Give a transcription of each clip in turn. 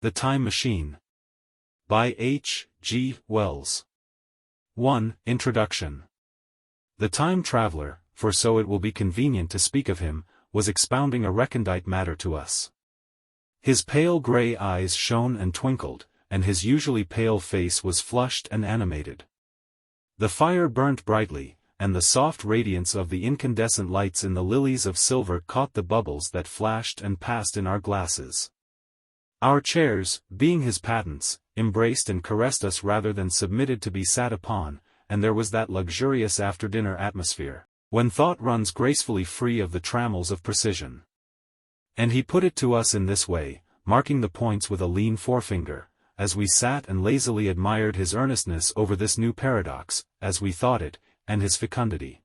The Time Machine. By H. G. Wells. 1. Introduction. The time traveler, for so it will be convenient to speak of him, was expounding a recondite matter to us. His pale gray eyes shone and twinkled, and his usually pale face was flushed and animated. The fire burnt brightly, and the soft radiance of the incandescent lights in the lilies of silver caught the bubbles that flashed and passed in our glasses. Our chairs, being his patents, embraced and caressed us rather than submitted to be sat upon, and there was that luxurious after-dinner atmosphere, when thought runs gracefully free of the trammels of precision. And he put it to us in this way, marking the points with a lean forefinger, as we sat and lazily admired his earnestness over this new paradox, as we thought it, and his fecundity.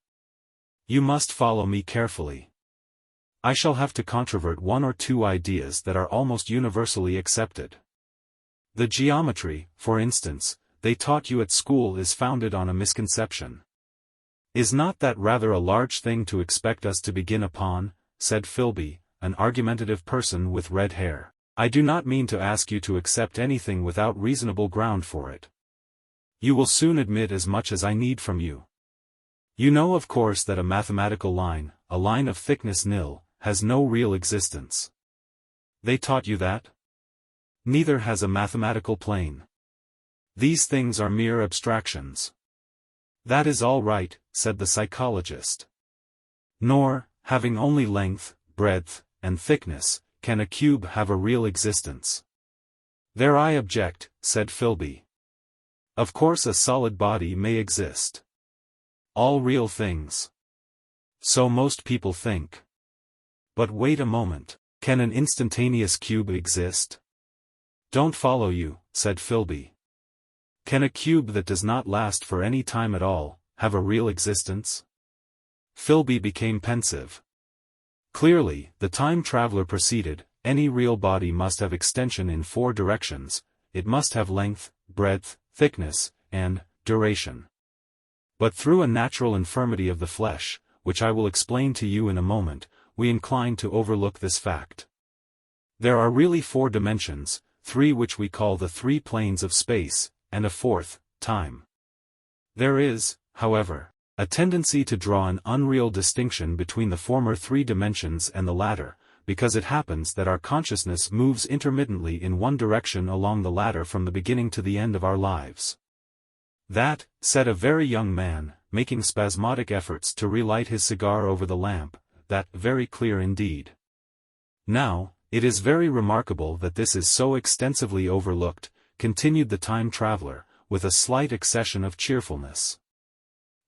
You must follow me carefully. I shall have to controvert one or two ideas that are almost universally accepted. The geometry, for instance, they taught you at school is founded on a misconception. Is not that rather a large thing to expect us to begin upon? Said Philby, an argumentative person with red hair. I do not mean to ask you to accept anything without reasonable ground for it. You will soon admit as much as I need from you. You know of course that a mathematical line, a line of thickness nil, has no real existence. They taught you that? Neither has a mathematical plane. These things are mere abstractions. That is all right, said the psychologist. Nor, having only length, breadth, and thickness, can a cube have a real existence. There I object, said Philby. Of course a solid body may exist. All real things. So most people think. But wait a moment, can an instantaneous cube exist? Don't follow you, said Philby. Can a cube that does not last for any time at all, have a real existence? Philby became pensive. Clearly, the time traveler proceeded, any real body must have extension in 4 directions, it must have length, breadth, thickness, and duration. But through a natural infirmity of the flesh, which I will explain to you in a moment, we incline to overlook this fact. There are really 4 dimensions, 3 which we call the 3 planes of space, and a 4th, time. There is, however, a tendency to draw an unreal distinction between the former 3 dimensions and the latter, because it happens that our consciousness moves intermittently in one direction along the ladder from the beginning to the end of our lives. That, said a very young man, making spasmodic efforts to relight his cigar over the lamp, that very clear indeed. Now, it is very remarkable that this is so extensively overlooked, continued the time traveler, with a slight accession of cheerfulness.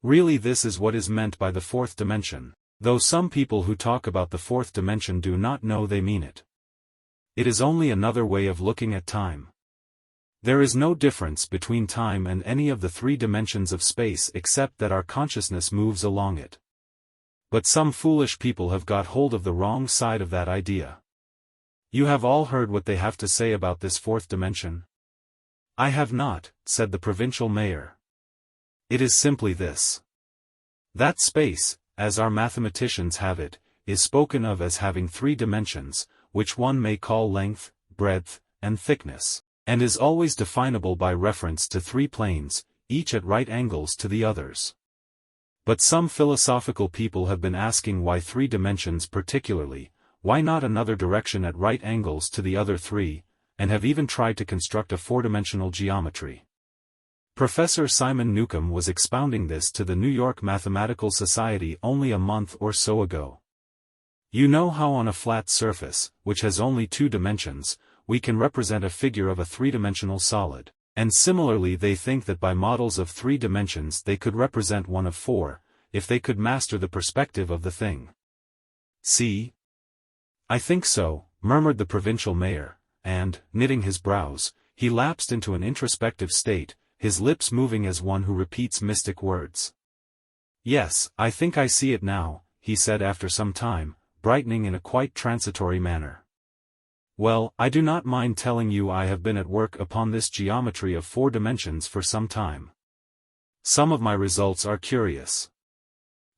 Really this is what is meant by the 4th dimension, though some people who talk about the 4th dimension do not know they mean it. It is only another way of looking at time. There is no difference between time and any of the 3 dimensions of space except that our consciousness moves along it. But some foolish people have got hold of the wrong side of that idea. You have all heard what they have to say about this 4th dimension? I have not, said the provincial mayor. It is simply this. That space, as our mathematicians have it, is spoken of as having 3 dimensions, which one may call length, breadth, and thickness, and is always definable by reference to 3 planes, each at right angles to the others. But some philosophical people have been asking why 3 dimensions particularly, why not another direction at right angles to the other 3, and have even tried to construct a 4-dimensional geometry. Professor Simon Newcomb was expounding this to the New York Mathematical Society only a month or so ago. You know how on a flat surface, which has only 2 dimensions, we can represent a figure of a 3-dimensional solid, and similarly they think that by models of 3 dimensions they could represent one of 4, if they could master the perspective of the thing. See? I think so, murmured the provincial mayor, and, knitting his brows, he lapsed into an introspective state, his lips moving as one who repeats mystic words. Yes, I think I see it now, he said after some time, brightening in a quite transitory manner. Well, I do not mind telling you I have been at work upon this geometry of 4 dimensions for some time. Some of my results are curious.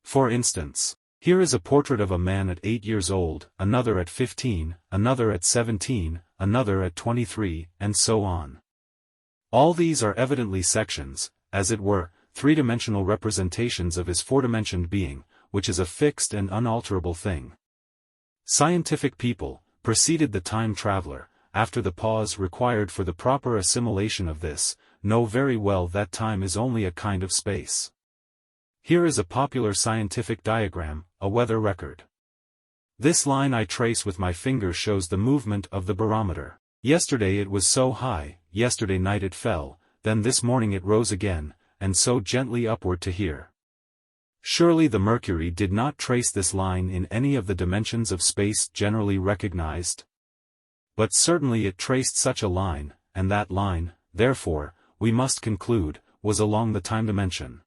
For instance, Here is a portrait of a man at 8 years old, another at 15, another at 17, another at 23, and so on. All these are evidently sections, as it were, three-dimensional representations of his four-dimensioned being, which is a fixed and unalterable thing. Scientific people, proceeded the time traveler, after the pause required for the proper assimilation of this, know very well that time is only a kind of space. Here is a popular scientific diagram, a weather record. This line I trace with my finger shows the movement of the barometer. Yesterday it was so high, yesterday night it fell, then this morning it rose again, and so gently upward to here. Surely the mercury did not trace this line in any of the dimensions of space generally recognized? But certainly it traced such a line, and that line, therefore, we must conclude, was along the time dimension.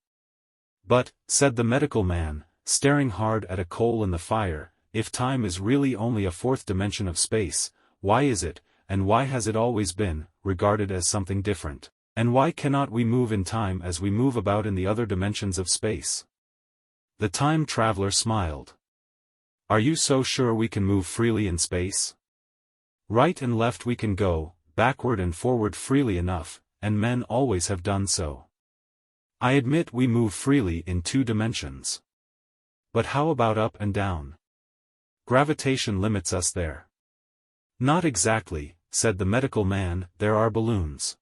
But, said the medical man, staring hard at a coal in the fire, if time is really only a fourth dimension of space, why is it, and why has it always been, regarded as something different? And why cannot we move in time as we move about in the other dimensions of space? The time traveler smiled. Are you so sure we can move freely in space? Right and left we can go, backward and forward freely enough, and men always have done so. I admit we move freely in two dimensions. But how about up and down? Gravitation limits us there. Not exactly, said the medical man, there are balloons.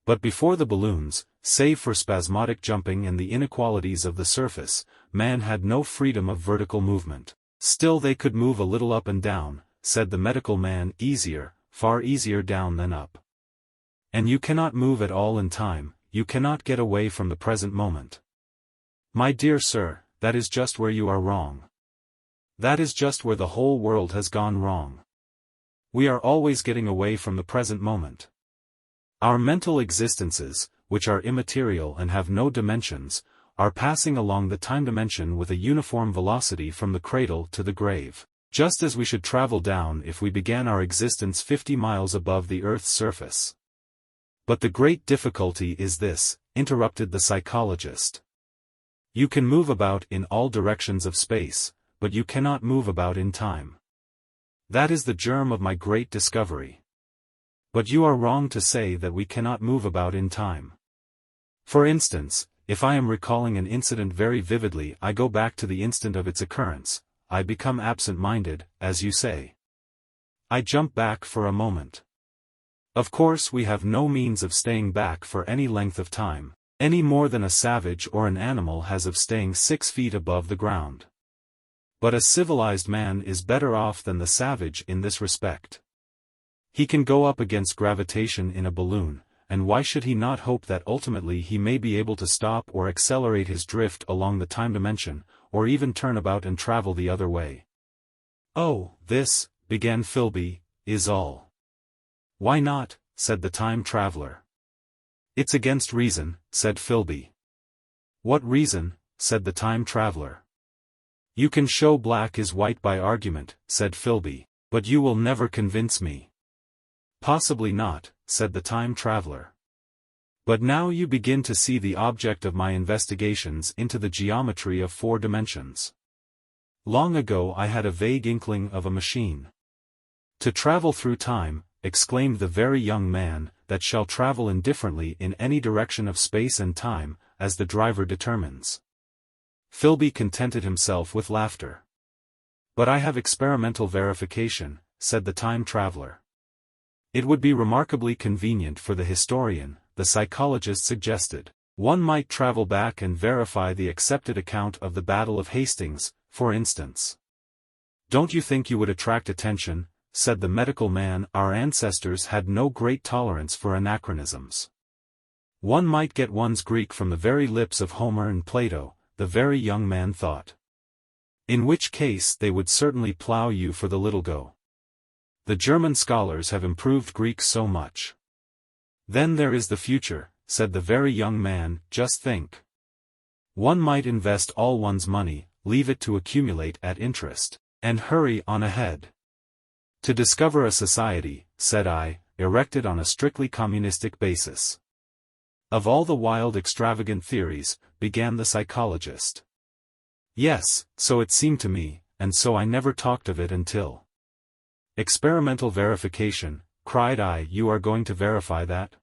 But before the balloons, save for spasmodic jumping and the inequalities of the surface, man had no freedom of vertical movement. Still they could move a little up and down, said the medical man, easier, far easier down than up. And you cannot move at all in time, you cannot get away from the present moment. My dear sir, that is just where you are wrong. That is just where the whole world has gone wrong. We are always getting away from the present moment. Our mental existences, which are immaterial and have no dimensions, are passing along the time dimension with a uniform velocity from the cradle to the grave, just as we should travel down if we began our existence 50 miles above the Earth's surface. But the great difficulty is this, interrupted the psychologist. You can move about in all directions of space, but you cannot move about in time. That is the germ of my great discovery. But you are wrong to say that we cannot move about in time. For instance, if I am recalling an incident very vividly, I go back to the instant of its occurrence, I become absent-minded, as you say. I jump back for a moment. Of course we have no means of staying back for any length of time, any more than a savage or an animal has of staying 6 feet above the ground. But a civilized man is better off than the savage in this respect. He can go up against gravitation in a balloon, and why should he not hope that ultimately he may be able to stop or accelerate his drift along the time dimension, or even turn about and travel the other way? Oh, this, began Philby, is all. Why not, said the time traveler. It's against reason, said Philby. What reason, said the time traveler. You can show black is white by argument, said Philby, but you will never convince me. Possibly not, said the time traveler. But now you begin to see the object of my investigations into the geometry of 4 dimensions. Long ago I had a vague inkling of a machine. To travel through time, exclaimed the very young man, that shall travel indifferently in any direction of space and time, as the driver determines. Philby contented himself with laughter. But I have experimental verification, said the time traveler. It would be remarkably convenient for the historian, the psychologist suggested. One might travel back and verify the accepted account of the Battle of Hastings, for instance. Don't you think you would attract attention, said the medical man. Our ancestors had no great tolerance for anachronisms. One might get one's Greek from the very lips of Homer and Plato, the very young man thought. In which case they would certainly plough you for the little go. The German scholars have improved Greek so much. Then there is the future, said the very young man, just think. One might invest all one's money, leave it to accumulate at interest, and hurry on ahead. To discover a society, said I, erected on a strictly communistic basis. Of all the wild extravagant theories, began the psychologist. Yes, so it seemed to me, and so I never talked of it until. Experimental verification, cried I. You are going to verify that?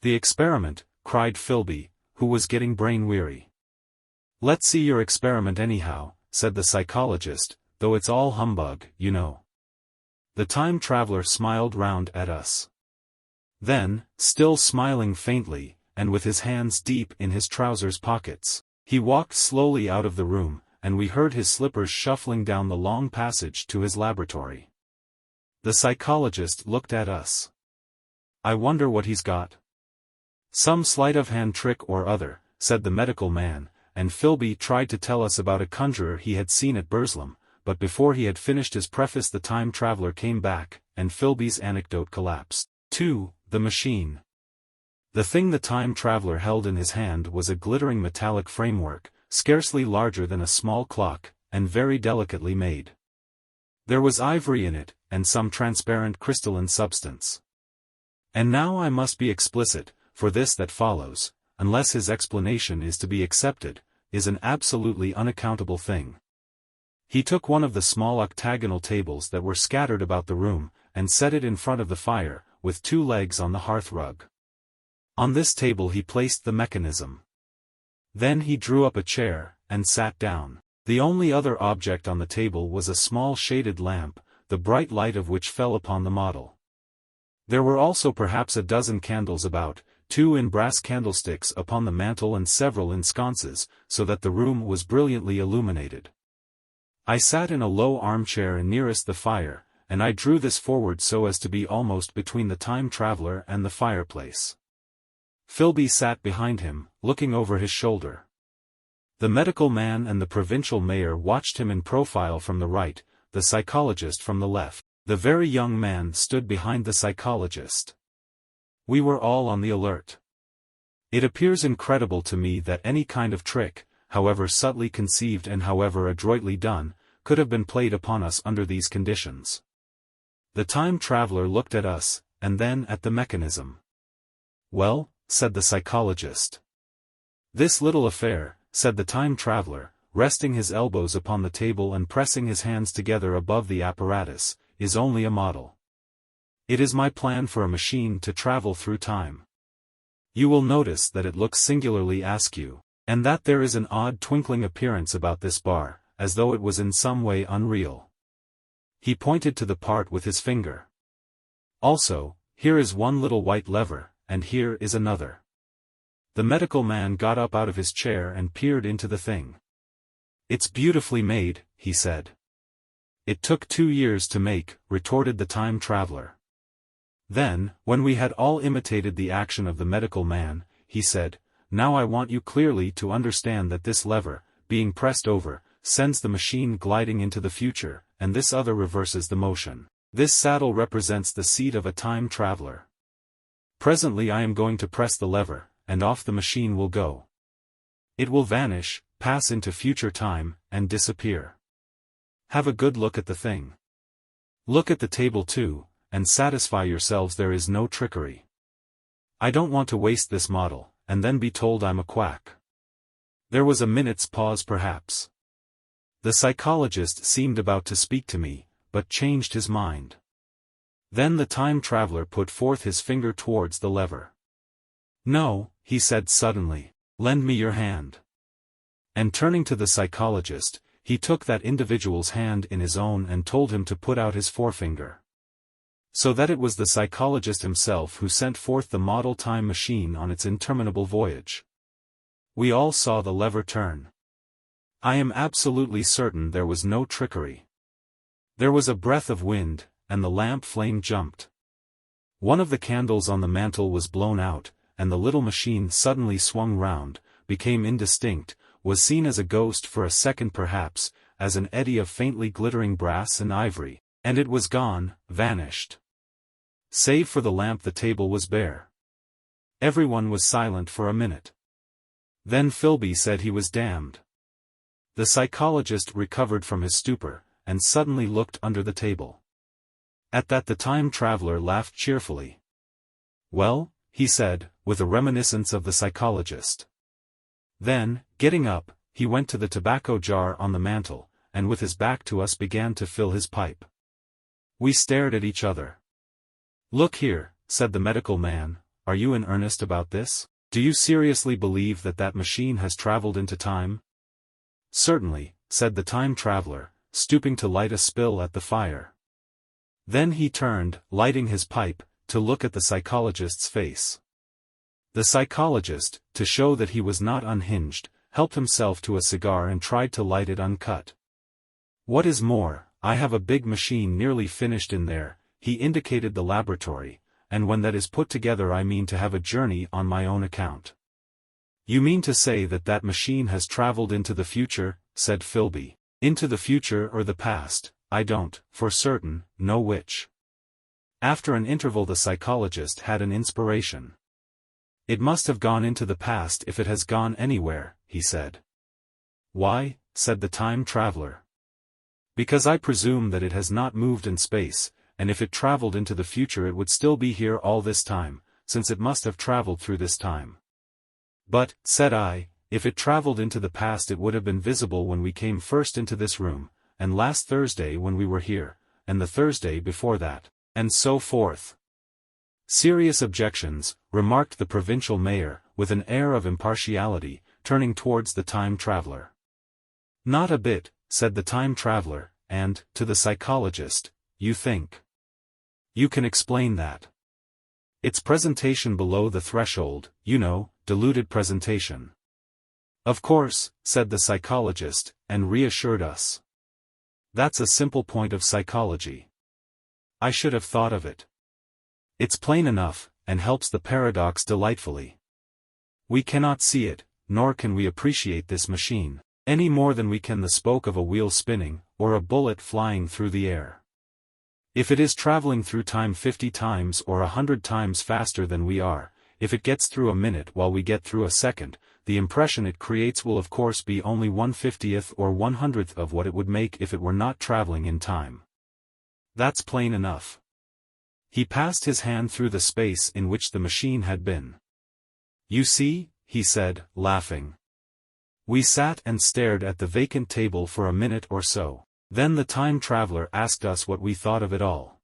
The experiment, cried Philby, who was getting brain-weary. Let's see your experiment anyhow, said the psychologist, though it's all humbug, you know. The time traveler smiled round at us. Then, still smiling faintly, and with his hands deep in his trousers pockets, he walked slowly out of the room, and we heard his slippers shuffling down the long passage to his laboratory. The psychologist looked at us. I wonder what he's got. Some sleight-of-hand trick or other, said the medical man, and Philby tried to tell us about a conjurer he had seen at Burslem, but before he had finished his preface the time traveler came back, and Philby's anecdote collapsed. 2. The machine. The thing the time traveler held in his hand was a glittering metallic framework, scarcely larger than a small clock, and very delicately made. There was ivory in it, and some transparent crystalline substance. And now I must be explicit, for this that follows, unless his explanation is to be accepted, is an absolutely unaccountable thing. He took one of the small octagonal tables that were scattered about the room, and set it in front of the fire, with 2 legs on the hearthrug. On this table he placed the mechanism. Then he drew up a chair, and sat down. The only other object on the table was a small shaded lamp, the bright light of which fell upon the model. There were also perhaps a dozen candles about, 2 in brass candlesticks upon the mantel and several in sconces, so that the room was brilliantly illuminated. I sat in a low armchair nearest the fire, and I drew this forward so as to be almost between the time traveler and the fireplace. Philby sat behind him, looking over his shoulder. The medical man and the provincial mayor watched him in profile from the right, the psychologist from the left. The very young man stood behind the psychologist. We were all on the alert. It appears incredible to me that any kind of trick, however subtly conceived and however adroitly done, could have been played upon us under these conditions. The time traveler looked at us, and then at the mechanism. Well, said the psychologist. This little affair, said the time traveler, resting his elbows upon the table and pressing his hands together above the apparatus, is only a model. It is my plan for a machine to travel through time. You will notice that it looks singularly askew, and that there is an odd twinkling appearance about this bar, as though it was in some way unreal. He pointed to the part with his finger. Also, here is one little white lever, and here is another. The medical man got up out of his chair and peered into the thing. It's beautifully made, he said. It took 2 years to make, retorted the time traveler. Then, when we had all imitated the action of the medical man, he said, Now I want you clearly to understand that this lever, being pressed over, sends the machine gliding into the future, and this other reverses the motion. This saddle represents the seat of a time traveler. Presently I am going to press the lever, and off the machine will go. It will vanish, pass into future time, and disappear. Have a good look at the thing. Look at the table too, and satisfy yourselves there is no trickery. I don't want to waste this model, and then be told I'm a quack. There was a minute's pause perhaps. The psychologist seemed about to speak to me, but changed his mind. Then the time traveler put forth his finger towards the lever. No, he said suddenly, lend me your hand. And turning to the psychologist, he took that individual's hand in his own and told him to put out his forefinger. So that it was the psychologist himself who sent forth the model time machine on its interminable voyage. We all saw the lever turn. I am absolutely certain there was no trickery. There was a breath of wind, and the lamp flame jumped. One of the candles on the mantel was blown out, and the little machine suddenly swung round, became indistinct, was seen as a ghost for a second perhaps, as an eddy of faintly glittering brass and ivory, and it was gone, vanished. Save for the lamp the table was bare. Everyone was silent for a minute. Then Philby said he was damned. The psychologist recovered from his stupor, and suddenly looked under the table. At that the time traveler laughed cheerfully. Well, he said, with a reminiscence of the psychologist. Then, getting up, he went to the tobacco jar on the mantel, and with his back to us began to fill his pipe. We stared at each other. "Look here," said the medical man, "are you in earnest about this? Do you seriously believe that that machine has traveled into time?" "Certainly," said the time traveler, stooping to light a spill at the fire. Then he turned, lighting his pipe, to look at the psychologist's face. The psychologist, to show that he was not unhinged, helped himself to a cigar and tried to light it uncut. "What is more, I have a big machine nearly finished in there," he indicated the laboratory, "and when that is put together I mean to have a journey on my own account." "You mean to say that that machine has traveled into the future?" said Philby. "Into the future or the past, I don't, for certain, know which." After an interval the psychologist had an inspiration. "It must have gone into the past if it has gone anywhere," he said. "Why?" said the time traveler. "Because I presume that it has not moved in space, and if it traveled into the future it would still be here all this time, since it must have traveled through this time." "But," said I, "if it traveled into the past it would have been visible when we came first into this room, and last Thursday when we were here, and the Thursday before that, and so forth." "Serious objections," remarked the provincial mayor, with an air of impartiality, turning towards the time traveler. "Not a bit," said the time traveler, and, to the psychologist, "You think you can explain that? It's presentation below the threshold, you know, diluted presentation." "Of course," said the psychologist, and reassured us. "That's a simple point of psychology. I should have thought of it. It's plain enough, and helps the paradox delightfully. We cannot see it, nor can we appreciate this machine, any more than we can the spoke of a wheel spinning, or a bullet flying through the air. If it is traveling through time 50 times or 100 times faster than we are, if it gets through a minute while we get through a second, the impression it creates will of course be only 1/50th or 100th of what it would make if it were not traveling in time. That's plain enough." He passed his hand through the space in which the machine had been. "You see," he said, laughing. We sat and stared at the vacant table for a minute or so. Then the time traveler asked us what we thought of it all.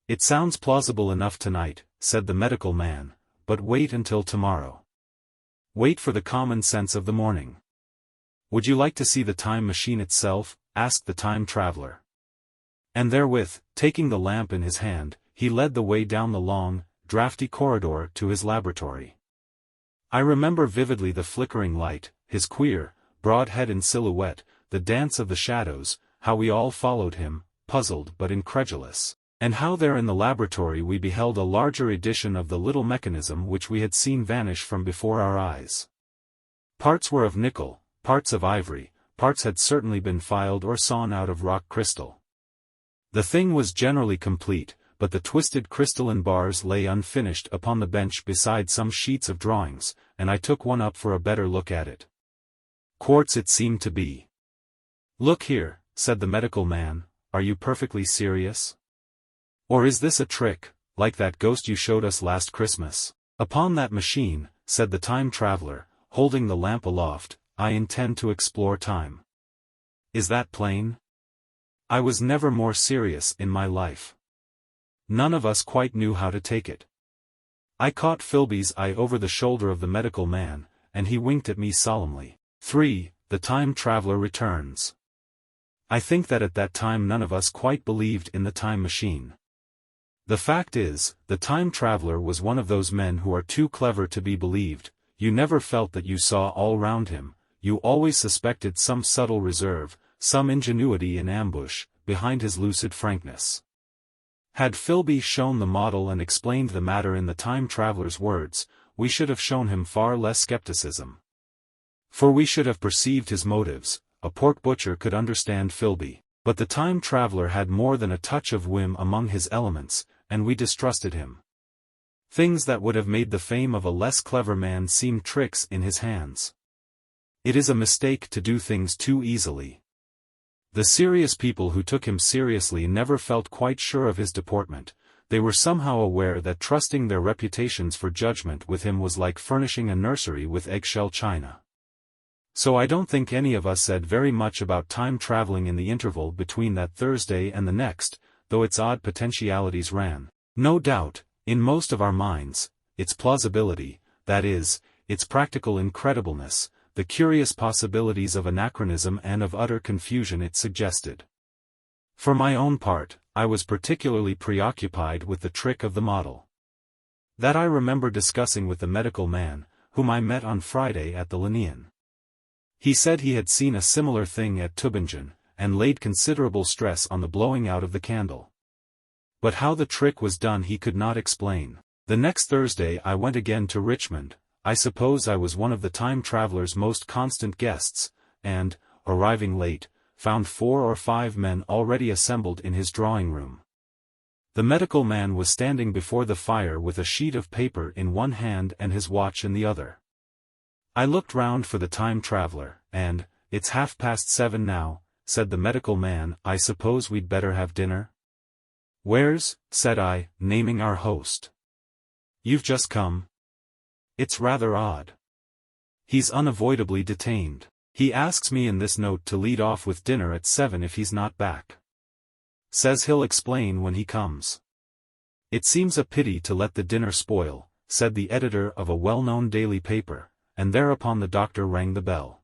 "It sounds plausible enough tonight," said the medical man, "but wait until tomorrow. Wait for the common sense of the morning." "Would you like to see the time machine itself?" asked the time traveler. And therewith, taking the lamp in his hand, he led the way down the long, drafty corridor to his laboratory. I remember vividly the flickering light, his queer, broad head in silhouette, the dance of the shadows, how we all followed him, puzzled but incredulous, and how there in the laboratory we beheld a larger edition of the little mechanism which we had seen vanish from before our eyes. Parts were of nickel, parts of ivory, parts had certainly been filed or sawn out of rock crystal. The thing was generally complete, but the twisted crystalline bars lay unfinished upon the bench beside some sheets of drawings, and I took one up for a better look at it. Quartz it seemed to be. "Look here," said the medical man, "are you perfectly serious? Or is this a trick, like that ghost you showed us last Christmas?" "Upon that machine," said the time traveler, holding the lamp aloft, "I intend to explore time. Is that plain? I was never more serious in my life." None of us quite knew how to take it. I caught Philby's eye over the shoulder of the medical man, and he winked at me solemnly. 3. The time traveler returns. I think that at that time none of us quite believed in the time machine. The fact is, the time traveler was one of those men who are too clever to be believed. You never felt that you saw all round him, you always suspected some subtle reserve, some ingenuity in ambush, behind his lucid frankness. Had Philby shown the model and explained the matter in the time traveler's words, we should have shown him far less skepticism. For we should have perceived his motives. A pork butcher could understand Philby, but the time traveler had more than a touch of whim among his elements, and we distrusted him. Things that would have made the fame of a less clever man seem tricks in his hands. It is a mistake to do things too easily. The serious people who took him seriously never felt quite sure of his deportment. They were somehow aware that trusting their reputations for judgment with him was like furnishing a nursery with eggshell china. So I don't think any of us said very much about time traveling in the interval between that Thursday and the next, though its odd potentialities ran, no doubt, in most of our minds, its plausibility, that is, its practical incredibleness, the curious possibilities of anachronism and of utter confusion it suggested. For my own part, I was particularly preoccupied with the trick of the model. That I remember discussing with the medical man, whom I met on Friday at the Linnean. He said he had seen a similar thing at Tübingen, and laid considerable stress on the blowing out of the candle. But how the trick was done he could not explain. The next Thursday I went again to Richmond. I suppose I was one of the time traveler's most constant guests, and, arriving late, found 4 or 5 men already assembled in his drawing-room. The medical man was standing before the fire with a sheet of paper in one hand and his watch in the other. I looked round for the time traveler, and, "It's 7:30 now," said the medical man. "I suppose we'd better have dinner?" "Where's," said I, naming our host. "You've just come?" "It's rather odd. He's unavoidably detained. He asks me in this note to lead off with dinner at 7 if he's not back. Says he'll explain when he comes." "It seems a pity to let the dinner spoil," said the editor of a well-known daily paper, and thereupon the doctor rang the bell.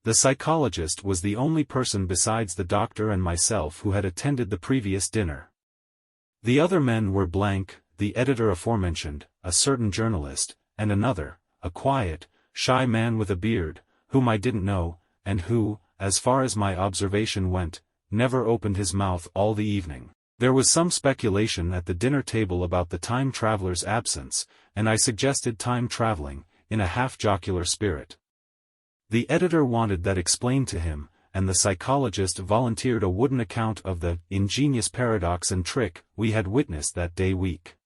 The psychologist was the only person besides the doctor and myself who had attended the previous dinner. The other men were blank, the editor aforementioned, a certain journalist, and another, a quiet, shy man with a beard, whom I didn't know, and who, as far as my observation went, never opened his mouth all the evening. There was some speculation at the dinner table about the time traveler's absence, and I suggested time traveling, in a half-jocular spirit. The editor wanted that explained to him, and the psychologist volunteered a wooden account of the ingenious paradox and trick we had witnessed that day week.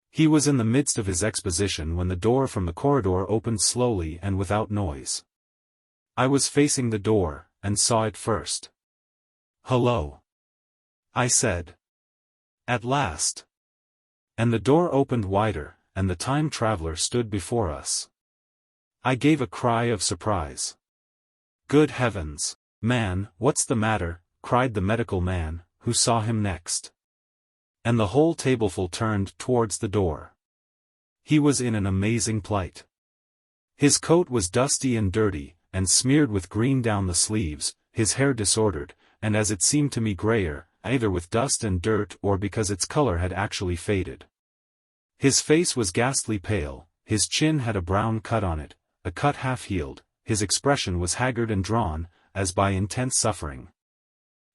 He was in the midst of his exposition when the door from the corridor opened slowly and without noise. I was facing the door, and saw it first. "Hello," I said. "At last." And the door opened wider, and the time traveler stood before us. I gave a cry of surprise. "Good heavens, man, what's the matter?" cried the medical man, who saw him next. And the whole tableful turned towards the door. He was in an amazing plight. His coat was dusty and dirty, and smeared with green down the sleeves, his hair disordered, and as it seemed to me grayer, either with dust and dirt or because its color had actually faded. His face was ghastly pale, his chin had a brown cut on it, a cut half-healed, his expression was haggard and drawn, as by intense suffering.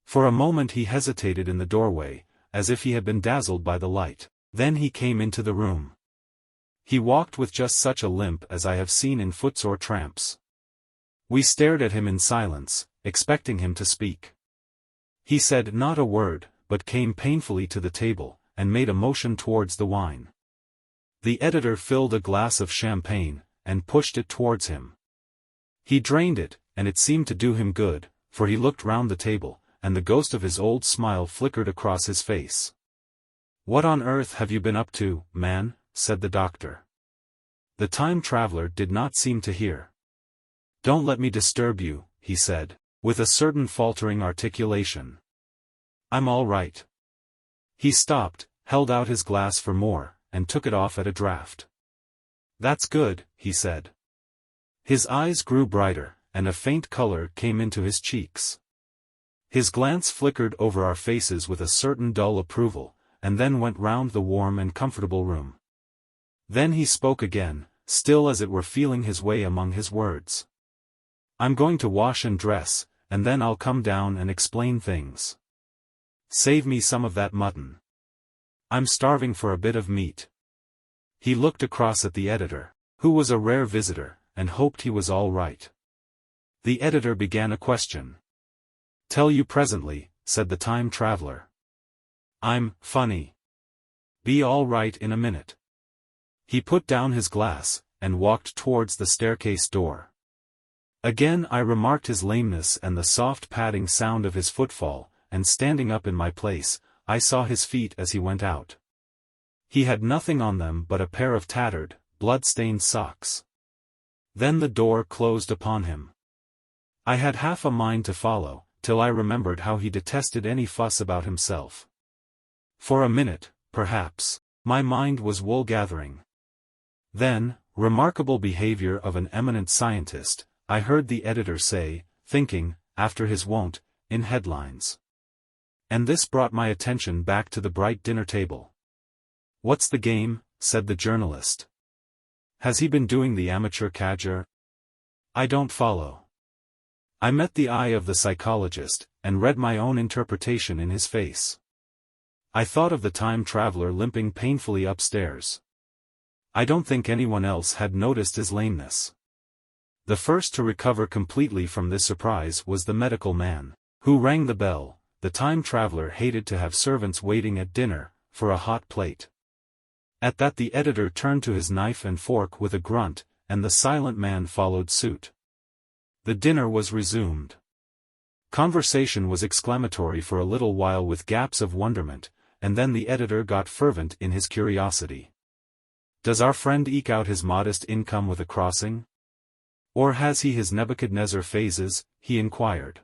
For a moment he hesitated in the doorway, as if he had been dazzled by the light. Then he came into the room. He walked with just such a limp as I have seen in footsore tramps. We stared at him in silence, expecting him to speak. He said not a word, but came painfully to the table, and made a motion towards the wine. The editor filled a glass of champagne, and pushed it towards him. He drained it, and it seemed to do him good, for he looked round the table, and the ghost of his old smile flickered across his face. "What on earth have you been up to, man?" said the doctor. The time traveler did not seem to hear. "Don't let me disturb you," he said, with a certain faltering articulation. "I'm all right." He stopped, held out his glass for more, and took it off at a draught. "That's good," he said. His eyes grew brighter, and a faint color came into his cheeks. His glance flickered over our faces with a certain dull approval, and then went round the warm and comfortable room. Then he spoke again, still as it were feeling his way among his words. "I'm going to wash and dress, and then I'll come down and explain things. Save me some of that mutton. I'm starving for a bit of meat." He looked across at the editor, who was a rare visitor, and hoped he was all right. The editor began a question. "Tell you presently," said the time traveler. "I'm funny. Be all right in a minute." He put down his glass, and walked towards the staircase door. Again I remarked his lameness and the soft padding sound of his footfall, and standing up in my place, I saw his feet as he went out. He had nothing on them but a pair of tattered, blood-stained socks. Then the door closed upon him. I had half a mind to follow, till I remembered how he detested any fuss about himself. For a minute, perhaps, my mind was wool-gathering. Then, remarkable behavior of an eminent scientist, I heard the editor say, thinking, after his wont, in headlines. And this brought my attention back to the bright dinner table. "What's the game?" said the journalist. "Has he been doing the amateur cadger?" I don't follow. I met the eye of the psychologist, and read my own interpretation in his face. I thought of the time traveler limping painfully upstairs. I don't think anyone else had noticed his lameness. The first to recover completely from this surprise was the medical man, who rang the bell. The time traveler hated to have servants waiting at dinner, for a hot plate. At that the editor turned to his knife and fork with a grunt, and the silent man followed suit. The dinner was resumed. Conversation was exclamatory for a little while with gaps of wonderment, and then the editor got fervent in his curiosity. "Does our friend eke out his modest income with a crossing? Or has he his Nebuchadnezzar phases?" he inquired.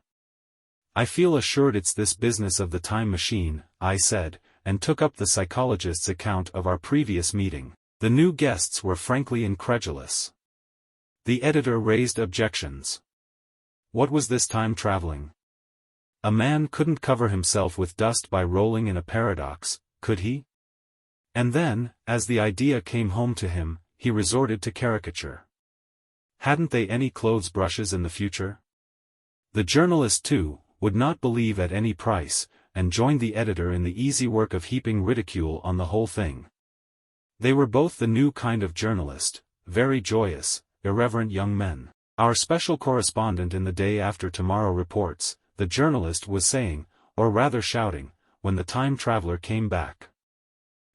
"I feel assured it's this business of the time machine," I said, and took up the psychologist's account of our previous meeting. The new guests were frankly incredulous. The editor raised objections. What was this time traveling? A man couldn't cover himself with dust by rolling in a paradox, could he? And then, as the idea came home to him, he resorted to caricature. Hadn't they any clothes brushes in the future? The journalist, too, would not believe at any price, and joined the editor in the easy work of heaping ridicule on the whole thing. They were both the new kind of journalist, very joyous, irreverent young men. Our special correspondent in the Day After Tomorrow reports, the journalist was saying, or rather shouting, when the time traveler came back.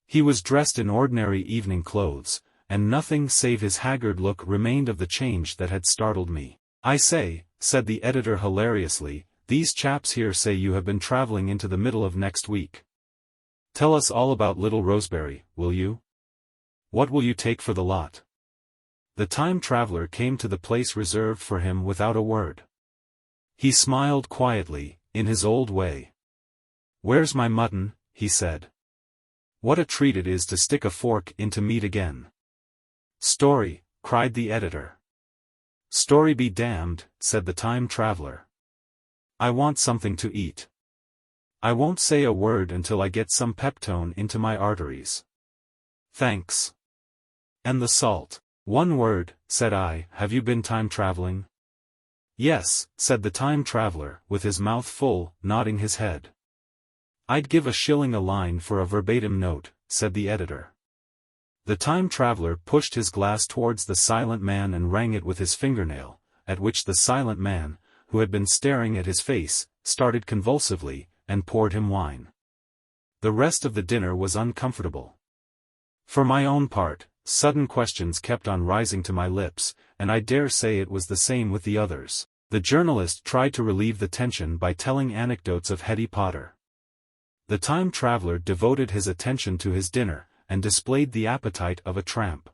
He was dressed in ordinary evening clothes, and nothing save his haggard look remained of the change that had startled me. "I say," said the editor hilariously, "these chaps here say you have been traveling into the middle of next week. Tell us all about Little Roseberry, will you? What will you take for the lot?" The time traveler came to the place reserved for him without a word. He smiled quietly, in his old way. "Where's my mutton?" he said. "What a treat it is to stick a fork into meat again." "Story," cried the editor. "Story be damned," said the time traveler. "I want something to eat. I won't say a word until I get some peptone into my arteries." "Thanks." "And the salt." "One word," said I, "have you been time traveling?" "Yes," said the time traveler, with his mouth full, nodding his head. "I'd give $1 a line for a verbatim note," said the editor. The time traveler pushed his glass towards the silent man and rang it with his fingernail, at which the silent man, who had been staring at his face, started convulsively, and poured him wine. The rest of the dinner was uncomfortable. For my own part, sudden questions kept on rising to my lips, and I dare say it was the same with the others. The journalist tried to relieve the tension by telling anecdotes of Hetty Potter. The time traveler devoted his attention to his dinner, and displayed the appetite of a tramp.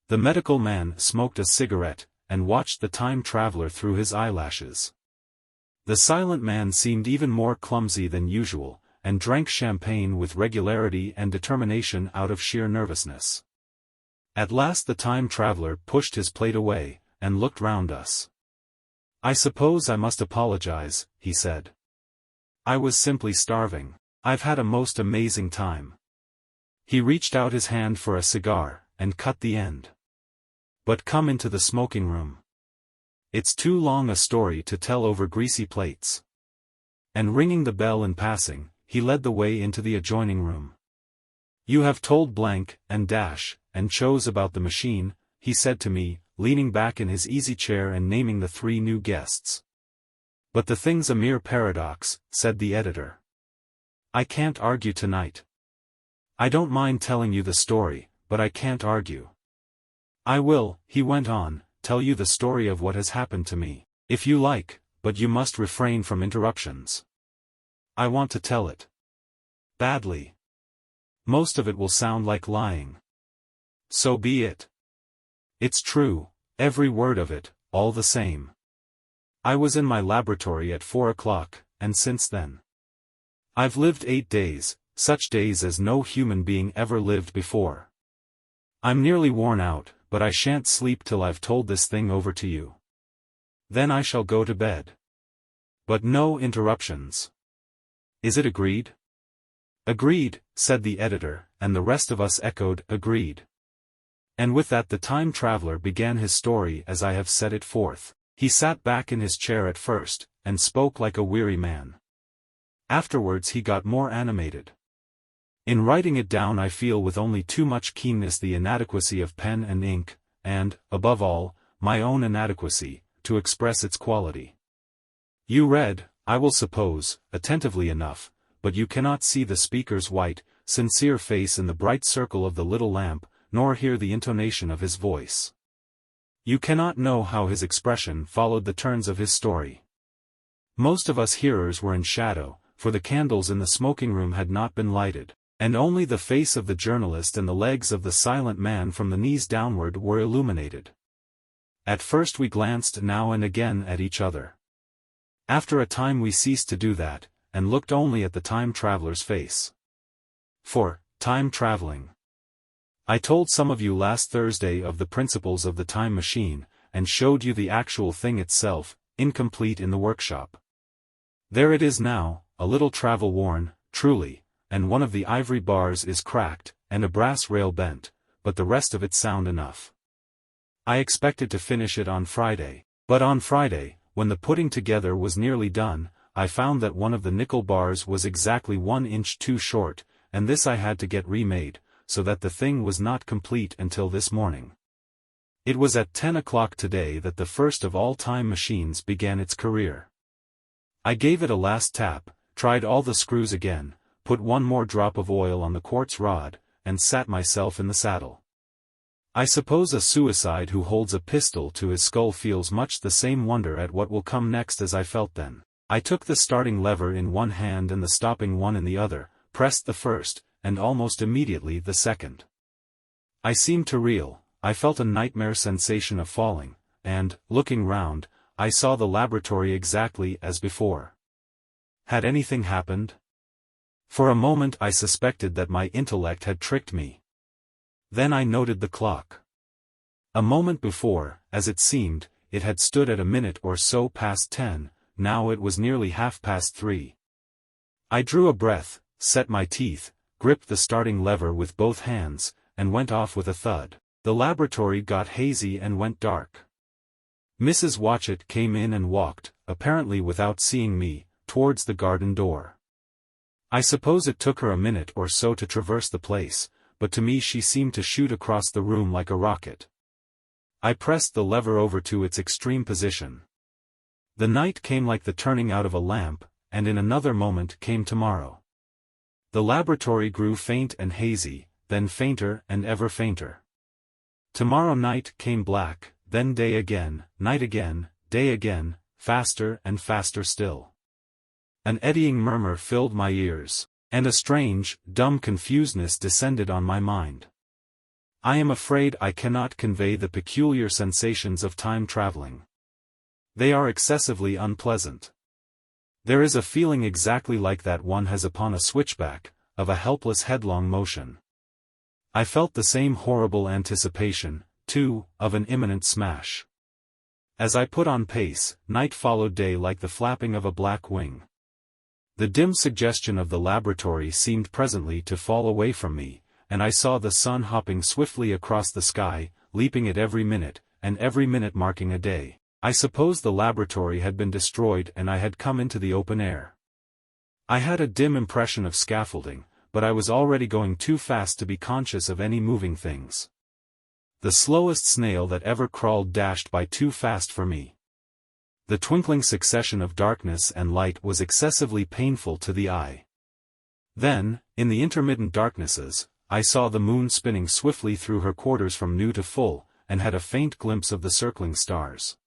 The medical man smoked a cigarette, and watched the time traveler through his eyelashes. The silent man seemed even more clumsy than usual, and drank champagne with regularity and determination out of sheer nervousness. At last the time traveler pushed his plate away, and looked round us. "I suppose I must apologize," he said. "I was simply starving. I've had a most amazing time." He reached out his hand for a cigar, and cut the end. "But come into the smoking room. It's too long a story to tell over greasy plates." And ringing the bell in passing, he led the way into the adjoining room. "You have told blank, and dash, and chose about the machine," he said to me, leaning back in his easy chair and naming the 3 new guests. "But the thing's a mere paradox," said the editor. "I can't argue tonight. I don't mind telling you the story, but I can't argue. I will," he went on, "tell you the story of what has happened to me, if you like, but you must refrain from interruptions. I want to tell it. Badly. Most of it will sound like lying. So be it. It's true, Every word of it, all the same. I was in my laboratory at 4 o'clock, and since then. I've lived 8 days, such days as no human being ever lived before. I'm nearly worn out, but I shan't sleep till I've told this thing over to you. Then I shall go to bed. But no interruptions. Is it agreed? Agreed, said the editor, and the rest of us echoed, agreed. And with that the time traveler began his story as I have set it forth. He sat back in his chair at first, and spoke like a weary man. Afterwards he got more animated. In writing it down I feel with only too much keenness the inadequacy of pen and ink, and, above all, my own inadequacy, to express its quality. You read, I will suppose, attentively enough, but you cannot see the speaker's white, sincere face in the bright circle of the little lamp, nor hear the intonation of his voice. You cannot know how his expression followed the turns of his story. Most of us hearers were in shadow, for the candles in the smoking room had not been lighted, and only the face of the journalist and the legs of the silent man from the knees downward were illuminated. At first we glanced now and again at each other. After a time we ceased to do that, and looked only at the time traveler's face. For, time traveling. I told some of you last Thursday of the principles of the time machine, and showed you the actual thing itself, incomplete in the workshop. There it is now, a little travel-worn, truly, and one of the ivory bars is cracked, and a brass rail bent, but the rest of it sound enough. I expected to finish it on Friday, but on Friday, when the putting together was nearly done, I found that one of the nickel bars was exactly 1 inch too short, and this I had to get remade, so that the thing was not complete until this morning. It was at 10 o'clock today that the first of all time machines began its career. I gave it a last tap, tried all the screws again, put one more drop of oil on the quartz rod, and sat myself in the saddle. I suppose a suicide who holds a pistol to his skull feels much the same wonder at what will come next as I felt then. I took the starting lever in one hand and the stopping one in the other, pressed the first, and almost immediately the second. I seemed to reel, I felt a nightmare sensation of falling, and, looking round, I saw the laboratory exactly as before. Had anything happened? For a moment I suspected that my intellect had tricked me. Then I noted the clock. A moment before, as it seemed, it had stood at a minute or so past 10, now it was nearly 3:30. I drew a breath, set my teeth, gripped the starting lever with both hands, and went off with a thud. The laboratory got hazy and went dark. Mrs. Watchett came in and walked, apparently without seeing me, towards the garden door. I suppose it took her a minute or so to traverse the place, but to me she seemed to shoot across the room like a rocket. I pressed the lever over to its extreme position. The night came like the turning out of a lamp, and in another moment came tomorrow. The laboratory grew faint and hazy, then fainter and ever fainter. Tomorrow night came black, then day again, night again, day again, faster and faster still. An eddying murmur filled my ears, and a strange, dumb confusedness descended on my mind. I am afraid I cannot convey the peculiar sensations of time traveling. They are excessively unpleasant. There is a feeling exactly like that one has upon a switchback, of a helpless headlong motion. I felt the same horrible anticipation, too, of an imminent smash. As I put on pace, night followed day like the flapping of a black wing. The dim suggestion of the laboratory seemed presently to fall away from me, and I saw the sun hopping swiftly across the sky, leaping at every minute, and every minute marking a day. I suppose the laboratory had been destroyed and I had come into the open air. I had a dim impression of scaffolding, but I was already going too fast to be conscious of any moving things. The slowest snail that ever crawled dashed by too fast for me. The twinkling succession of darkness and light was excessively painful to the eye. Then, in the intermittent darknesses, I saw the moon spinning swiftly through her quarters from new to full, and had a faint glimpse of the circling stars.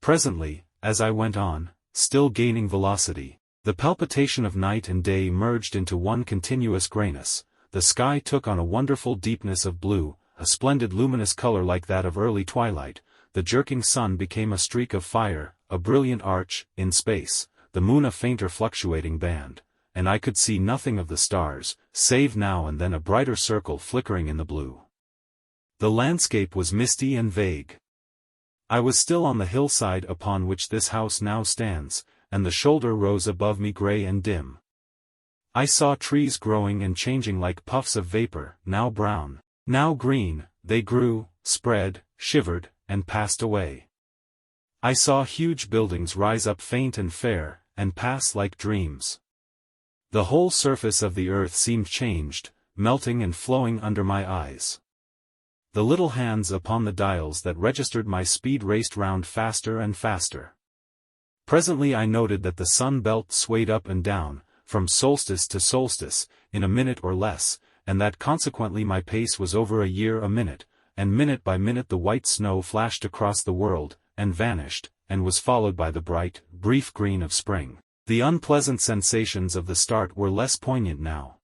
Presently, as I went on, still gaining velocity, the palpitation of night and day merged into one continuous grayness, the sky took on a wonderful deepness of blue, a splendid luminous color like that of early twilight, the jerking sun became a streak of fire, a brilliant arch, in space, the moon a fainter fluctuating band, and I could see nothing of the stars, save now and then a brighter circle flickering in the blue. The landscape was misty and vague. I was still on the hillside upon which this house now stands, and the shoulder rose above me grey and dim. I saw trees growing and changing like puffs of vapor, now brown, now green. They grew, spread, shivered, and passed away. I saw huge buildings rise up faint and fair, and pass like dreams. The whole surface of the earth seemed changed, melting and flowing under my eyes. The little hands upon the dials that registered my speed raced round faster and faster. Presently I noted that the sun belt swayed up and down, from solstice to solstice, in a minute or less, and that consequently my pace was over a year a minute, and minute by minute the white snow flashed across the world, and vanished, and was followed by the bright, brief green of spring. The unpleasant sensations of the start were less poignant now.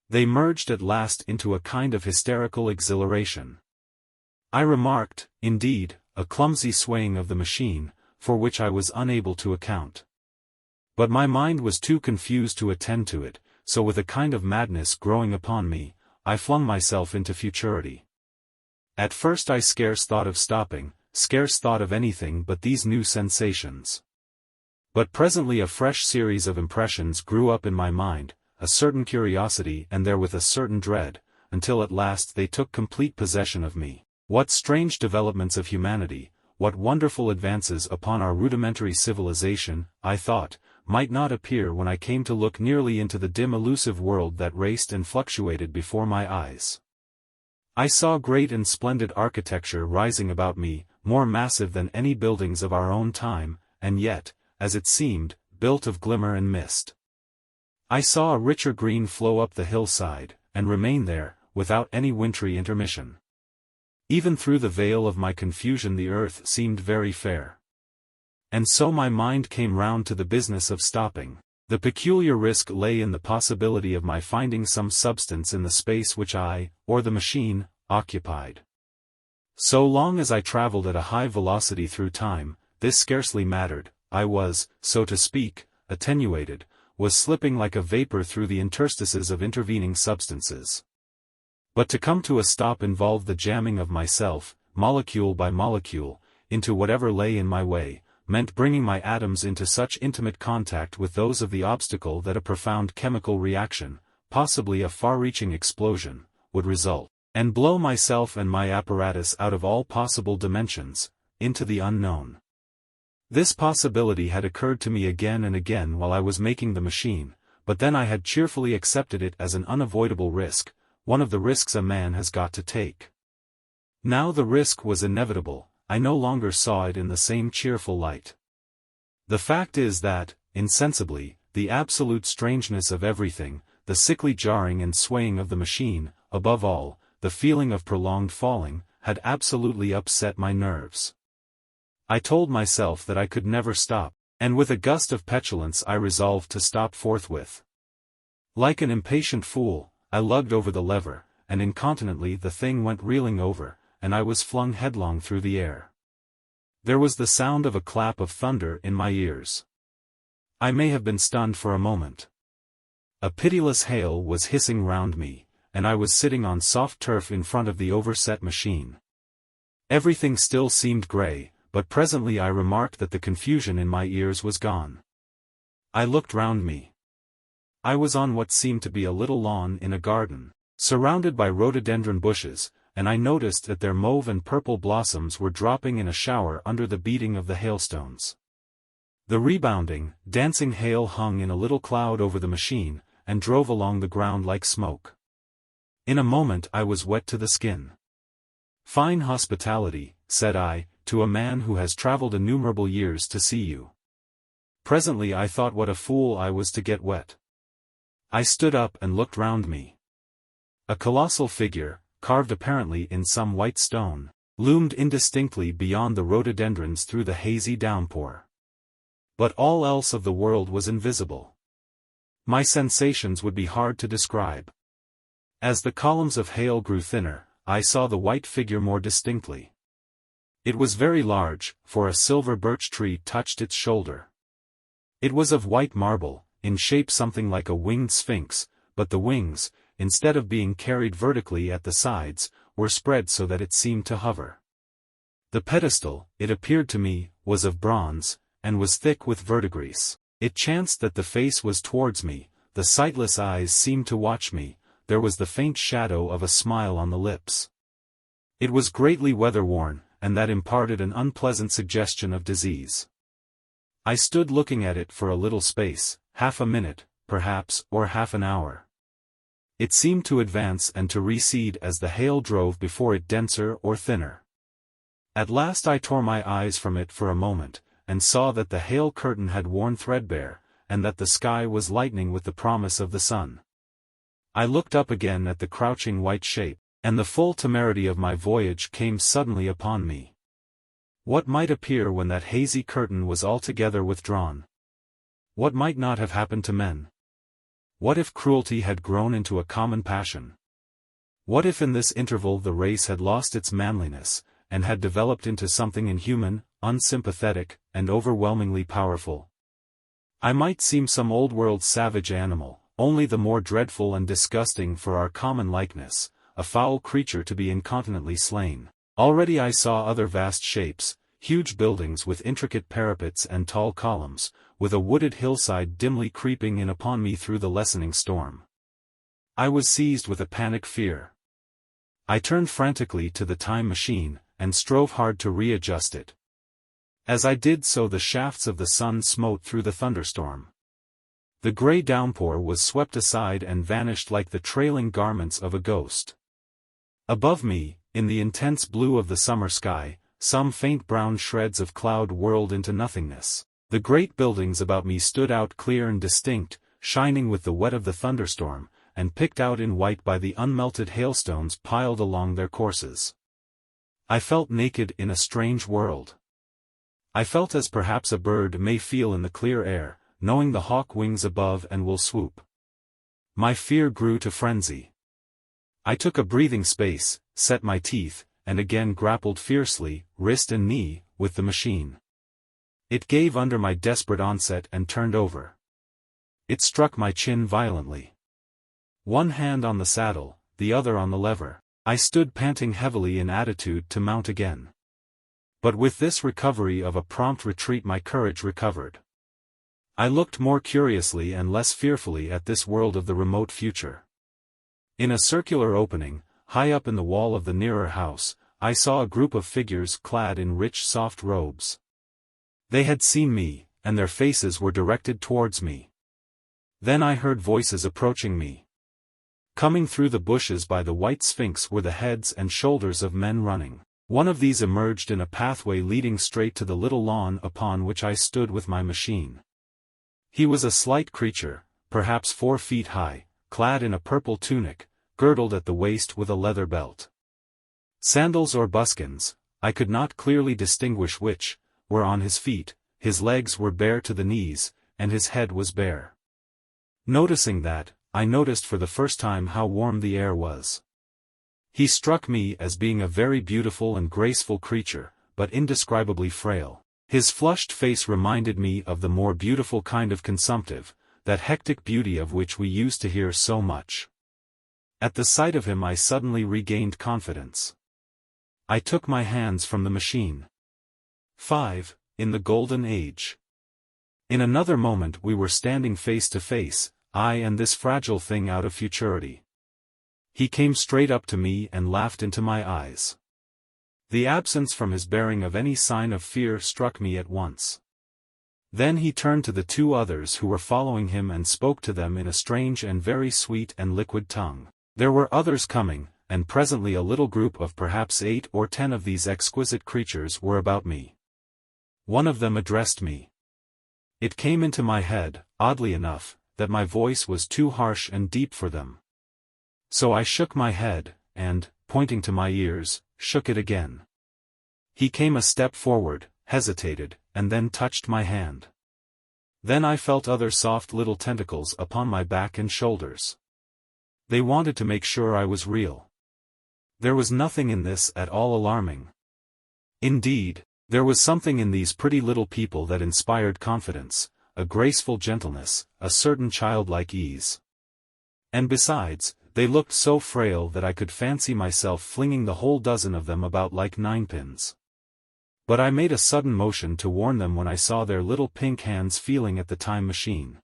They merged at last into a kind of hysterical exhilaration. I remarked, indeed, a clumsy swaying of the machine, for which I was unable to account. But my mind was too confused to attend to it, so with a kind of madness growing upon me, I flung myself into futurity. At first I scarce thought of stopping, scarce thought of anything but these new sensations. But presently a fresh series of impressions grew up in my mind, a certain curiosity and therewith a certain dread, until at last they took complete possession of me. What strange developments of humanity, what wonderful advances upon our rudimentary civilization, I thought, might not appear when I came to look nearly into the dim elusive world that raced and fluctuated before my eyes. I saw great and splendid architecture rising about me, more massive than any buildings of our own time, and yet, as it seemed, built of glimmer and mist. I saw a richer green flow up the hillside, and remain there, without any wintry intermission. Even through the veil of my confusion the earth seemed very fair. And so my mind came round to the business of stopping. The peculiar risk lay in the possibility of my finding some substance in the space which I, or the machine, occupied. So long as I travelled at a high velocity through time, this scarcely mattered. I was, so to speak, attenuated, was slipping like a vapor through the interstices of intervening substances. But to come to a stop involved the jamming of myself, molecule by molecule, into whatever lay in my way, meant bringing my atoms into such intimate contact with those of the obstacle that a profound chemical reaction, possibly a far-reaching explosion, would result, and blow myself and my apparatus out of all possible dimensions, into the unknown. This possibility had occurred to me again and again while I was making the machine, but then I had cheerfully accepted it as an unavoidable risk, one of the risks a man has got to take. Now the risk was inevitable, I no longer saw it in the same cheerful light. The fact is that, insensibly, the absolute strangeness of everything, the sickly jarring and swaying of the machine, above all, the feeling of prolonged falling, had absolutely upset my nerves. I told myself that I could never stop, and with a gust of petulance I resolved to stop forthwith. Like an impatient fool, I lugged over the lever, and incontinently the thing went reeling over, and I was flung headlong through the air. There was the sound of a clap of thunder in my ears. I may have been stunned for a moment. A pitiless hail was hissing round me, and I was sitting on soft turf in front of the overset machine. Everything still seemed grey, but presently I remarked that the confusion in my ears was gone. I looked round me. I was on what seemed to be a little lawn in a garden, surrounded by rhododendron bushes, and I noticed that their mauve and purple blossoms were dropping in a shower under the beating of the hailstones. The rebounding, dancing hail hung in a little cloud over the machine, and drove along the ground like smoke. In a moment I was wet to the skin. "Fine hospitality," said I, "to a man who has travelled innumerable years to see you." Presently I thought what a fool I was to get wet. I stood up and looked round me. A colossal figure, carved apparently in some white stone, loomed indistinctly beyond the rhododendrons through the hazy downpour. But all else of the world was invisible. My sensations would be hard to describe. As the columns of hail grew thinner, I saw the white figure more distinctly. It was very large, for a silver birch tree touched its shoulder. It was of white marble, in shape something like a winged sphinx, but the wings, instead of being carried vertically at the sides, were spread so that it seemed to hover. The pedestal, it appeared to me, was of bronze, and was thick with verdigris. It chanced that the face was towards me, the sightless eyes seemed to watch me, there was the faint shadow of a smile on the lips. It was greatly weather-worn, and that imparted an unpleasant suggestion of disease. I stood looking at it for a little space, half a minute, perhaps, or half an hour. It seemed to advance and to recede as the hail drove before it denser or thinner. At last I tore my eyes from it for a moment, and saw that the hail curtain had worn threadbare, and that the sky was lightening with the promise of the sun. I looked up again at the crouching white shape, and the full temerity of my voyage came suddenly upon me. What might appear when that hazy curtain was altogether withdrawn? What might not have happened to men? What if cruelty had grown into a common passion? What if in this interval the race had lost its manliness, and had developed into something inhuman, unsympathetic, and overwhelmingly powerful? I might seem some old-world savage animal, only the more dreadful and disgusting for our common likeness, a foul creature to be incontinently slain. Already I saw other vast shapes, huge buildings with intricate parapets and tall columns, with a wooded hillside dimly creeping in upon me through the lessening storm. I was seized with a panic fear. I turned frantically to the time machine, and strove hard to readjust it. As I did so the shafts of the sun smote through the thunderstorm. The grey downpour was swept aside and vanished like the trailing garments of a ghost. Above me, in the intense blue of the summer sky, some faint brown shreds of cloud whirled into nothingness. The great buildings about me stood out clear and distinct, shining with the wet of the thunderstorm, and picked out in white by the unmelted hailstones piled along their courses. I felt naked in a strange world. I felt as perhaps a bird may feel in the clear air, knowing the hawk wings above and will swoop. My fear grew to frenzy. I took a breathing space, set my teeth, and again grappled fiercely, wrist and knee, with the machine. It gave under my desperate onset and turned over. It struck my chin violently. One hand on the saddle, the other on the lever, I stood panting heavily in attitude to mount again. But with this recovery of a prompt retreat my courage recovered. I looked more curiously and less fearfully at this world of the remote future. In a circular opening, high up in the wall of the nearer house, I saw a group of figures clad in rich soft robes. They had seen me, and their faces were directed towards me. Then I heard voices approaching me. Coming through the bushes by the white sphinx were the heads and shoulders of men running. One of these emerged in a pathway leading straight to the little lawn upon which I stood with my machine. He was a slight creature, perhaps 4 feet high, clad in a purple tunic, girdled at the waist with a leather belt. Sandals or buskins, I could not clearly distinguish which, were on his feet, his legs were bare to the knees, and his head was bare. Noticing that, I noticed for the first time how warm the air was. He struck me as being a very beautiful and graceful creature, but indescribably frail. His flushed face reminded me of the more beautiful kind of consumptive, that hectic beauty of which we used to hear so much. At the sight of him I suddenly regained confidence. I took my hands from the machine. 5. In the Golden Age. In another moment we were standing face to face, I and this fragile thing out of futurity. He came straight up to me and laughed into my eyes. The absence from his bearing of any sign of fear struck me at once. Then he turned to the 2 others who were following him and spoke to them in a strange and very sweet and liquid tongue. There were others coming, and presently a little group of perhaps 8 or 10 of these exquisite creatures were about me. One of them addressed me. It came into my head, oddly enough, that my voice was too harsh and deep for them. So I shook my head, and, pointing to my ears, shook it again. He came a step forward, hesitated, and then touched my hand. Then I felt other soft little tentacles upon my back and shoulders. They wanted to make sure I was real. There was nothing in this at all alarming. Indeed, there was something in these pretty little people that inspired confidence, a graceful gentleness, a certain childlike ease. And besides, they looked so frail that I could fancy myself flinging the whole dozen of them about like ninepins. But I made a sudden motion to warn them when I saw their little pink hands feeling at the time machine.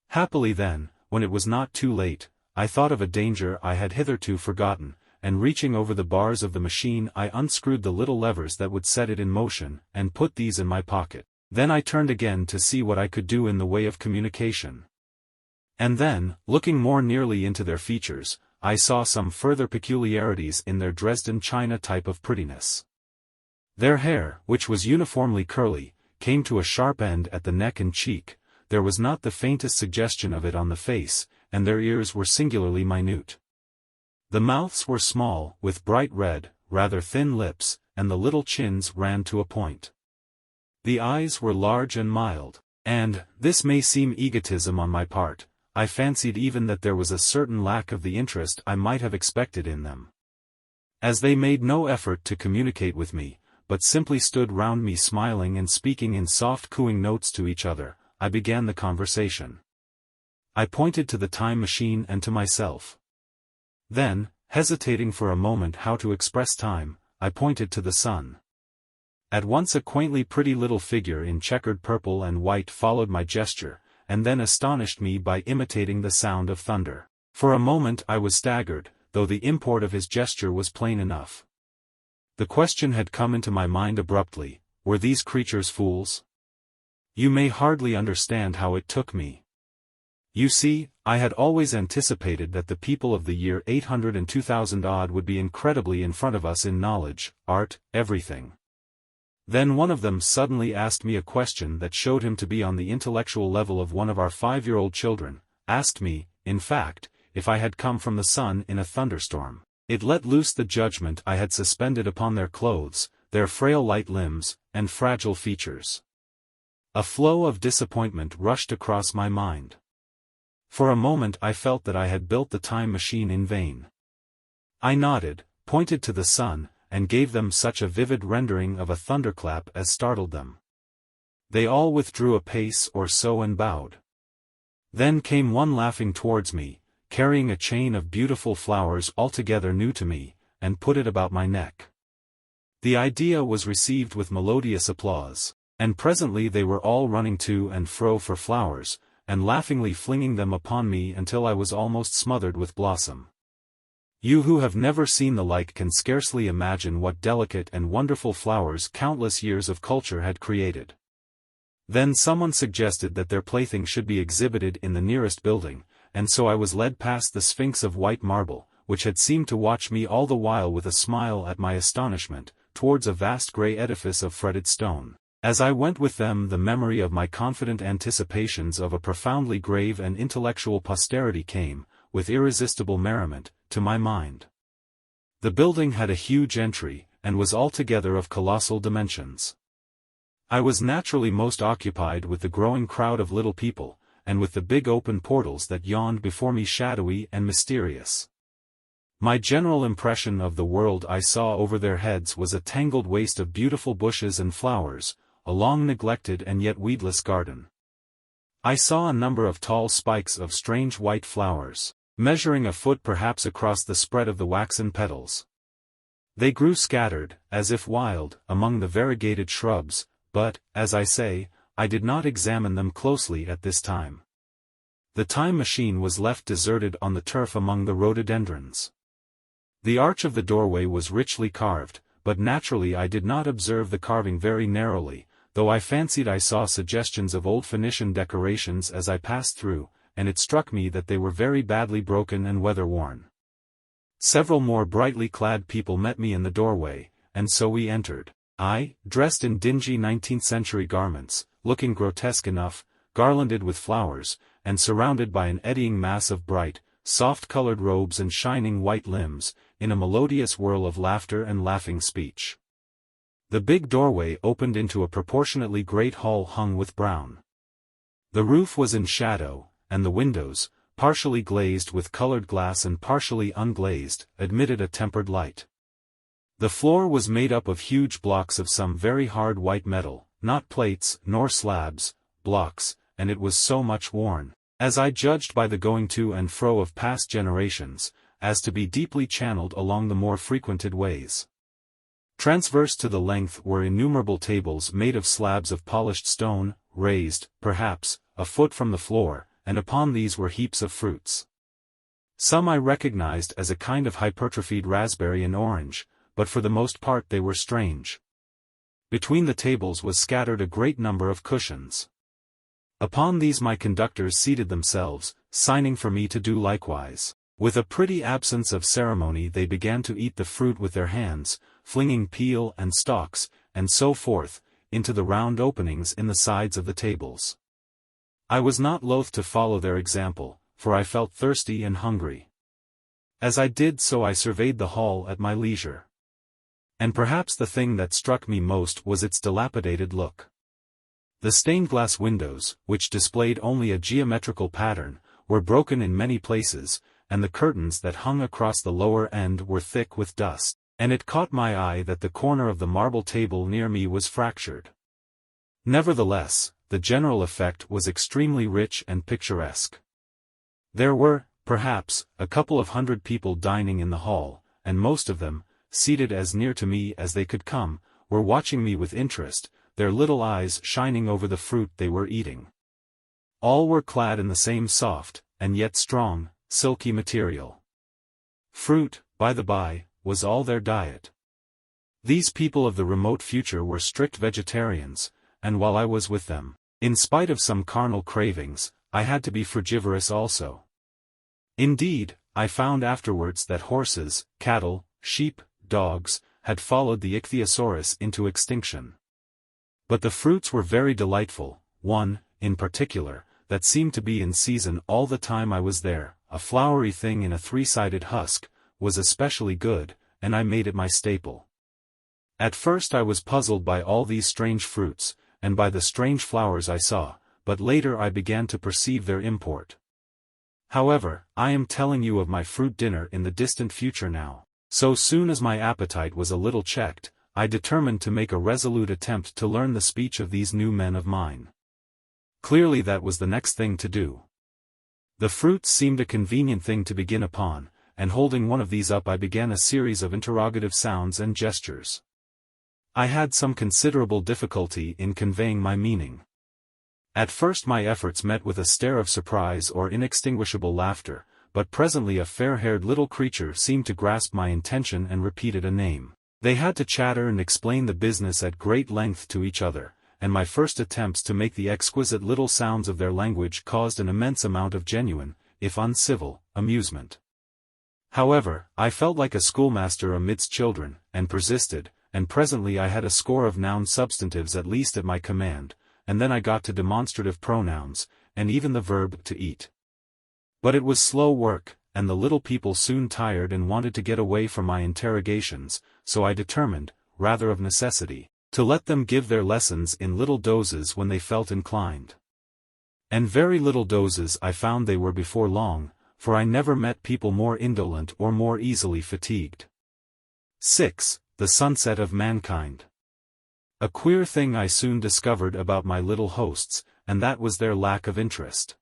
Happily then, when it was not too late, I thought of a danger I had hitherto forgotten, and reaching over the bars of the machine I unscrewed the little levers that would set it in motion, and put these in my pocket. Then I turned again to see what I could do in the way of communication. And then, looking more nearly into their features, I saw some further peculiarities in their Dresden china type of prettiness. Their hair, which was uniformly curly, came to a sharp end at the neck and cheek, there was not the faintest suggestion of it on the face, and their ears were singularly minute. The mouths were small, with bright red, rather thin lips, and the little chins ran to a point. The eyes were large and mild, and, this may seem egotism on my part, I fancied even that there was a certain lack of the interest I might have expected in them. As they made no effort to communicate with me, but simply stood round me smiling and speaking in soft cooing notes to each other, I began the conversation. I pointed to the time machine and to myself. Then, hesitating for a moment how to express time, I pointed to the sun. At once a quaintly pretty little figure in checkered purple and white followed my gesture, and then astonished me by imitating the sound of thunder. For a moment I was staggered, though the import of his gesture was plain enough. The question had come into my mind abruptly, were these creatures fools? You may hardly understand how it took me. You see, I had always anticipated that the people of the year 800 and 2000 odd would be incredibly in front of us in knowledge, art, everything. Then one of them suddenly asked me a question that showed him to be on the intellectual level of one of our 5-year-old children, asked me, in fact, if I had come from the sun in a thunderstorm. It let loose the judgment I had suspended upon their clothes, their frail light limbs, and fragile features. A flow of disappointment rushed across my mind. For a moment I felt that I had built the time machine in vain. I nodded, pointed to the sun, and gave them such a vivid rendering of a thunderclap as startled them. They all withdrew a pace or so and bowed. Then came one laughing towards me, carrying a chain of beautiful flowers altogether new to me, and put it about my neck. The idea was received with melodious applause, and presently they were all running to and fro for flowers, and laughingly flinging them upon me until I was almost smothered with blossom. You who have never seen the like can scarcely imagine what delicate and wonderful flowers countless years of culture had created. Then someone suggested that their plaything should be exhibited in the nearest building, and so I was led past the Sphinx of white marble, which had seemed to watch me all the while with a smile at my astonishment, towards a vast grey edifice of fretted stone. As I went with them the memory of my confident anticipations of a profoundly grave and intellectual posterity came, with irresistible merriment, to my mind. The building had a huge entry, and was altogether of colossal dimensions. I was naturally most occupied with the growing crowd of little people, and with the big open portals that yawned before me shadowy and mysterious. My general impression of the world I saw over their heads was a tangled waste of beautiful bushes and flowers, a long neglected and yet weedless garden. I saw a number of tall spikes of strange white flowers, measuring a foot perhaps across the spread of the waxen petals. They grew scattered, as if wild, among the variegated shrubs, but, as I say, I did not examine them closely at this time. The time machine was left deserted on the turf among the rhododendrons. The arch of the doorway was richly carved, but naturally I did not observe the carving very narrowly, though I fancied I saw suggestions of old Phoenician decorations as I passed through, and it struck me that they were very badly broken and weather-worn. Several more brightly clad people met me in the doorway, and so we entered. I, dressed in dingy 19th-century garments, looking grotesque enough, garlanded with flowers, and surrounded by an eddying mass of bright, soft-colored robes and shining white limbs, in a melodious whirl of laughter and laughing speech. The big doorway opened into a proportionately great hall hung with brown. The roof was in shadow, and the windows, partially glazed with colored glass and partially unglazed, admitted a tempered light. The floor was made up of huge blocks of some very hard white metal, not plates nor slabs, blocks, and it was so much worn, as I judged by the going to and fro of past generations, as to be deeply channeled along the more frequented ways. Transverse to the length were innumerable tables made of slabs of polished stone, raised, perhaps, a foot from the floor, and upon these were heaps of fruits. Some I recognized as a kind of hypertrophied raspberry and orange, but for the most part they were strange. Between the tables was scattered a great number of cushions. Upon these my conductors seated themselves, signing for me to do likewise. With a pretty absence of ceremony they began to eat the fruit with their hands, flinging peel and stalks, and so forth, into the round openings in the sides of the tables. I was not loath to follow their example, for I felt thirsty and hungry. As I did so I surveyed the hall at my leisure. And perhaps the thing that struck me most was its dilapidated look. The stained-glass windows, which displayed only a geometrical pattern, were broken in many places, and the curtains that hung across the lower end were thick with dust, and it caught my eye that the corner of the marble table near me was fractured. Nevertheless, the general effect was extremely rich and picturesque. There were, perhaps, a couple of hundred people dining in the hall, and most of them, seated as near to me as they could come, were watching me with interest, their little eyes shining over the fruit they were eating. All were clad in the same soft, and yet strong, silky material. Fruit, by the by, was all their diet. These people of the remote future were strict vegetarians, and while I was with them, in spite of some carnal cravings, I had to be frugivorous also. Indeed, I found afterwards that horses, cattle, sheep, dogs, had followed the ichthyosaurus into extinction. But the fruits were very delightful, one, in particular, that seemed to be in season all the time I was there, a flowery thing in a three-sided husk, was especially good, and I made it my staple. At first I was puzzled by all these strange fruits, and by the strange flowers I saw, but later I began to perceive their import. However, I am telling you of my fruit dinner in the distant future now. So soon as my appetite was a little checked, I determined to make a resolute attempt to learn the speech of these new men of mine. Clearly that was the next thing to do. The fruits seemed a convenient thing to begin upon, and holding one of these up I began a series of interrogative sounds and gestures. I had some considerable difficulty in conveying my meaning. At first my efforts met with a stare of surprise or inextinguishable laughter, but presently a fair-haired little creature seemed to grasp my intention and repeated a name. They had to chatter and explain the business at great length to each other, and my first attempts to make the exquisite little sounds of their language caused an immense amount of genuine, if uncivil, amusement. However, I felt like a schoolmaster amidst children, and persisted, and presently I had a score of noun substantives at least at my command, and then I got to demonstrative pronouns, and even the verb to eat. But it was slow work, and the little people soon tired and wanted to get away from my interrogations, so I determined, rather of necessity, to let them give their lessons in little doses when they felt inclined. And very little doses I found they were before long, for I never met people more indolent or more easily fatigued. 6. The sunset of mankind. A queer thing I soon discovered about my little hosts, and that was their lack of interest.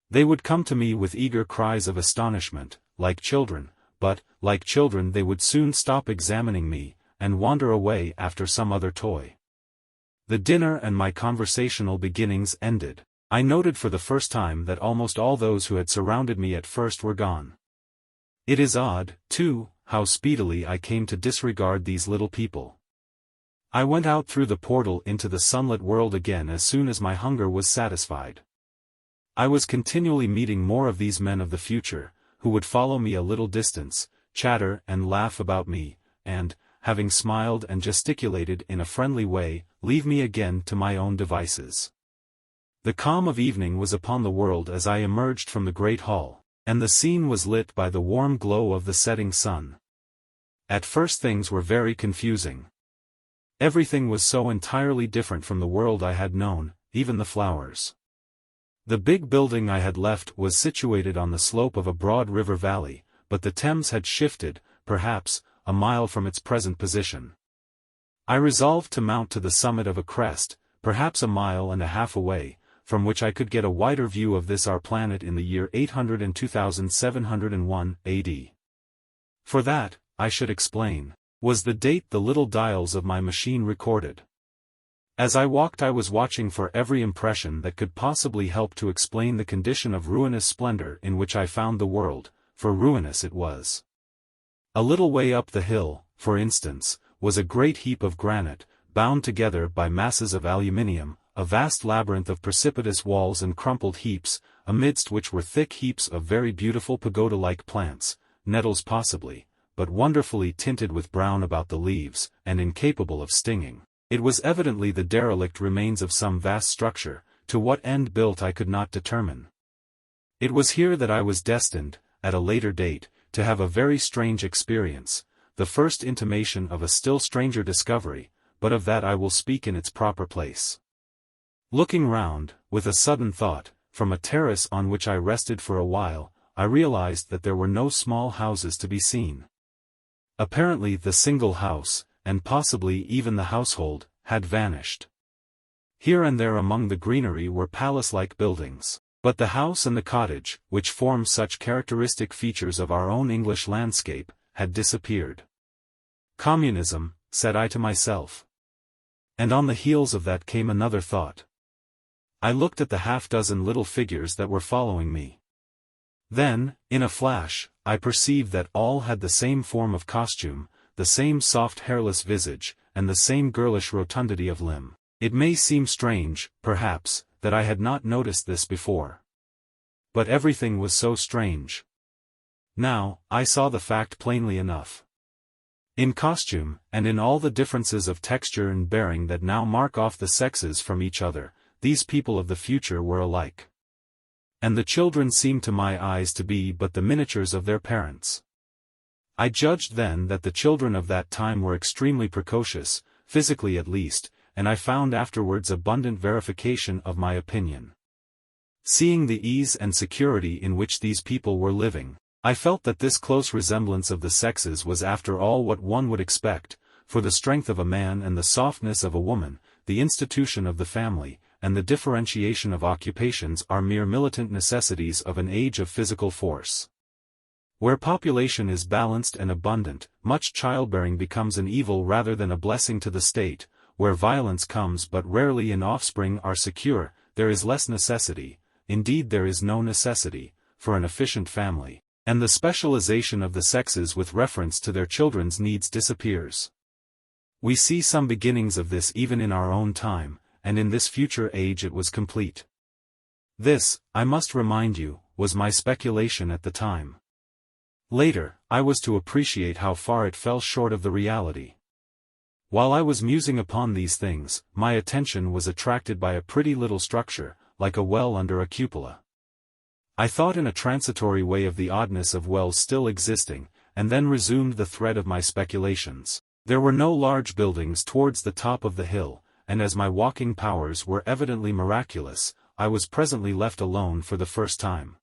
They would come to me with eager cries of astonishment, like children, but, like children they would soon stop examining me, and wander away after some other toy. The dinner and my conversational beginnings ended. I noted for the first time that almost all those who had surrounded me at first were gone. It is odd, too, how speedily I came to disregard these little people. I went out through the portal into the sunlit world again as soon as my hunger was satisfied. I was continually meeting more of these men of the future, who would follow me a little distance, chatter and laugh about me, and, having smiled and gesticulated in a friendly way, leave me again to my own devices. The calm of evening was upon the world as I emerged from the great hall, and the scene was lit by the warm glow of the setting sun. At first things were very confusing. Everything was so entirely different from the world I had known, even the flowers. The big building I had left was situated on the slope of a broad river valley, but the Thames had shifted, perhaps, a mile from its present position. I resolved to mount to the summit of a crest, perhaps a mile and a half away, from which I could get a wider view of this our planet in the year 802,701 AD. For that, I should explain, was the date the little dials of my machine recorded. As I walked, I was watching for every impression that could possibly help to explain the condition of ruinous splendor in which I found the world, for ruinous it was. A little way up the hill, for instance, was a great heap of granite, bound together by masses of aluminium, a vast labyrinth of precipitous walls and crumpled heaps, amidst which were thick heaps of very beautiful pagoda-like plants, nettles possibly, but wonderfully tinted with brown about the leaves, and incapable of stinging. It was evidently the derelict remains of some vast structure, to what end built I could not determine. It was here that I was destined, at a later date, to have a very strange experience, the first intimation of a still stranger discovery, but of that I will speak in its proper place. Looking round, with a sudden thought, from a terrace on which I rested for a while, I realized that there were no small houses to be seen. Apparently the single house, and possibly even the household, had vanished. Here and there among the greenery were palace-like buildings, but the house and the cottage, which form such characteristic features of our own English landscape, had disappeared. Communism, said I to myself. And on the heels of that came another thought. I looked at the half-dozen little figures that were following me. Then, in a flash, I perceived that all had the same form of costume, the same soft hairless visage, and the same girlish rotundity of limb. It may seem strange, perhaps, that I had not noticed this before. But everything was so strange. Now, I saw the fact plainly enough. In costume, and in all the differences of texture and bearing that now mark off the sexes from each other, these people of the future were alike. And the children seemed to my eyes to be but the miniatures of their parents. I judged then that the children of that time were extremely precocious, physically at least, and I found afterwards abundant verification of my opinion. Seeing the ease and security in which these people were living, I felt that this close resemblance of the sexes was after all what one would expect, for the strength of a man and the softness of a woman, the institution of the family, and the differentiation of occupations are mere militant necessities of an age of physical force. Where population is balanced and abundant, much childbearing becomes an evil rather than a blessing to the state. Where violence comes but rarely and offspring are secure, there is less necessity, indeed there is no necessity, for an efficient family, and the specialization of the sexes with reference to their children's needs disappears. We see some beginnings of this even in our own time, and in this future age it was complete. This, I must remind you, was my speculation at the time. Later, I was to appreciate how far it fell short of the reality. While I was musing upon these things, my attention was attracted by a pretty little structure, like a well under a cupola. I thought in a transitory way of the oddness of wells still existing, and then resumed the thread of my speculations. There were no large buildings towards the top of the hill, and as my walking powers were evidently miraculous, I was presently left alone for the first time.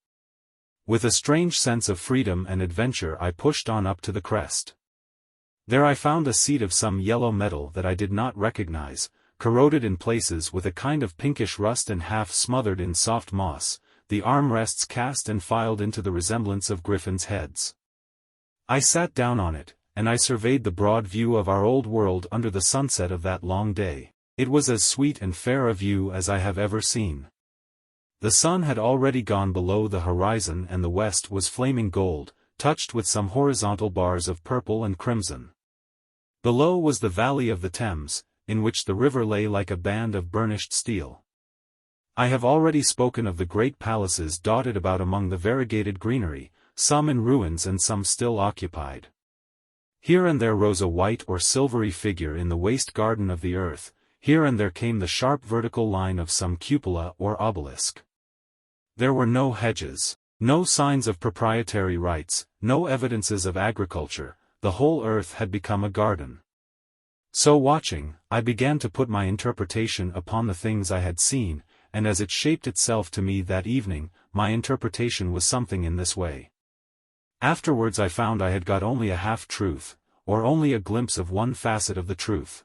With a strange sense of freedom and adventure I pushed on up to the crest. There I found a seat of some yellow metal that I did not recognize, corroded in places with a kind of pinkish rust and half smothered in soft moss, the armrests cast and filed into the resemblance of griffins' heads. I sat down on it, and I surveyed the broad view of our old world under the sunset of that long day. It was as sweet and fair a view as I have ever seen. The sun had already gone below the horizon and the west was flaming gold, touched with some horizontal bars of purple and crimson. Below was the valley of the Thames, in which the river lay like a band of burnished steel. I have already spoken of the great palaces dotted about among the variegated greenery, some in ruins and some still occupied. Here and there rose a white or silvery figure in the waste garden of the earth, here and there came the sharp vertical line of some cupola or obelisk. There were no hedges, no signs of proprietary rights, no evidences of agriculture, the whole earth had become a garden. So watching, I began to put my interpretation upon the things I had seen, and as it shaped itself to me that evening, my interpretation was something in this way. Afterwards I found I had got only a half-truth, or only a glimpse of one facet of the truth.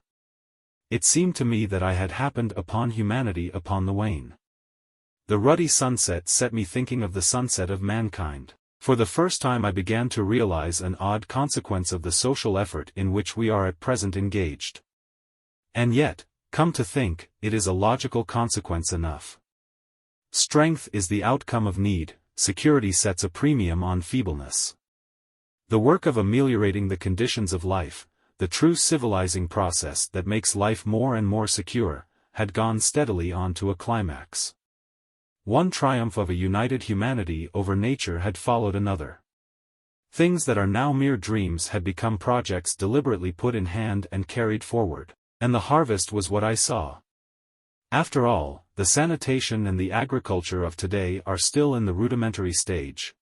It seemed to me that I had happened upon humanity upon the wane. The ruddy sunset set me thinking of the sunset of mankind. For the first time I began to realize an odd consequence of the social effort in which we are at present engaged. And yet, come to think, it is a logical consequence enough. Strength is the outcome of need, security sets a premium on feebleness. The work of ameliorating the conditions of life, the true civilizing process that makes life more and more secure, had gone steadily on to a climax. One triumph of a united humanity over nature had followed another. Things that are now mere dreams had become projects deliberately put in hand and carried forward, and the harvest was what I saw. After all, the sanitation and the agriculture of today are still in the rudimentary stage.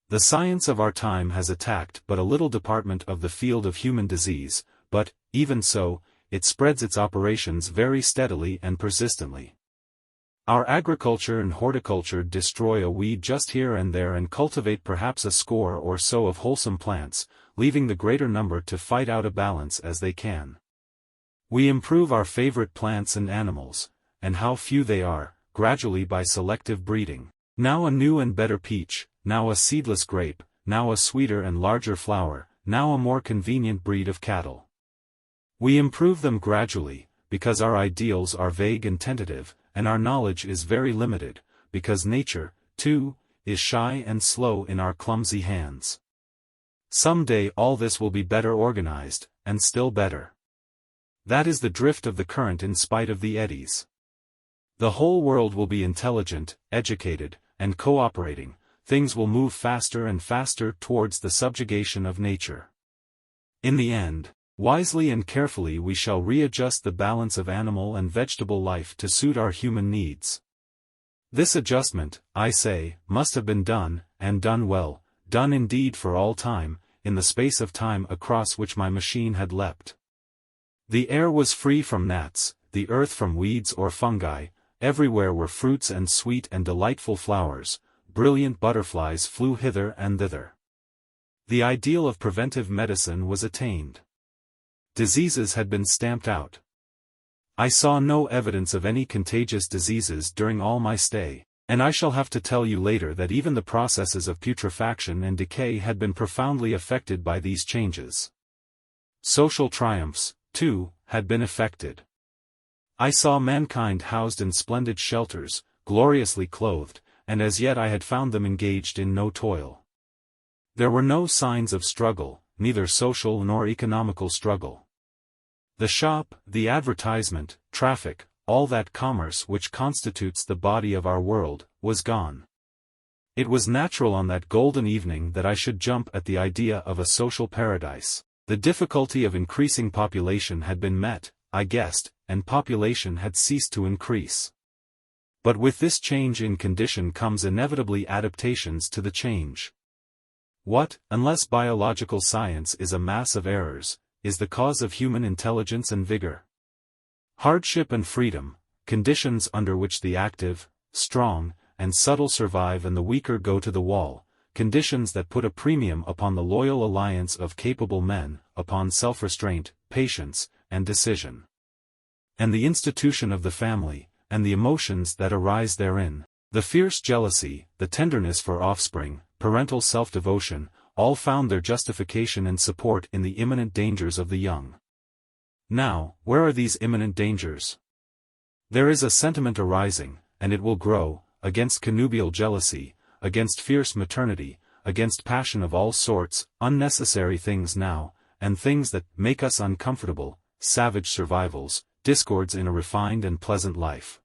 The science of our time has attacked but a little department of the field of human disease, but, even so, it spreads its operations very steadily and persistently. Our agriculture and horticulture destroy a weed just here and there and cultivate perhaps a score or so of wholesome plants, leaving the greater number to fight out a balance as they can. We improve our favorite plants and animals, and how few they are, gradually by selective breeding. Now a new and better peach, now a seedless grape, now a sweeter and larger flower, now a more convenient breed of cattle. We improve them gradually, because our ideals are vague and tentative, and our knowledge is very limited, because nature, too, is shy and slow in our clumsy hands. Some day all this will be better organized, and still better. That is the drift of the current in spite of the eddies. The whole world will be intelligent, educated, and cooperating. Things will move faster and faster towards the subjugation of nature. In the end, wisely and carefully we shall readjust the balance of animal and vegetable life to suit our human needs. This adjustment, I say, must have been done, and done well, done indeed for all time, in the space of time across which my machine had leapt. The air was free from gnats, the earth from weeds or fungi, everywhere were fruits and sweet and delightful flowers, brilliant butterflies flew hither and thither. The ideal of preventive medicine was attained. Diseases had been stamped out. I saw no evidence of any contagious diseases during all my stay, and I shall have to tell you later that even the processes of putrefaction and decay had been profoundly affected by these changes. Social triumphs, too, had been effected. I saw mankind housed in splendid shelters, gloriously clothed, and as yet I had found them engaged in no toil. There were no signs of struggle, neither social nor economical struggle. The shop, the advertisement, traffic, all that commerce which constitutes the body of our world, was gone. It was natural on that golden evening that I should jump at the idea of a social paradise. The difficulty of increasing population had been met, I guessed, and population had ceased to increase. But with this change in condition comes inevitably adaptations to the change. What, unless biological science is a mass of errors, is the cause of human intelligence and vigor? Hardship and freedom, conditions under which the active, strong, and subtle survive and the weaker go to the wall, conditions that put a premium upon the loyal alliance of capable men, upon self-restraint, patience, and decision. And the institution of the family, and the emotions that arise therein, the fierce jealousy, the tenderness for offspring, parental self-devotion, all found their justification and support in the imminent dangers of the young. Now, where are these imminent dangers? There is a sentiment arising, and it will grow, against connubial jealousy, against fierce maternity, against passion of all sorts, unnecessary things now, and things that make us uncomfortable, savage survivals, discords in a refined and pleasant life.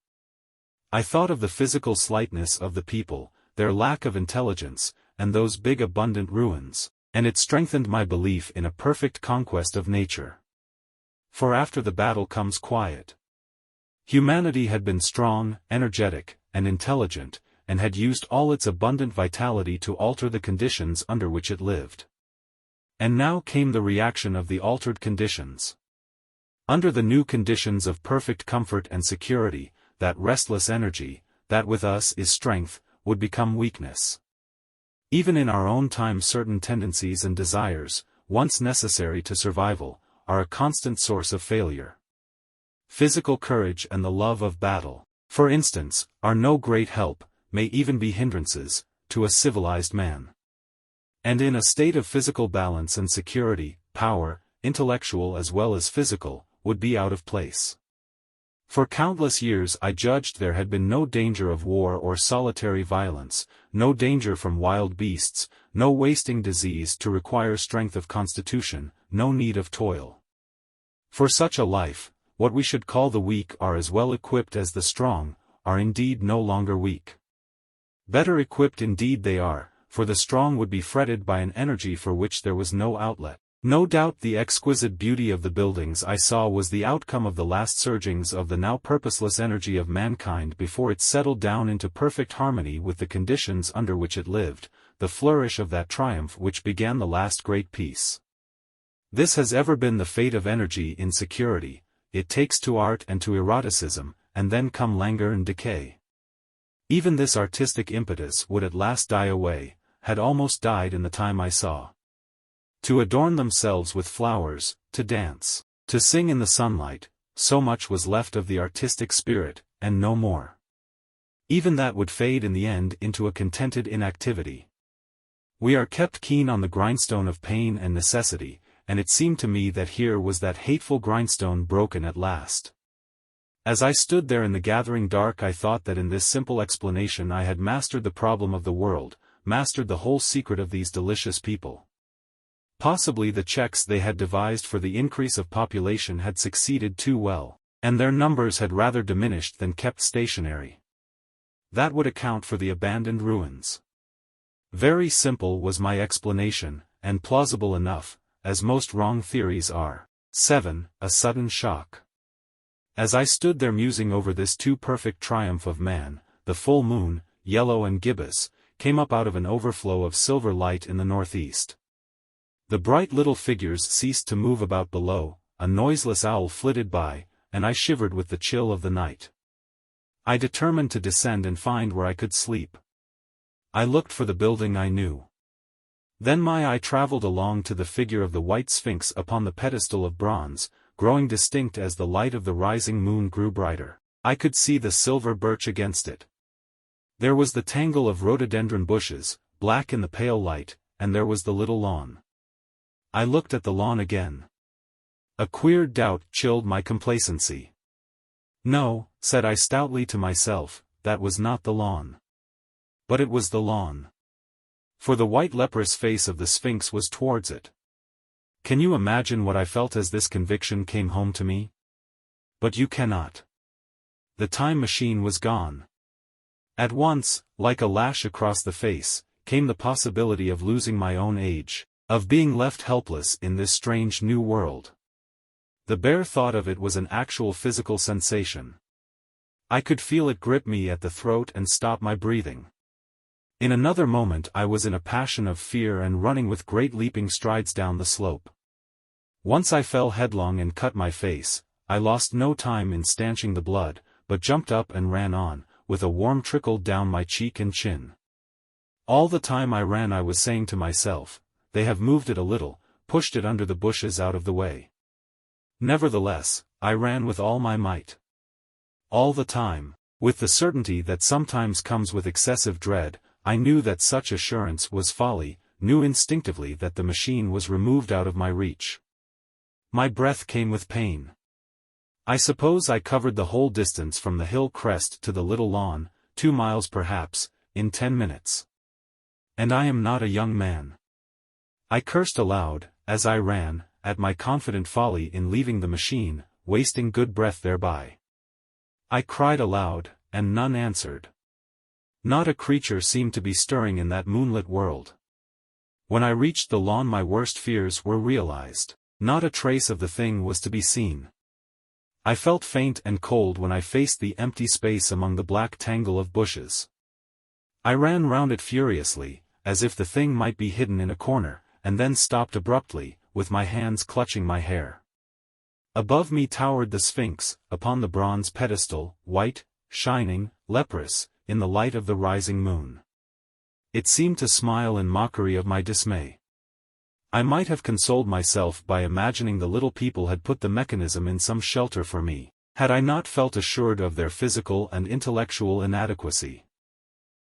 I thought of the physical slightness of the people, their lack of intelligence, and those big abundant ruins, and it strengthened my belief in a perfect conquest of nature. For after the battle comes quiet. Humanity had been strong, energetic, and intelligent, and had used all its abundant vitality to alter the conditions under which it lived. And now came the reaction of the altered conditions. Under the new conditions of perfect comfort and security, that restless energy, that with us is strength, would become weakness. Even in our own time certain tendencies and desires, once necessary to survival, are a constant source of failure. Physical courage and the love of battle, for instance, are no great help, may even be hindrances, to a civilized man. And in a state of physical balance and security, power, intellectual as well as physical, would be out of place. For countless years I judged there had been no danger of war or solitary violence, no danger from wild beasts, no wasting disease to require strength of constitution, no need of toil. For such a life, what we should call the weak are as well equipped as the strong, are indeed no longer weak. Better equipped indeed they are, for the strong would be fretted by an energy for which there was no outlet. No doubt the exquisite beauty of the buildings I saw was the outcome of the last surgings of the now purposeless energy of mankind before it settled down into perfect harmony with the conditions under which it lived, the flourish of that triumph which began the last great peace. This has ever been the fate of energy in security, it takes to art and to eroticism, and then come languor and decay. Even this artistic impetus would at last die away, had almost died in the time I saw. To adorn themselves with flowers, to dance, to sing in the sunlight, so much was left of the artistic spirit, and no more. Even that would fade in the end into a contented inactivity. We are kept keen on the grindstone of pain and necessity, and it seemed to me that here was that hateful grindstone broken at last. As I stood there in the gathering dark I thought that in this simple explanation I had mastered the problem of the world, mastered the whole secret of these delicious people. Possibly the checks they had devised for the increase of population had succeeded too well, and their numbers had rather diminished than kept stationary. That would account for the abandoned ruins. Very simple was my explanation, and plausible enough, as most wrong theories are. 7. A sudden shock. As I stood there musing over this too perfect triumph of man, the full moon, yellow and gibbous, came up out of an overflow of silver light in the northeast. The bright little figures ceased to move about below, a noiseless owl flitted by, and I shivered with the chill of the night. I determined to descend and find where I could sleep. I looked for the building I knew. Then my eye traveled along to the figure of the white sphinx upon the pedestal of bronze, growing distinct as the light of the rising moon grew brighter. I could see the silver birch against it. There was the tangle of rhododendron bushes, black in the pale light, and there was the little lawn. I looked at the lawn again. A queer doubt chilled my complacency. No, said I stoutly to myself, that was not the lawn. But it was the lawn. For the white leprous face of the Sphinx was towards it. Can you imagine what I felt as this conviction came home to me? But you cannot. The time machine was gone. At once, like a lash across the face, came the possibility of losing my own age, of being left helpless in this strange new world. The bare thought of it was an actual physical sensation. I could feel it grip me at the throat and stop my breathing. In another moment I was in a passion of fear and running with great leaping strides down the slope. Once I fell headlong and cut my face. I lost no time in stanching the blood, but jumped up and ran on, with a warm trickle down my cheek and chin. All the time I ran I was saying to myself, they have moved it a little, pushed it under the bushes out of the way. Nevertheless, I ran with all my might. All the time, with the certainty that sometimes comes with excessive dread, I knew that such assurance was folly, knew instinctively that the machine was removed out of my reach. My breath came with pain. I suppose I covered the whole distance from the hill crest to the little lawn, 2 miles perhaps, in 10 minutes. And I am not a young man. I cursed aloud, as I ran, at my confident folly in leaving the machine, wasting good breath thereby. I cried aloud, and none answered. Not a creature seemed to be stirring in that moonlit world. When I reached the lawn my worst fears were realized. Not a trace of the thing was to be seen. I felt faint and cold when I faced the empty space among the black tangle of bushes. I ran round it furiously, as if the thing might be hidden in a corner, and then stopped abruptly, with my hands clutching my hair. Above me towered the Sphinx, upon the bronze pedestal, white, shining, leprous, in the light of the rising moon. It seemed to smile in mockery of my dismay. I might have consoled myself by imagining the little people had put the mechanism in some shelter for me, had I not felt assured of their physical and intellectual inadequacy.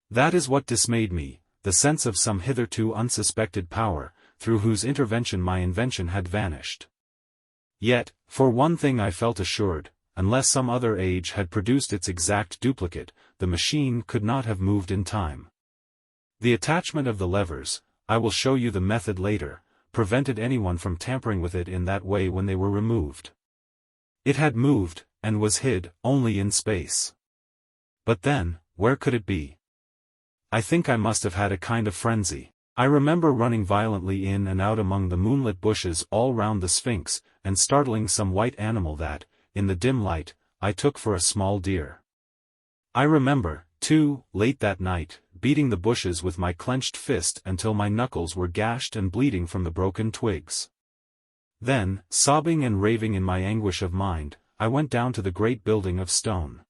That is what dismayed me, the sense of some hitherto unsuspected power, through whose intervention my invention had vanished. Yet, for one thing I felt assured, unless some other age had produced its exact duplicate, the machine could not have moved in time. The attachment of the levers, I will show you the method later, prevented anyone from tampering with it in that way when they were removed. It had moved, and was hid, only in space. But then, where could it be? I think I must have had a kind of frenzy. I remember running violently in and out among the moonlit bushes all round the Sphinx, and startling some white animal that, in the dim light, I took for a small deer. I remember, too, late that night, beating the bushes with my clenched fist until my knuckles were gashed and bleeding from the broken twigs. Then, sobbing and raving in my anguish of mind, I went down to the great building of stone.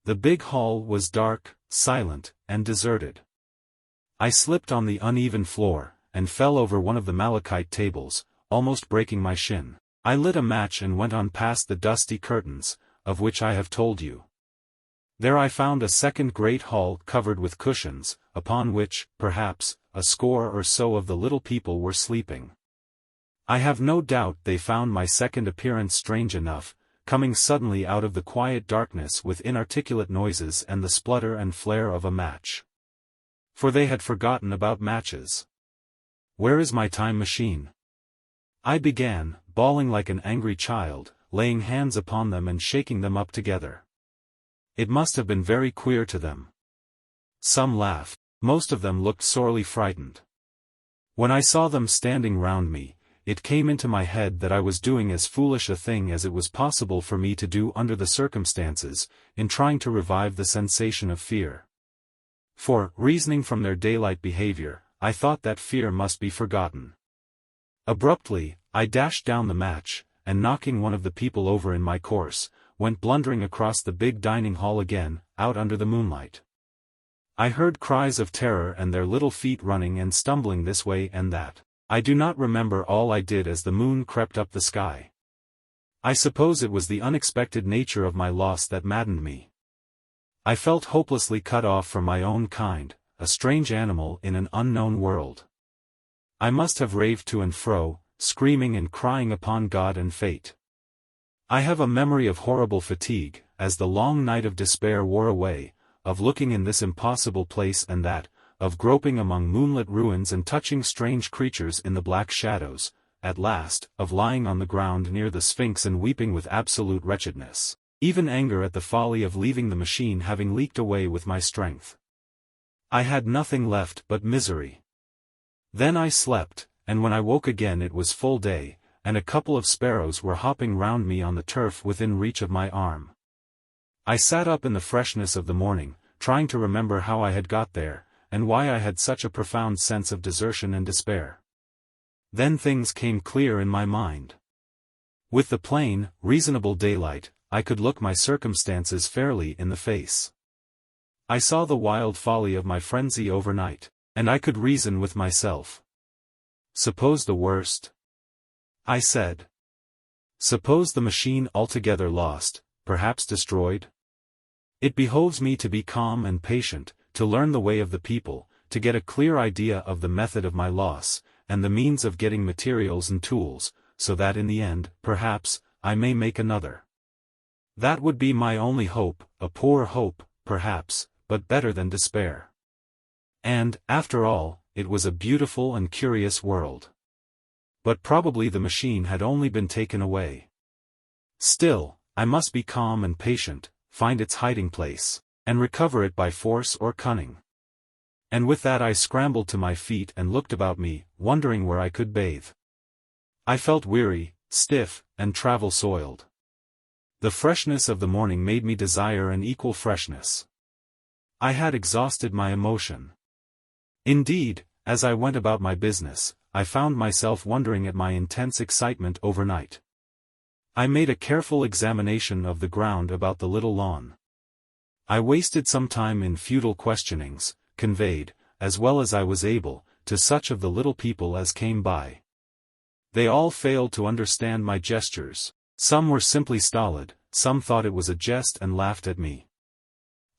The big hall was dark, silent, and deserted. I slipped on the uneven floor, and fell over one of the malachite tables, almost breaking my shin. I lit a match and went on past the dusty curtains, of which I have told you. There I found a second great hall covered with cushions, upon which, perhaps, a score or so of the little people were sleeping. I have no doubt they found my second appearance strange enough, coming suddenly out of the quiet darkness with inarticulate noises and the splutter and flare of a match. For they had forgotten about matches. Where is my time machine? I began, bawling like an angry child, laying hands upon them and shaking them up together. It must have been very queer to them. Some laughed, most of them looked sorely frightened. When I saw them standing round me, it came into my head that I was doing as foolish a thing as it was possible for me to do under the circumstances, in trying to revive the sensation of fear. For, reasoning from their daylight behavior, I thought that fear must be forgotten. Abruptly, I dashed down the match, and knocking one of the people over in my course, went blundering across the big dining hall again, out under the moonlight. I heard cries of terror and their little feet running and stumbling this way and that. I do not remember all I did as the moon crept up the sky. I suppose it was the unexpected nature of my loss that maddened me. I felt hopelessly cut off from my own kind, a strange animal in an unknown world. I must have raved to and fro, screaming and crying upon God and fate. I have a memory of horrible fatigue, as the long night of despair wore away, of looking in this impossible place and that, of groping among moonlit ruins and touching strange creatures in the black shadows, at last, of lying on the ground near the Sphinx and weeping with absolute wretchedness, even anger at the folly of leaving the machine having leaked away with my strength. I had nothing left but misery. Then I slept, and when I woke again it was full day, and a couple of sparrows were hopping round me on the turf within reach of my arm. I sat up in the freshness of the morning, trying to remember how I had got there, and why I had such a profound sense of desertion and despair. Then things came clear in my mind. With the plain, reasonable daylight, I could look my circumstances fairly in the face. I saw the wild folly of my frenzy overnight, and I could reason with myself. Suppose the worst? I said. Suppose the machine altogether lost, perhaps destroyed? It behoves me to be calm and patient, to learn the way of the people, to get a clear idea of the method of my loss, and the means of getting materials and tools, so that in the end, perhaps, I may make another. That would be my only hope, a poor hope, perhaps, but better than despair. And, after all, it was a beautiful and curious world. But probably the machine had only been taken away. Still, I must be calm and patient, find its hiding place, and recover it by force or cunning. And with that I scrambled to my feet and looked about me, wondering where I could bathe. I felt weary, stiff, and travel-soiled. The freshness of the morning made me desire an equal freshness. I had exhausted my emotion. Indeed, as I went about my business, I found myself wondering at my intense excitement overnight. I made a careful examination of the ground about the little lawn. I wasted some time in futile questionings, conveyed, as well as I was able, to such of the little people as came by. They all failed to understand my gestures. Some were simply stolid, some thought it was a jest and laughed at me.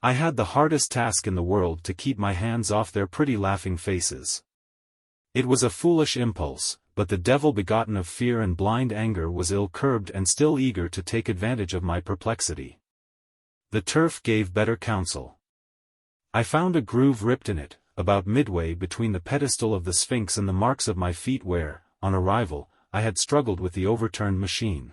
I had the hardest task in the world to keep my hands off their pretty laughing faces. It was a foolish impulse, but the devil begotten of fear and blind anger was ill-curbed and still eager to take advantage of my perplexity. The turf gave better counsel. I found a groove ripped in it, about midway between the pedestal of the Sphinx and the marks of my feet where, on arrival, I had struggled with the overturned machine.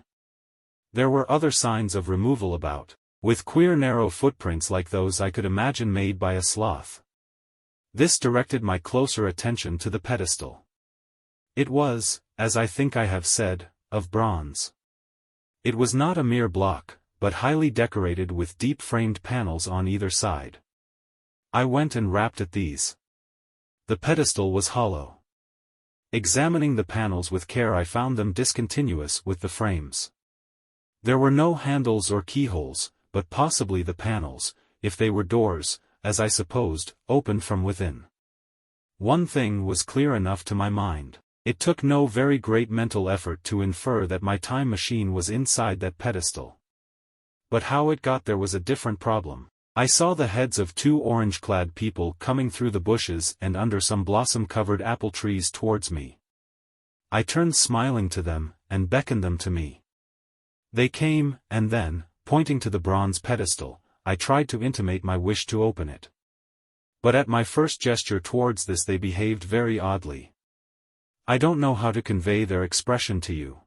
There were other signs of removal about, with queer narrow footprints like those I could imagine made by a sloth. This directed my closer attention to the pedestal. It was, as I think I have said, of bronze. It was not a mere block, but highly decorated with deep-framed panels on either side. I went and rapped at these. The pedestal was hollow. Examining the panels with care, I found them discontinuous with the frames. There were no handles or keyholes, but possibly the panels, if they were doors, as I supposed, opened from within. One thing was clear enough to my mind. It took no very great mental effort to infer that my time machine was inside that pedestal. But how it got there was a different problem. I saw the heads of two orange-clad people coming through the bushes and under some blossom-covered apple trees towards me. I turned smiling to them, and beckoned them to me. They came, and then, pointing to the bronze pedestal, I tried to intimate my wish to open it. But at my first gesture towards this they behaved very oddly. I don't know how to convey their expression to you.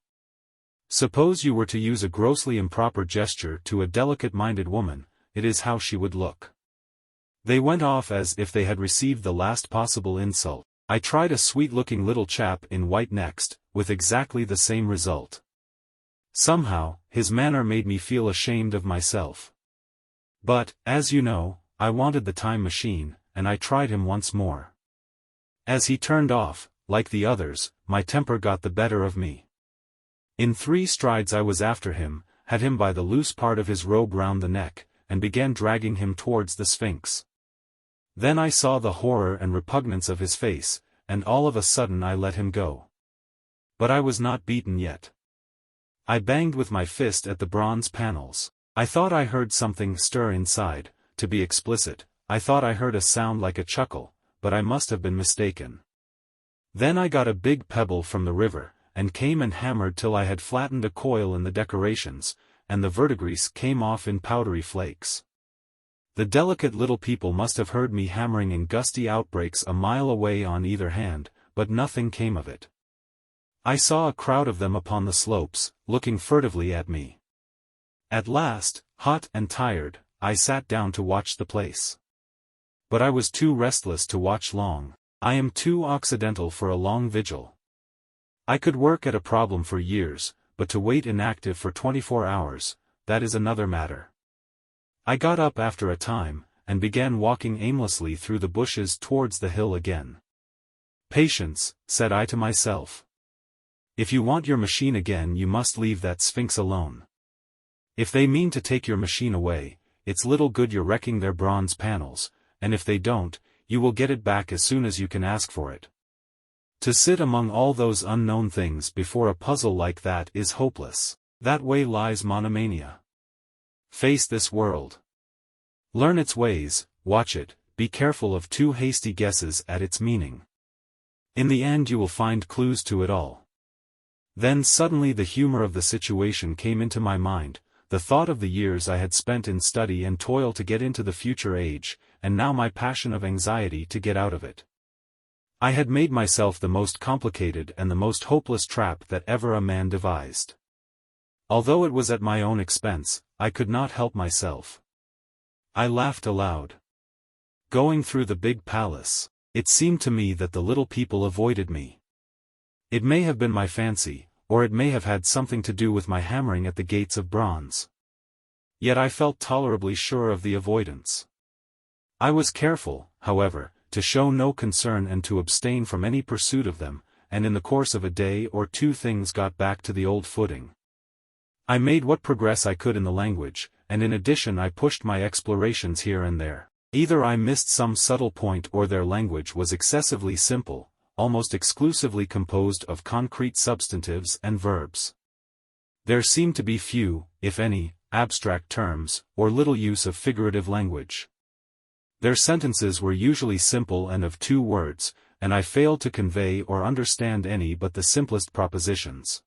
Suppose you were to use a grossly improper gesture to a delicate-minded woman, it is how she would look. They went off as if they had received the last possible insult. I tried a sweet-looking little chap in white next, with exactly the same result. Somehow, his manner made me feel ashamed of myself. But, as you know, I wanted the time machine, and I tried him once more. As he turned off, like the others, my temper got the better of me. In 3 strides I was after him, had him by the loose part of his robe round the neck, and began dragging him towards the Sphinx. Then I saw the horror and repugnance of his face, and all of a sudden I let him go. But I was not beaten yet. I banged with my fist at the bronze panels. I thought I heard something stir inside. To be explicit, I thought I heard a sound like a chuckle, but I must have been mistaken. Then I got a big pebble from the river, and came and hammered till I had flattened a coil in the decorations, and the verdigris came off in powdery flakes. The delicate little people must have heard me hammering in gusty outbreaks a mile away on either hand, but nothing came of it. I saw a crowd of them upon the slopes, looking furtively at me. At last, hot and tired, I sat down to watch the place. But I was too restless to watch long. I am too occidental for a long vigil. I could work at a problem for years, but to wait inactive for 24 hours, that is another matter. I got up after a time, and began walking aimlessly through the bushes towards the hill again. Patience, said I to myself. If you want your machine again you must leave that Sphinx alone. If they mean to take your machine away, it's little good you're wrecking their bronze panels, and if they don't, you will get it back as soon as you can ask for it. To sit among all those unknown things before a puzzle like that is hopeless. That way lies monomania. Face this world. Learn its ways, watch it, be careful of too hasty guesses at its meaning. In the end you will find clues to it all. Then suddenly the humor of the situation came into my mind, the thought of the years I had spent in study and toil to get into the future age, and now my passion of anxiety to get out of it. I had made myself the most complicated and the most hopeless trap that ever a man devised. Although it was at my own expense, I could not help myself. I laughed aloud. Going through the big palace, it seemed to me that the little people avoided me. It may have been my fancy, or it may have had something to do with my hammering at the gates of bronze. Yet I felt tolerably sure of the avoidance. I was careful, however, to show no concern and to abstain from any pursuit of them, and in the course of a day or two things got back to the old footing. I made what progress I could in the language, and in addition I pushed my explorations here and there. Either I missed some subtle point or their language was excessively simple, almost exclusively composed of concrete substantives and verbs. There seemed to be few, if any, abstract terms, or little use of figurative language. Their sentences were usually simple and of 2 words, and I failed to convey or understand any but the simplest propositions.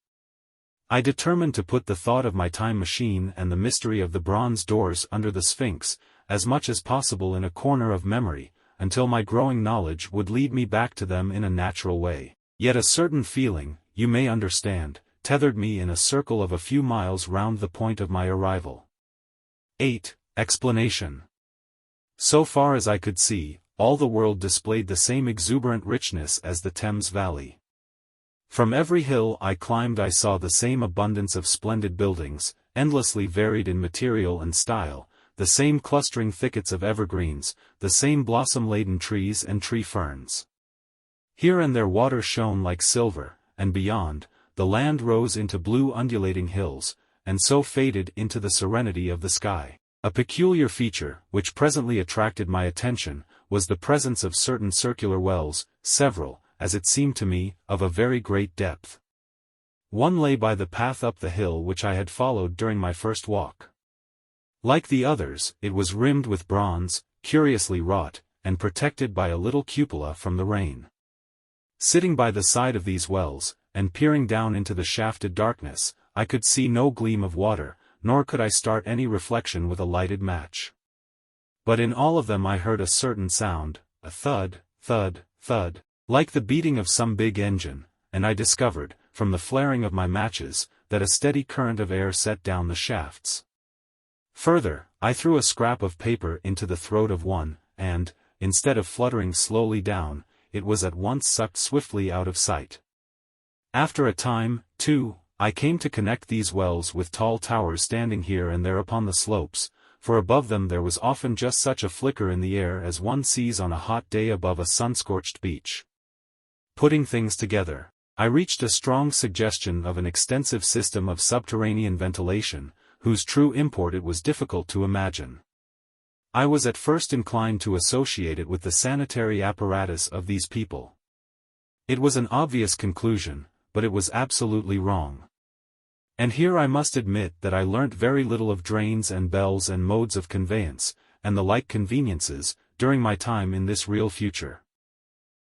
I determined to put the thought of my time machine and the mystery of the bronze doors under the Sphinx, as much as possible in a corner of memory, until my growing knowledge would lead me back to them in a natural way. Yet a certain feeling, you may understand, tethered me in a circle of a few miles round the point of my arrival. 8. Explanation. So far as I could see, all the world displayed the same exuberant richness as the Thames Valley. From every hill I climbed I saw the same abundance of splendid buildings, endlessly varied in material and style, the same clustering thickets of evergreens, the same blossom-laden trees and tree ferns. Here and there water shone like silver, and beyond, the land rose into blue undulating hills, and so faded into the serenity of the sky. A peculiar feature, which presently attracted my attention, was the presence of certain circular wells, several, as it seemed to me, of a very great depth. One lay by the path up the hill which I had followed during my first walk. Like the others, it was rimmed with bronze, curiously wrought, and protected by a little cupola from the rain. Sitting by the side of these wells, and peering down into the shafted darkness, I could see no gleam of water, nor could I start any reflection with a lighted match. But in all of them I heard a certain sound, a thud, thud, thud, like the beating of some big engine, and I discovered, from the flaring of my matches, that a steady current of air set down the shafts. Further, I threw a scrap of paper into the throat of one, and, instead of fluttering slowly down, it was at once sucked swiftly out of sight. After a time, too, I came to connect these wells with tall towers standing here and there upon the slopes, for above them there was often just such a flicker in the air as one sees on a hot day above a sun-scorched beach. Putting things together, I reached a strong suggestion of an extensive system of subterranean ventilation, whose true import it was difficult to imagine. I was at first inclined to associate it with the sanitary apparatus of these people. It was an obvious conclusion, but it was absolutely wrong. And here I must admit that I learnt very little of drains and bells and modes of conveyance, and the like conveniences, during my time in this real future.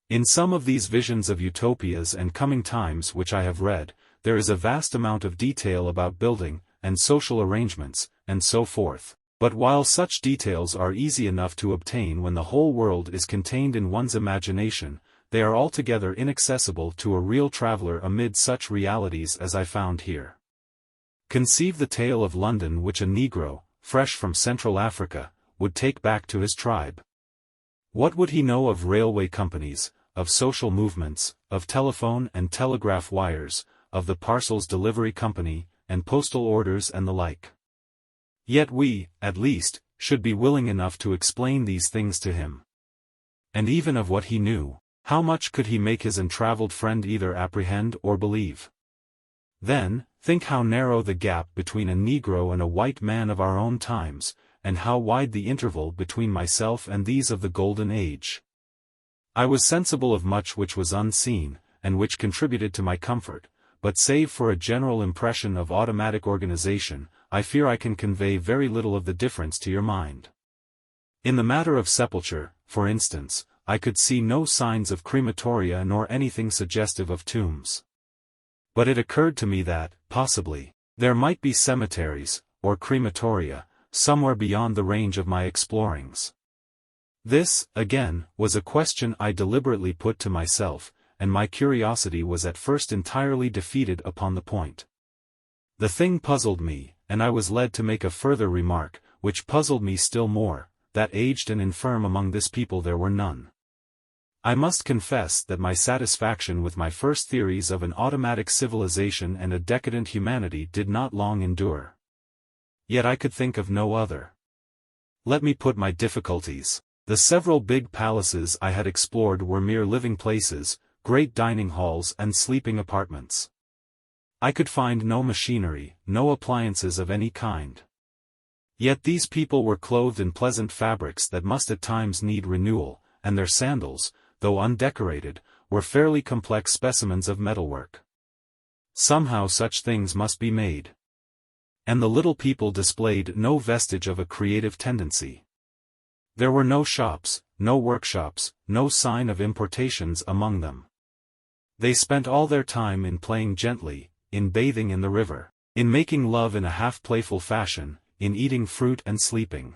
In some of these visions of utopias and coming times which I have read, there is a vast amount of detail about building, and social arrangements, and so forth. But while such details are easy enough to obtain when the whole world is contained in one's imagination, they are altogether inaccessible to a real traveler amid such realities as I found here. Conceive the tale of London which a Negro, fresh from Central Africa, would take back to his tribe. What would he know of railway companies, of social movements, of telephone and telegraph wires, of the parcels delivery company, and postal orders and the like? Yet we, at least, should be willing enough to explain these things to him. And even of what he knew, how much could he make his untraveled friend either apprehend or believe? Then, think how narrow the gap between a Negro and a white man of our own times, and how wide the interval between myself and these of the Golden Age. I was sensible of much which was unseen, and which contributed to my comfort, but save for a general impression of automatic organization, I fear I can convey very little of the difference to your mind. In the matter of sepulture, for instance, I could see no signs of crematoria nor anything suggestive of tombs. But it occurred to me that, possibly, there might be cemeteries, or crematoria, somewhere beyond the range of my explorings. This, again, was a question I deliberately put to myself, and my curiosity was at first entirely defeated upon the point. The thing puzzled me, and I was led to make a further remark, which puzzled me still more, that aged and infirm among this people there were none. I must confess that my satisfaction with my first theories of an automatic civilization and a decadent humanity did not long endure. Yet I could think of no other. Let me put my difficulties. The several big palaces I had explored were mere living places, great dining halls and sleeping apartments. I could find no machinery, no appliances of any kind. Yet these people were clothed in pleasant fabrics that must at times need renewal, and their sandals, though undecorated, were fairly complex specimens of metalwork. Somehow such things must be made. And the little people displayed no vestige of a creative tendency. There were no shops, no workshops, no sign of importations among them. They spent all their time in playing gently, in bathing in the river, in making love in a half-playful fashion, in eating fruit and sleeping.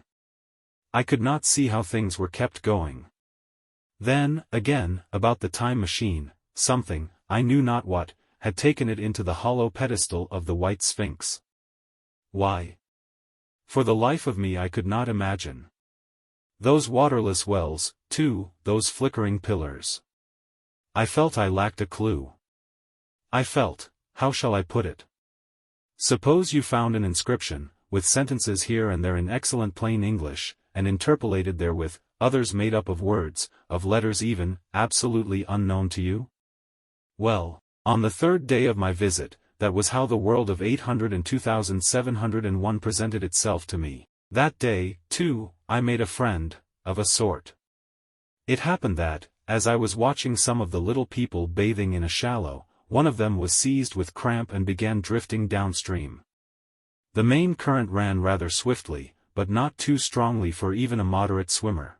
I could not see how things were kept going. Then, again, about the time machine, something, I knew not what, had taken it into the hollow pedestal of the White Sphinx. Why? For the life of me I could not imagine. Those waterless wells, too, those flickering pillars. I felt I lacked a clue. I felt, how shall I put it? Suppose you found an inscription, with sentences here and there in excellent plain English, and interpolated therewith, others made up of words, of letters even, absolutely unknown to you? Well, on the third day of my visit, that was how the world of 802,701 presented itself to me. That day, too, I made a friend, of a sort. It happened that, as I was watching some of the little people bathing in a shallow, one of them was seized with cramp and began drifting downstream. The main current ran rather swiftly, but not too strongly for even a moderate swimmer.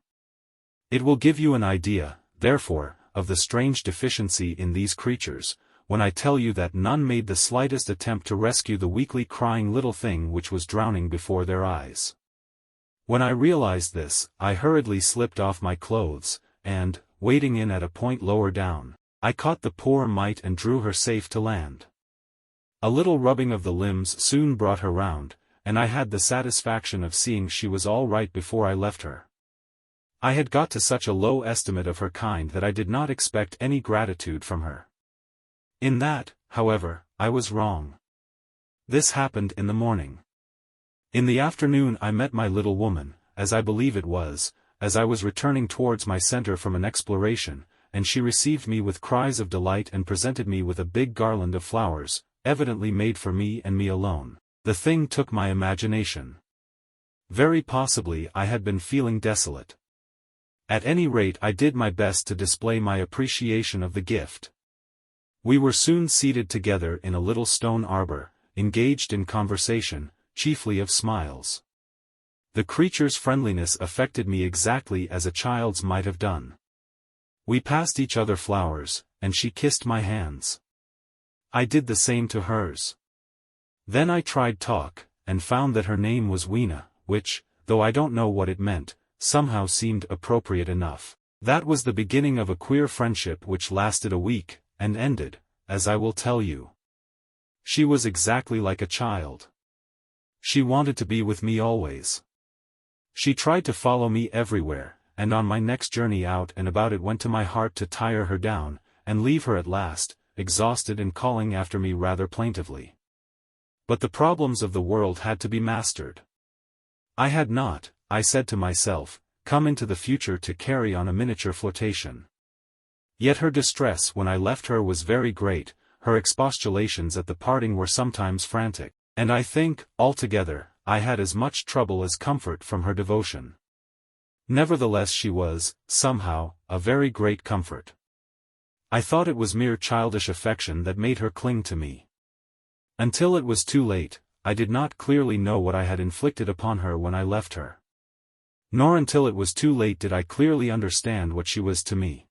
It will give you an idea, therefore, of the strange deficiency in these creatures, when I tell you that none made the slightest attempt to rescue the weakly crying little thing which was drowning before their eyes. When I realized this, I hurriedly slipped off my clothes, and, wading in at a point lower down, I caught the poor mite and drew her safe to land. A little rubbing of the limbs soon brought her round, and I had the satisfaction of seeing she was all right before I left her. I had got to such a low estimate of her kind that I did not expect any gratitude from her. In that, however, I was wrong. This happened in the morning. In the afternoon I met my little woman, as I believe it was, as I was returning towards my center from an exploration, and she received me with cries of delight and presented me with a big garland of flowers, evidently made for me and me alone. The thing took my imagination. Very possibly I had been feeling desolate. At any rate I did my best to display my appreciation of the gift. We were soon seated together in a little stone arbor, engaged in conversation, chiefly of smiles. The creature's friendliness affected me exactly as a child's might have done. We passed each other flowers, and she kissed my hands. I did the same to hers. Then I tried talk, and found that her name was Weena, which, though I don't know what it meant, somehow seemed appropriate enough. That was the beginning of a queer friendship which lasted a week, and ended, as I will tell you. She was exactly like a child. She wanted to be with me always. She tried to follow me everywhere, and on my next journey out and about it went to my heart to tire her down, and leave her at last, exhausted and calling after me rather plaintively. But the problems of the world had to be mastered. I had not, I said to myself, come into the future to carry on a miniature flirtation. Yet her distress when I left her was very great, her expostulations at the parting were sometimes frantic, and I think, altogether, I had as much trouble as comfort from her devotion. Nevertheless she was, somehow, a very great comfort. I thought it was mere childish affection that made her cling to me. Until it was too late, I did not clearly know what I had inflicted upon her when I left her. Nor until it was too late did I clearly understand what she was to me.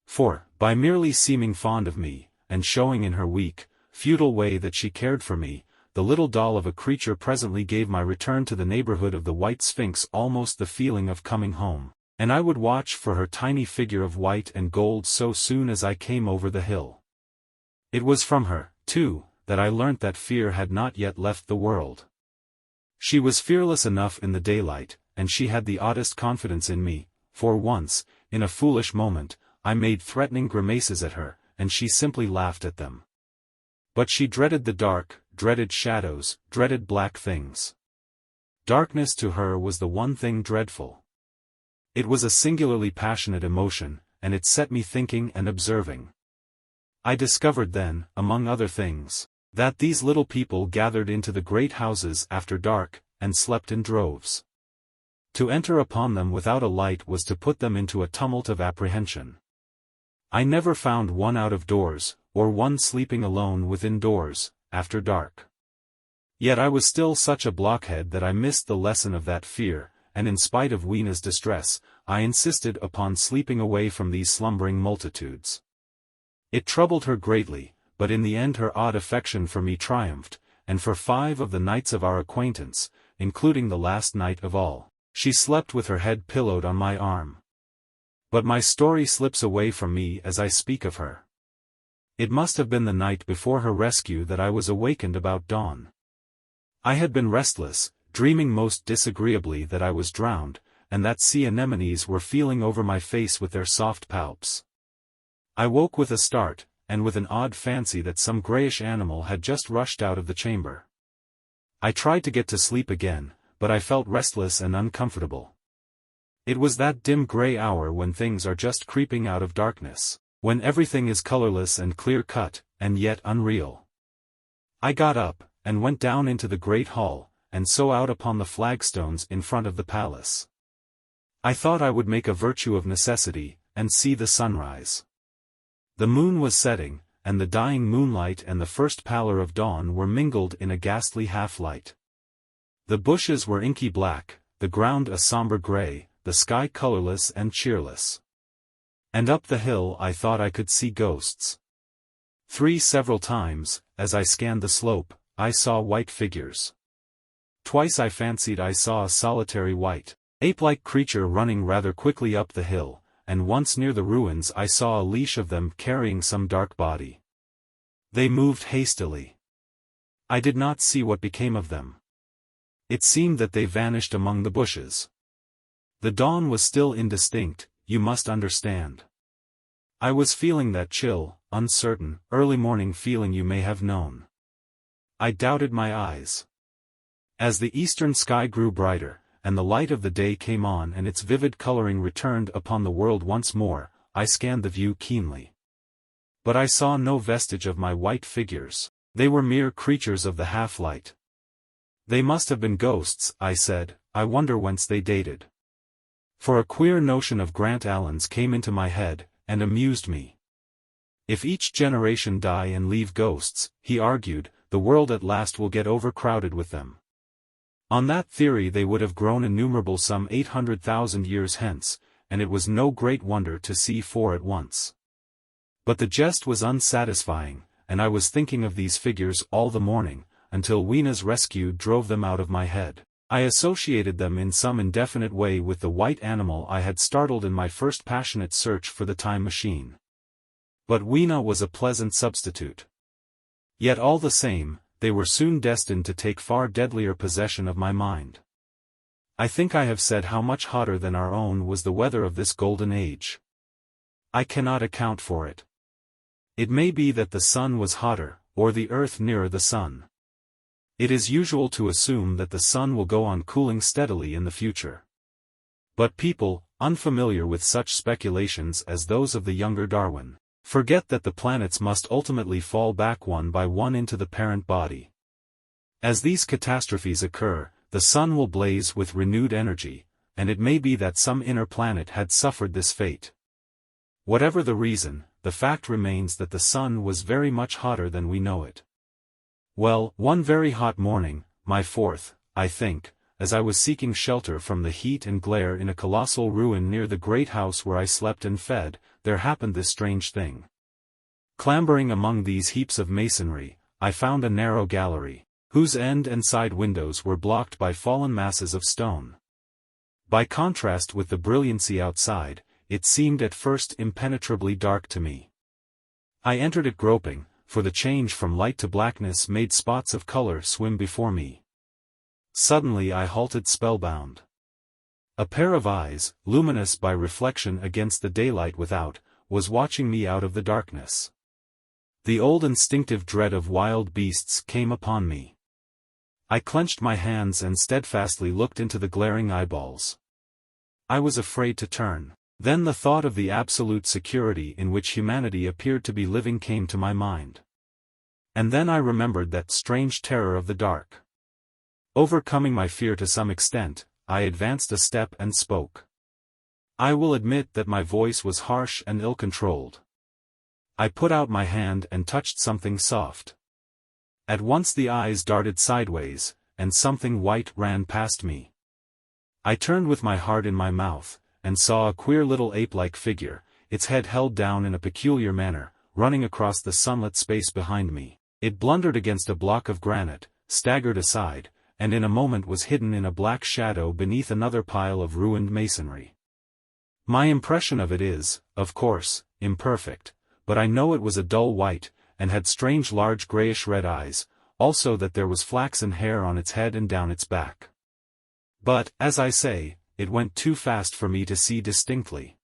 For, by merely seeming fond of me, and showing in her weak, futile way that she cared for me, the little doll of a creature presently gave my return to the neighborhood of the White Sphinx almost the feeling of coming home, and I would watch for her tiny figure of white and gold so soon as I came over the hill. It was from her, too, that I learnt that fear had not yet left the world. She was fearless enough in the daylight, and she had the oddest confidence in me, for once, in a foolish moment, I made threatening grimaces at her, and she simply laughed at them. But she dreaded the dark, dreaded shadows, dreaded black things. Darkness to her was the one thing dreadful. It was a singularly passionate emotion, and it set me thinking and observing. I discovered then, among other things, that these little people gathered into the great houses after dark, and slept in droves. To enter upon them without a light was to put them into a tumult of apprehension. I never found one out of doors, or one sleeping alone within doors, after dark. Yet I was still such a blockhead that I missed the lesson of that fear, and in spite of Weena's distress, I insisted upon sleeping away from these slumbering multitudes. It troubled her greatly, but in the end her odd affection for me triumphed, and for 5 of the nights of our acquaintance, including the last night of all, she slept with her head pillowed on my arm. But my story slips away from me as I speak of her. It must have been the night before her rescue that I was awakened about dawn. I had been restless, dreaming most disagreeably that I was drowned, and that sea anemones were feeling over my face with their soft palps. I woke with a start, and with an odd fancy that some grayish animal had just rushed out of the chamber. I tried to get to sleep again, but I felt restless and uncomfortable. It was that dim gray hour when things are just creeping out of darkness, when everything is colorless and clear-cut, and yet unreal. I got up, and went down into the great hall, and so out upon the flagstones in front of the palace. I thought I would make a virtue of necessity, and see the sunrise. The moon was setting, and the dying moonlight and the first pallor of dawn were mingled in a ghastly half-light. The bushes were inky black, the ground a somber gray, the sky colorless and cheerless. And up the hill I thought I could see ghosts. Several times, as I scanned the slope, I saw white figures. Twice I fancied I saw a solitary white, ape-like creature running rather quickly up the hill, and once near the ruins I saw a leash of them carrying some dark body. They moved hastily. I did not see what became of them. It seemed that they vanished among the bushes. The dawn was still indistinct, you must understand. I was feeling that chill, uncertain, early morning feeling you may have known. I doubted my eyes. As the eastern sky grew brighter, and the light of the day came on and its vivid coloring returned upon the world once more, I scanned the view keenly. But I saw no vestige of my white figures, they were mere creatures of the half-light. They must have been ghosts, I said, I wonder whence they dated. For a queer notion of Grant Allen's came into my head, and amused me. If each generation die and leave ghosts, he argued, the world at last will get overcrowded with them. On that theory they would have grown innumerable some 800,000 years hence, and it was no great wonder to see 4 at once. But the jest was unsatisfying, and I was thinking of these figures all the morning, until Weena's rescue drove them out of my head. I associated them in some indefinite way with the white animal I had startled in my first passionate search for the time machine. But Weena was a pleasant substitute. Yet all the same, they were soon destined to take far deadlier possession of my mind. I think I have said how much hotter than our own was the weather of this golden age. I cannot account for it. It may be that the sun was hotter, or the earth nearer the sun. It is usual to assume that the sun will go on cooling steadily in the future. But people, unfamiliar with such speculations as those of the younger Darwin, forget that the planets must ultimately fall back one by one into the parent body. As these catastrophes occur, the sun will blaze with renewed energy, and it may be that some inner planet had suffered this fate. Whatever the reason, the fact remains that the sun was very much hotter than we know it. Well, one very hot morning, my 4th, I think, as I was seeking shelter from the heat and glare in a colossal ruin near the great house where I slept and fed, there happened this strange thing. Clambering among these heaps of masonry, I found a narrow gallery, whose end and side windows were blocked by fallen masses of stone. By contrast with the brilliancy outside, it seemed at first impenetrably dark to me. I entered it groping, for the change from light to blackness made spots of color swim before me. Suddenly I halted spellbound. A pair of eyes, luminous by reflection against the daylight without, was watching me out of the darkness. The old instinctive dread of wild beasts came upon me. I clenched my hands and steadfastly looked into the glaring eyeballs. I was afraid to turn. Then the thought of the absolute security in which humanity appeared to be living came to my mind. And then I remembered that strange terror of the dark. Overcoming my fear to some extent, I advanced a step and spoke. I will admit that my voice was harsh and ill-controlled. I put out my hand and touched something soft. At once the eyes darted sideways, and something white ran past me. I turned with my heart in my mouth, and saw a queer little ape-like figure, its head held down in a peculiar manner, running across the sunlit space behind me. It blundered against a block of granite, staggered aside, and in a moment was hidden in a black shadow beneath another pile of ruined masonry. My impression of it is, of course, imperfect, but I know it was a dull white, and had strange large grayish-red eyes, also that there was flaxen hair on its head and down its back. But, as I say, it went too fast for me to see distinctly.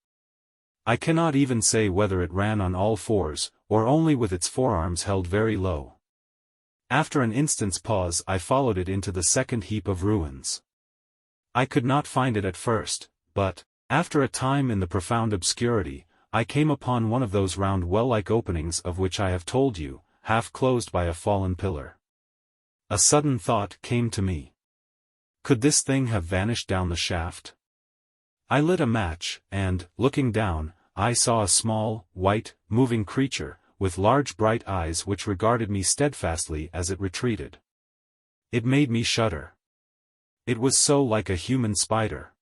I cannot even say whether it ran on all fours, or only with its forearms held very low. After an instant's pause I followed it into the second heap of ruins. I could not find it at first, but, after a time in the profound obscurity, I came upon one of those round well-like openings of which I have told you, half closed by a fallen pillar. A sudden thought came to me. Could this thing have vanished down the shaft? I lit a match, and, looking down, I saw a small, white, moving creature, with large bright eyes which regarded me steadfastly as it retreated. It made me shudder. It was so like a human spider.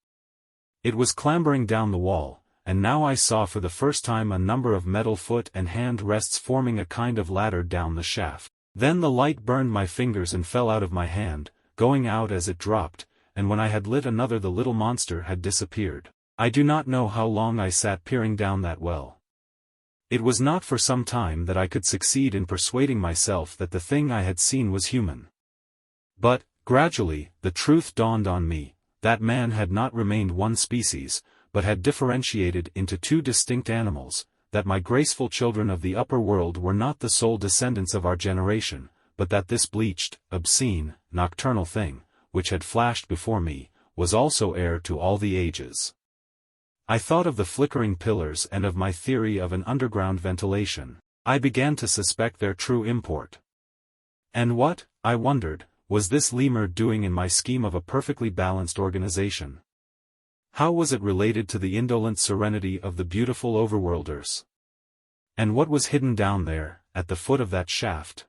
It was clambering down the wall, and now I saw for the first time a number of metal foot and hand rests forming a kind of ladder down the shaft. Then the light burned my fingers and fell out of my hand, going out as it dropped, and when I had lit another the little monster had disappeared. I do not know how long I sat peering down that well. It was not for some time that I could succeed in persuading myself that the thing I had seen was human. But, gradually, the truth dawned on me, that man had not remained one species, but had differentiated into two distinct animals, that my graceful children of the upper world were not the sole descendants of our generation, but that this bleached, obscene, nocturnal thing, which had flashed before me, was also heir to all the ages. I thought of the flickering pillars and of my theory of an underground ventilation. I began to suspect their true import. And what, I wondered, was this lemur doing in my scheme of a perfectly balanced organization? How was it related to the indolent serenity of the beautiful overworlders? And what was hidden down there, at the foot of that shaft?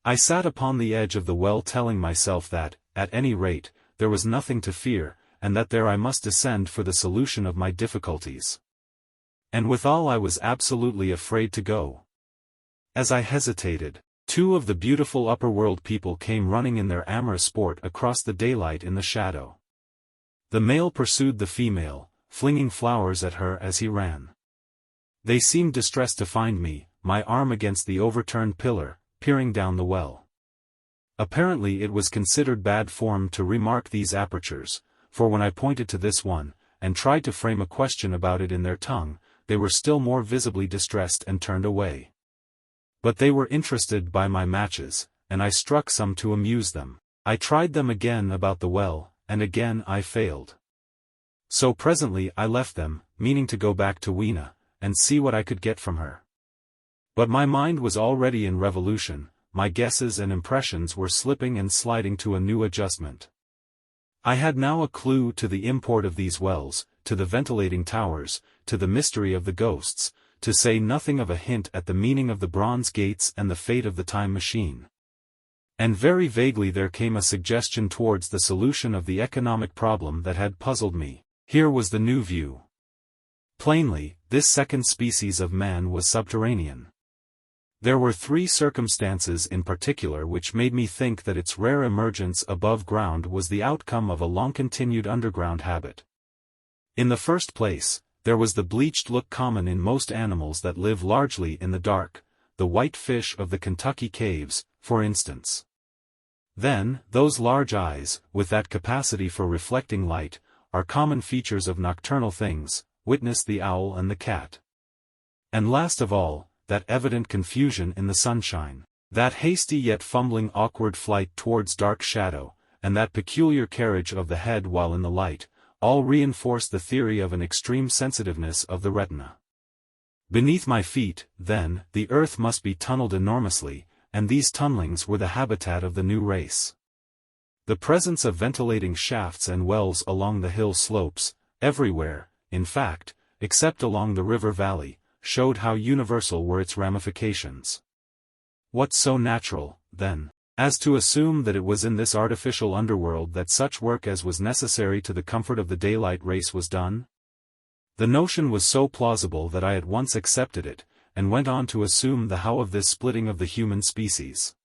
I sat upon the edge of the well telling myself that, at any rate, there was nothing to fear, and that there I must descend for the solution of my difficulties. And withal I was absolutely afraid to go. As I hesitated, two of the beautiful upper-world people came running in their amorous sport across the daylight in the shadow. The male pursued the female, flinging flowers at her as he ran. They seemed distressed to find me, my arm against the overturned pillar, peering down the well. Apparently it was considered bad form to remark these apertures, for when I pointed to this one, and tried to frame a question about it in their tongue, they were still more visibly distressed and turned away. But they were interested by my matches, and I struck some to amuse them. I tried them again about the well, and again I failed. So presently I left them, meaning to go back to Weena, and see what I could get from her. But my mind was already in revolution, my guesses and impressions were slipping and sliding to a new adjustment. I had now a clue to the import of these wells, to the ventilating towers, to the mystery of the ghosts, to say nothing of a hint at the meaning of the bronze gates and the fate of the time machine. And very vaguely there came a suggestion towards the solution of the economic problem that had puzzled me. Here was the new view. Plainly, this second species of man was subterranean. There were three circumstances in particular which made me think that its rare emergence above ground was the outcome of a long-continued underground habit. In the first place, there was the bleached look common in most animals that live largely in the dark, the white fish of the Kentucky caves, for instance. Then, those large eyes, with that capacity for reflecting light, are common features of nocturnal things, witness the owl and the cat. And last of all, that evident confusion in the sunshine, that hasty yet fumbling awkward flight towards dark shadow, and that peculiar carriage of the head while in the light, all reinforce the theory of an extreme sensitiveness of the retina. Beneath my feet, then, the earth must be tunneled enormously, and these tunnelings were the habitat of the new race. The presence of ventilating shafts and wells along the hill slopes, everywhere, in fact, except along the river valley, showed how universal were its ramifications. What so natural, then, as to assume that it was in this artificial underworld that such work as was necessary to the comfort of the daylight race was done? The notion was so plausible that I at once accepted it, and went on to assume the how of this splitting of the human species.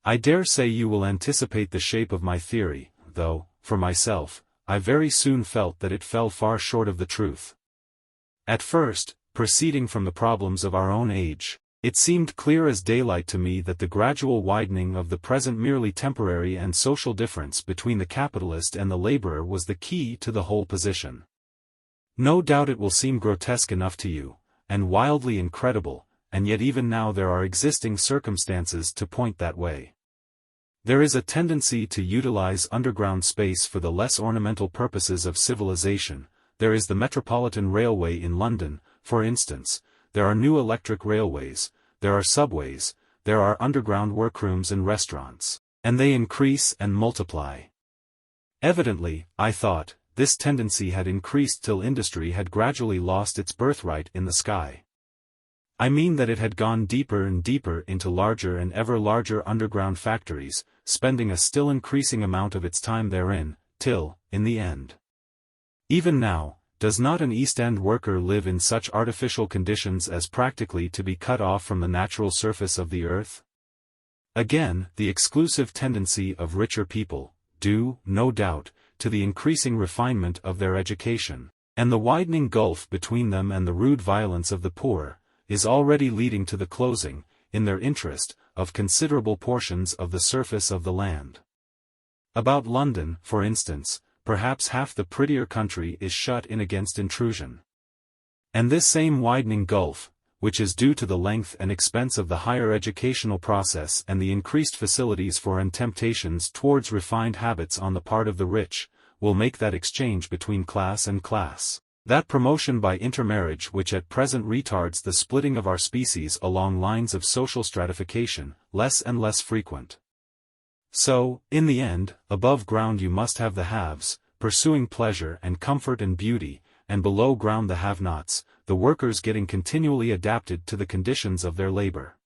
I dare say you will anticipate the shape of my theory, though, for myself, I very soon felt that it fell far short of the truth. At first, proceeding from the problems of our own age, it seemed clear as daylight to me that the gradual widening of the present merely temporary and social difference between the capitalist and the laborer was the key to the whole position. No doubt it will seem grotesque enough to you, and wildly incredible, and yet even now there are existing circumstances to point that way. There is a tendency to utilize underground space for the less ornamental purposes of civilization. There is the Metropolitan Railway in London, for instance. There are new electric railways, there are subways, there are underground workrooms and restaurants, and they increase and multiply. Evidently, I thought, this tendency had increased till industry had gradually lost its birthright in the sky. I mean that it had gone deeper and deeper into larger and ever larger underground factories, spending a still increasing amount of its time therein, till, in the end. Even now, does not an East End worker live in such artificial conditions as practically to be cut off from the natural surface of the earth? Again, the exclusive tendency of richer people, due, no doubt, to the increasing refinement of their education, and the widening gulf between them and the rude violence of the poor, is already leading to the closing, in their interest, of considerable portions of the surface of the land. About London, for instance, perhaps half the prettier country is shut in against intrusion. And this same widening gulf, which is due to the length and expense of the higher educational process and the increased facilities for and temptations towards refined habits on the part of the rich, will make that exchange between class and class, that promotion by intermarriage which at present retards the splitting of our species along lines of social stratification, less and less frequent. So, in the end, above ground you must have the haves, pursuing pleasure and comfort and beauty, and below ground the have-nots, the workers getting continually adapted to the conditions of their labor.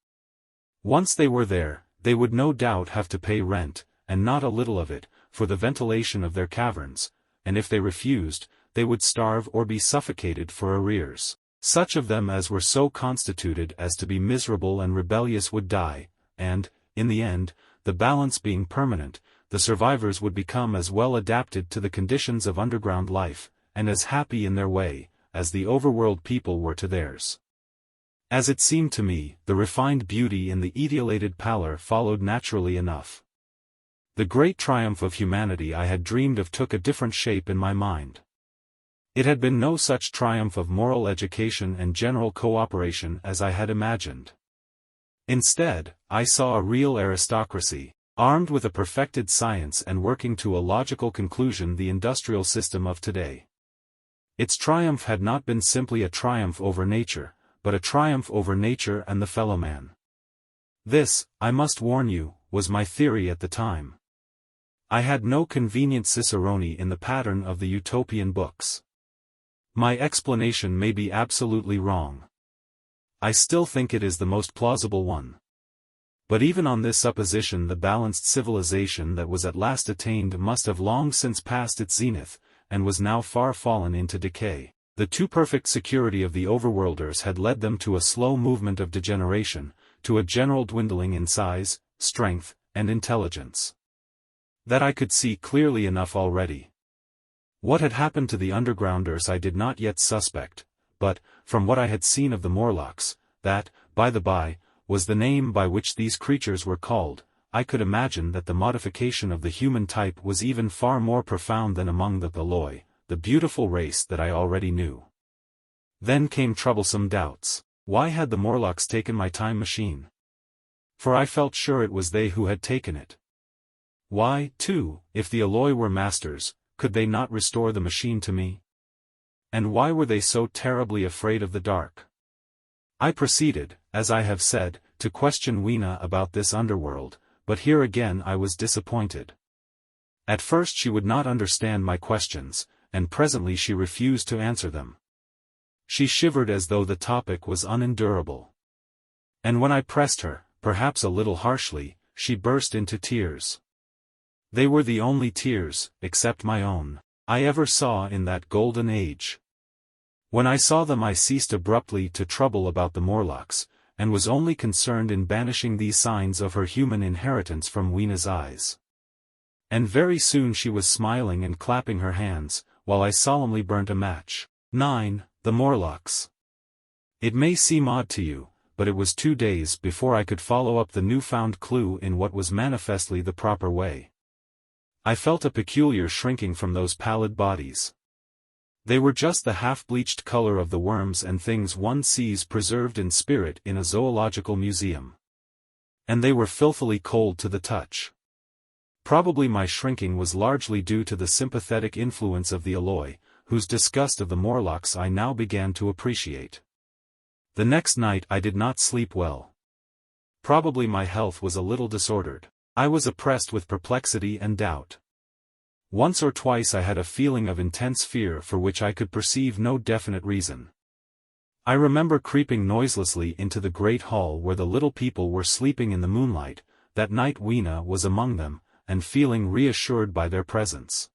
Once they were there, they would no doubt have to pay rent, and not a little of it, for the ventilation of their caverns, and if they refused, they would starve or be suffocated for arrears. Such of them as were so constituted as to be miserable and rebellious would die, and, in the end, the balance being permanent, the survivors would become as well adapted to the conditions of underground life, and as happy in their way, as the overworld people were to theirs. As it seemed to me, the refined beauty and the etiolated pallor followed naturally enough. The great triumph of humanity I had dreamed of took a different shape in my mind. It had been no such triumph of moral education and general cooperation as I had imagined. Instead, I saw a real aristocracy, armed with a perfected science and working to a logical conclusion the industrial system of today. Its triumph had not been simply a triumph over nature, but a triumph over nature and the fellow man. This, I must warn you, was my theory at the time. I had no convenient cicerone in the pattern of the utopian books. My explanation may be absolutely wrong. I still think it is the most plausible one. But even on this supposition the balanced civilization that was at last attained must have long since passed its zenith, and was now far fallen into decay. The too perfect security of the overworlders had led them to a slow movement of degeneration, to a general dwindling in size, strength, and intelligence. That I could see clearly enough already. What had happened to the undergrounders I did not yet suspect, but, from what I had seen of the Morlocks, that, by the by, was the name by which these creatures were called, I could imagine that the modification of the human type was even far more profound than among the Eloi, the beautiful race that I already knew. Then came troublesome doubts. Why had the Morlocks taken my time machine? For I felt sure it was they who had taken it. Why, too, if the Eloi were masters, could they not restore the machine to me? And why were they so terribly afraid of the dark? I proceeded, as I have said, to question Weena about this underworld, but here again I was disappointed. At first she would not understand my questions, and presently she refused to answer them. She shivered as though the topic was unendurable. And when I pressed her, perhaps a little harshly, she burst into tears. They were the only tears, except my own, I ever saw in that golden age. When I saw them I ceased abruptly to trouble about the Morlocks, and was only concerned in banishing these signs of her human inheritance from Weena's eyes. And very soon she was smiling and clapping her hands, while I solemnly burnt a match. 9. The Morlocks. It may seem odd to you, but it was 2 days before I could follow up the newfound clue in what was manifestly the proper way. I felt a peculiar shrinking from those pallid bodies. They were just the half-bleached color of the worms and things one sees preserved in spirit in a zoological museum. And they were filthily cold to the touch. Probably my shrinking was largely due to the sympathetic influence of the Eloi, whose disgust of the Morlocks I now began to appreciate. The next night I did not sleep well. Probably my health was a little disordered. I was oppressed with perplexity and doubt. Once or twice I had a feeling of intense fear for which I could perceive no definite reason. I remember creeping noiselessly into the great hall where the little people were sleeping in the moonlight, that night Weena was among them, and feeling reassured by their presence.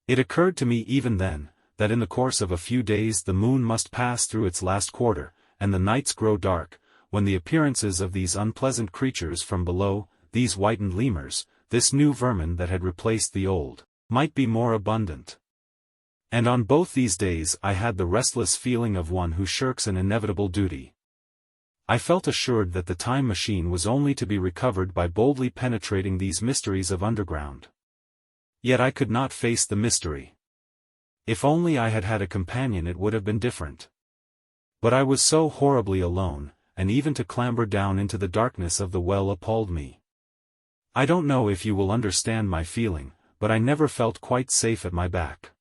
It occurred to me even then, that in the course of a few days the moon must pass through its last quarter, and the nights grow dark, when the appearances of these unpleasant creatures from below, these whitened lemurs, this new vermin that had replaced the old, might be more abundant. And on both these days I had the restless feeling of one who shirks an inevitable duty. I felt assured that the time machine was only to be recovered by boldly penetrating these mysteries of underground. Yet I could not face the mystery. If only I had had a companion it would have been different. But I was so horribly alone, and even to clamber down into the darkness of the well appalled me. I don't know if you will understand my feeling, but I never felt quite safe at my back.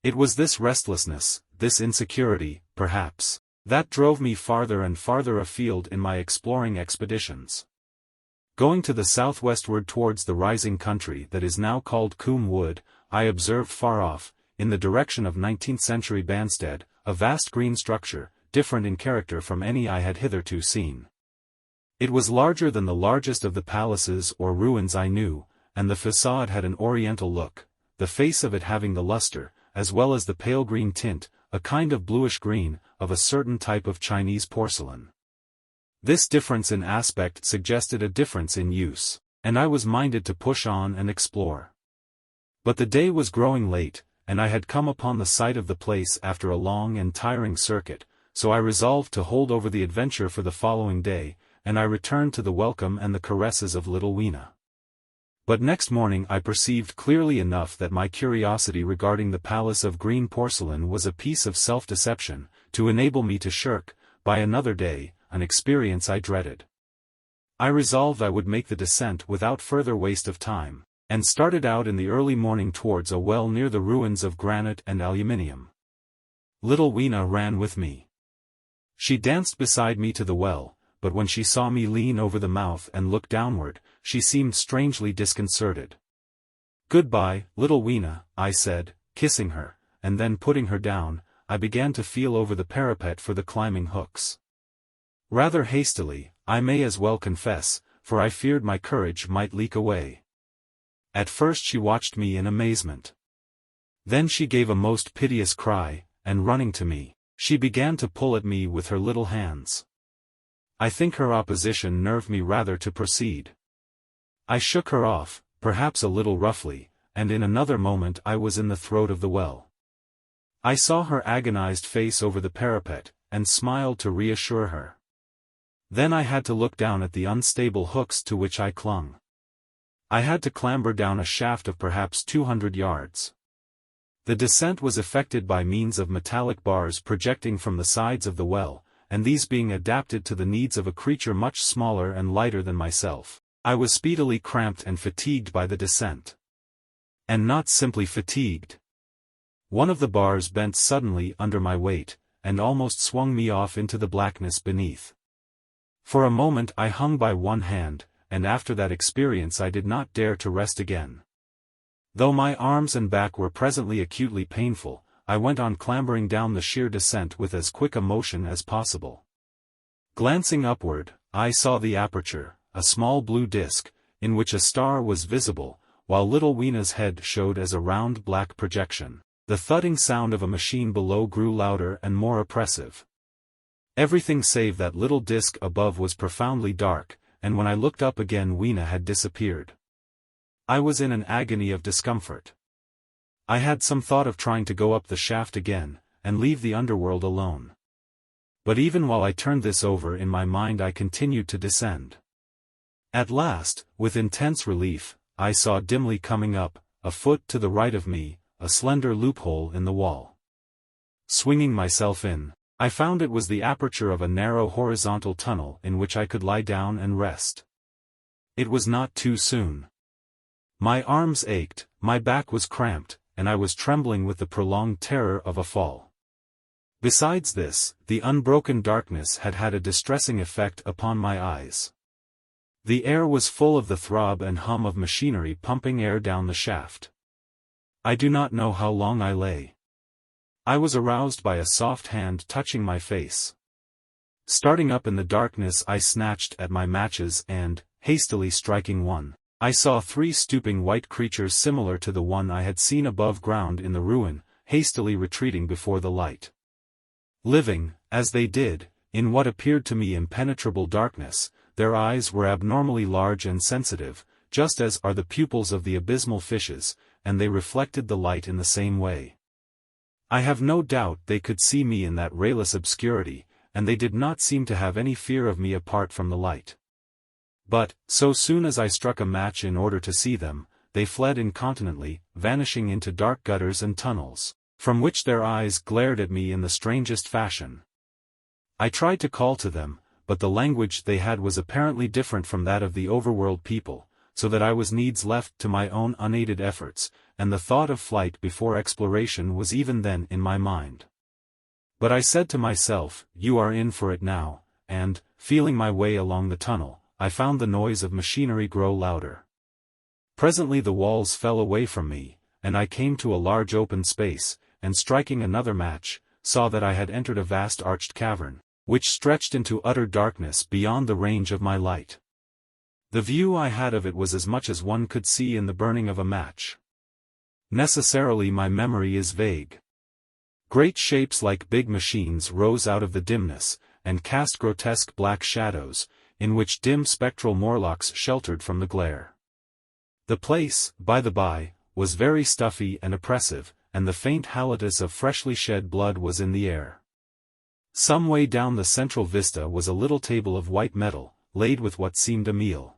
It was this restlessness, this insecurity, perhaps, that drove me farther and farther afield in my exploring expeditions. Going to the southwestward towards the rising country that is now called Coombe Wood, I observed far off, in the direction of 19th-century Banstead, a vast green structure, different in character from any I had hitherto seen. It was larger than the largest of the palaces or ruins I knew, and the facade had an oriental look, the face of it having the luster, as well as the pale green tint, a kind of bluish green, of a certain type of Chinese porcelain. This difference in aspect suggested a difference in use, and I was minded to push on and explore. But the day was growing late, and I had come upon the site of the place after a long and tiring circuit, so I resolved to hold over the adventure for the following day, and I returned to the welcome and the caresses of little Weena. But next morning I perceived clearly enough that my curiosity regarding the palace of green porcelain was a piece of self-deception, to enable me to shirk, by another day, an experience I dreaded. I resolved I would make the descent without further waste of time, and started out in the early morning towards a well near the ruins of granite and aluminium. Little Weena ran with me. She danced beside me to the well, but when she saw me lean over the mouth and look downward, she seemed strangely disconcerted. "Goodbye, little Weena," I said, kissing her, and then putting her down, I began to feel over the parapet for the climbing hooks. Rather hastily, I may as well confess, for I feared my courage might leak away. At first she watched me in amazement. Then she gave a most piteous cry, and running to me, she began to pull at me with her little hands. I think her opposition nerved me rather to proceed. I shook her off, perhaps a little roughly, and in another moment I was in the throat of the well. I saw her agonized face over the parapet, and smiled to reassure her. Then I had to look down at the unstable hooks to which I clung. I had to clamber down a shaft of perhaps 200 yards. The descent was effected by means of metallic bars projecting from the sides of the well, and these being adapted to the needs of a creature much smaller and lighter than myself, I was speedily cramped and fatigued by the descent. And not simply fatigued. One of the bars bent suddenly under my weight, and almost swung me off into the blackness beneath. For a moment I hung by one hand, and after that experience I did not dare to rest again. Though my arms and back were presently acutely painful, I went on clambering down the sheer descent with as quick a motion as possible. Glancing upward, I saw the aperture, a small blue disk, in which a star was visible, while little Weena's head showed as a round black projection. The thudding sound of a machine below grew louder and more oppressive. Everything save that little disk above was profoundly dark, and when I looked up again Weena had disappeared. I was in an agony of discomfort. I had some thought of trying to go up the shaft again, and leave the underworld alone. But even while I turned this over in my mind I continued to descend. At last, with intense relief, I saw dimly coming up, a foot to the right of me, a slender loophole in the wall. Swinging myself in, I found it was the aperture of a narrow horizontal tunnel in which I could lie down and rest. It was not too soon. My arms ached, my back was cramped, and I was trembling with the prolonged terror of a fall. Besides this, the unbroken darkness had had a distressing effect upon my eyes. The air was full of the throb and hum of machinery pumping air down the shaft. I do not know how long I lay. I was aroused by a soft hand touching my face. Starting up in the darkness I snatched at my matches and, hastily striking one, I saw 3 stooping white creatures similar to the one I had seen above ground in the ruin, hastily retreating before the light. Living, as they did, in what appeared to me impenetrable darkness, their eyes were abnormally large and sensitive, just as are the pupils of the abysmal fishes, and they reflected the light in the same way. I have no doubt they could see me in that rayless obscurity, and they did not seem to have any fear of me apart from the light. But, so soon as I struck a match in order to see them, they fled incontinently, vanishing into dark gutters and tunnels, from which their eyes glared at me in the strangest fashion. I tried to call to them, but the language they had was apparently different from that of the overworld people, so that I was needs left to my own unaided efforts, and the thought of flight before exploration was even then in my mind. But I said to myself, "You are in for it now," and, feeling my way along the tunnel, I found the noise of machinery grow louder. Presently the walls fell away from me, and I came to a large open space, and striking another match, saw that I had entered a vast arched cavern, which stretched into utter darkness beyond the range of my light. The view I had of it was as much as one could see in the burning of a match. Necessarily my memory is vague. Great shapes like big machines rose out of the dimness, and cast grotesque black shadows, in which dim spectral Morlocks sheltered from the glare. The place, by the by, was very stuffy and oppressive, and the faint halitus of freshly shed blood was in the air. Some way down the central vista was a little table of white metal, laid with what seemed a meal.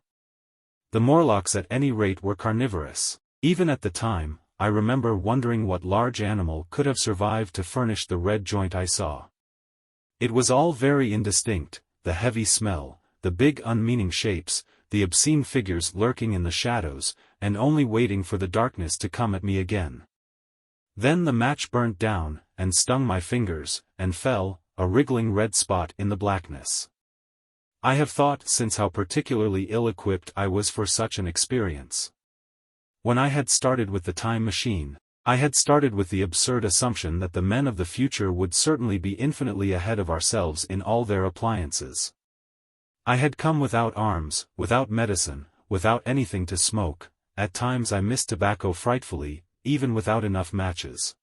The Morlocks at any rate were carnivorous. Even at the time, I remember wondering what large animal could have survived to furnish the red joint I saw. It was all very indistinct, the heavy smell, the big unmeaning shapes, the obscene figures lurking in the shadows, and only waiting for the darkness to come at me again. Then the match burnt down, and stung my fingers, and fell, a wriggling red spot in the blackness. I have thought since how particularly ill-equipped I was for such an experience. When I had started with the time machine, I had started with the absurd assumption that the men of the future would certainly be infinitely ahead of ourselves in all their appliances. I had come without arms, without medicine, without anything to smoke. At times I missed tobacco frightfully, even without enough matches.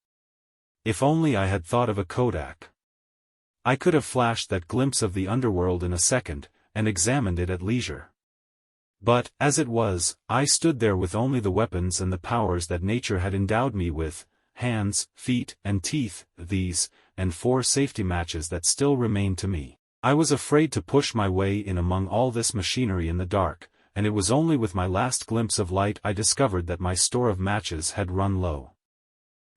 If only I had thought of a kodak. I could have flashed that glimpse of the underworld in a second, and examined it at leisure. But, as it was, I stood there with only the weapons and the powers that nature had endowed me with, hands, feet, and teeth, these, and 4 safety matches that still remained to me. I was afraid to push my way in among all this machinery in the dark, and it was only with my last glimpse of light I discovered that my store of matches had run low.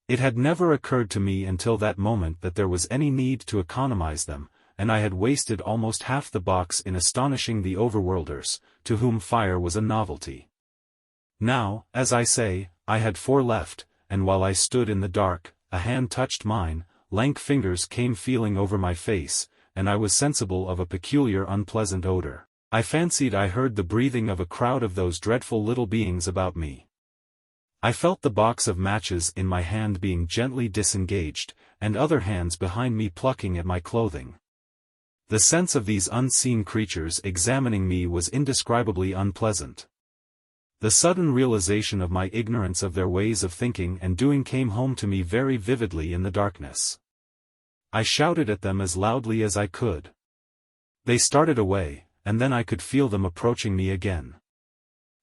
It had never occurred to me until that moment that there was any need to economize them, and I had wasted almost half the box in astonishing the overworlders, to whom fire was a novelty. Now, as I say, I had 4 left, and while I stood in the dark, a hand touched mine, lank fingers came feeling over my face, and I was sensible of a peculiar unpleasant odor. I fancied I heard the breathing of a crowd of those dreadful little beings about me. I felt the box of matches in my hand being gently disengaged, and other hands behind me plucking at my clothing. The sense of these unseen creatures examining me was indescribably unpleasant. The sudden realization of my ignorance of their ways of thinking and doing came home to me very vividly in the darkness. I shouted at them as loudly as I could. They started away, and then I could feel them approaching me again.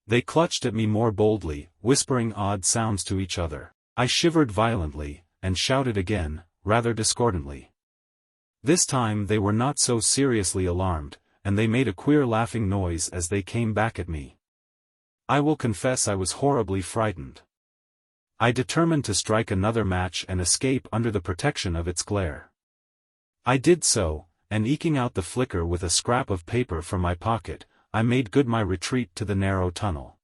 They clutched at me more boldly, whispering odd sounds to each other. I shivered violently, and shouted again, rather discordantly. This time they were not so seriously alarmed, and they made a queer laughing noise as they came back at me. I will confess I was horribly frightened. I determined to strike another match and escape under the protection of its glare. I did so, and eking out the flicker with a scrap of paper from my pocket, I made good my retreat to the narrow tunnel.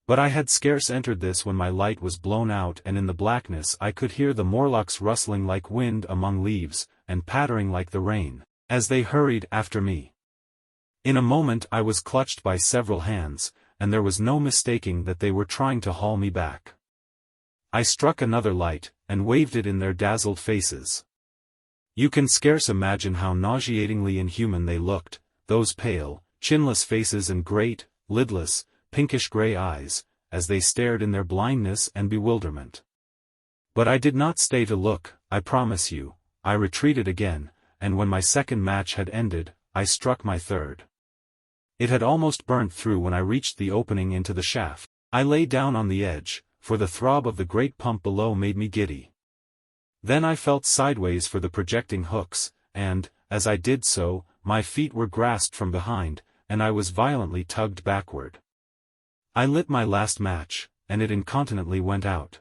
But I had scarce entered this when my light was blown out, and in the blackness I could hear the Morlocks rustling like wind among leaves, and pattering like the rain, as they hurried after me. In a moment I was clutched by several hands, and there was no mistaking that they were trying to haul me back. I struck another light, and waved it in their dazzled faces. You can scarce imagine how nauseatingly inhuman they looked, those pale, chinless faces and great, lidless, pinkish-gray eyes, as they stared in their blindness and bewilderment. But I did not stay to look, I promise you. I retreated again, and when my second match had ended, I struck my third. It had almost burnt through when I reached the opening into the shaft. I lay down on the edge, for the throb of the great pump below made me giddy. Then I felt sideways for the projecting hooks, and, as I did so, my feet were grasped from behind, and I was violently tugged backward. I lit my last match, and it incontinently went out.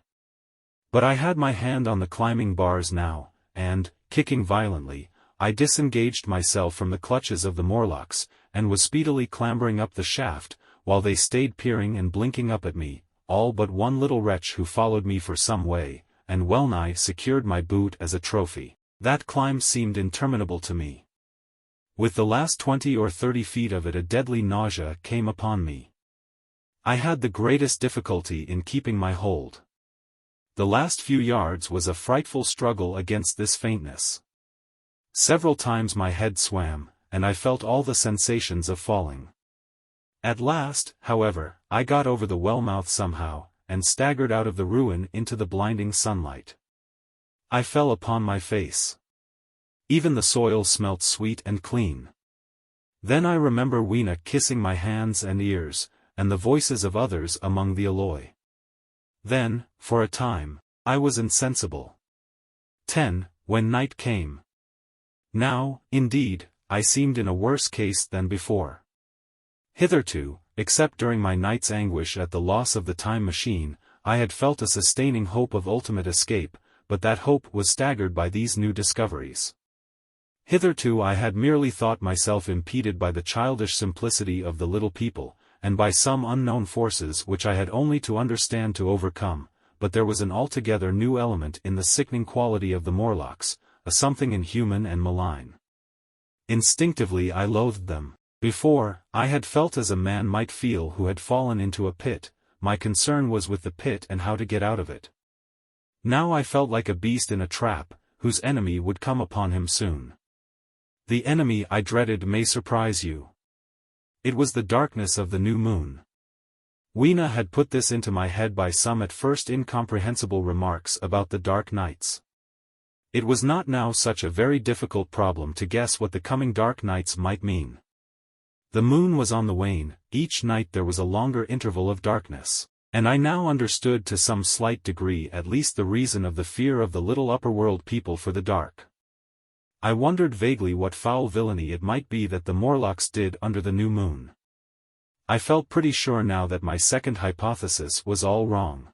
But I had my hand on the climbing bars now, and, kicking violently, I disengaged myself from the clutches of the Morlocks, and was speedily clambering up the shaft, while they stayed peering and blinking up at me, all but one little wretch who followed me for some way, and well-nigh secured my boot as a trophy. That climb seemed interminable to me. With the last 20 or 30 feet of it a deadly nausea came upon me. I had the greatest difficulty in keeping my hold. The last few yards was a frightful struggle against this faintness. Several times my head swam, and I felt all the sensations of falling. At last, however, I got over the well-mouth somehow, and staggered out of the ruin into the blinding sunlight. I fell upon my face. Even the soil smelt sweet and clean. Then I remember Weena kissing my hands and ears, and the voices of others among the alloy. Then, for a time, I was insensible. 10. When night came. Now, indeed, I seemed in a worse case than before. Hitherto, except during my night's anguish at the loss of the time machine, I had felt a sustaining hope of ultimate escape, but that hope was staggered by these new discoveries. Hitherto I had merely thought myself impeded by the childish simplicity of the little people, and by some unknown forces which I had only to understand to overcome, but there was an altogether new element in the sickening quality of the Morlocks, a something inhuman and malign. Instinctively I loathed them. Before, I had felt as a man might feel who had fallen into a pit. My concern was with the pit and how to get out of it. Now I felt like a beast in a trap, whose enemy would come upon him soon. The enemy I dreaded may surprise you. It was the darkness of the new moon. Weena had put this into my head by some at first incomprehensible remarks about the dark nights. It was not now such a very difficult problem to guess what the coming dark nights might mean. The moon was on the wane, each night there was a longer interval of darkness, and I now understood to some slight degree at least the reason of the fear of the little upper-world people for the dark. I wondered vaguely what foul villainy it might be that the Morlocks did under the new moon. I felt pretty sure now that my second hypothesis was all wrong.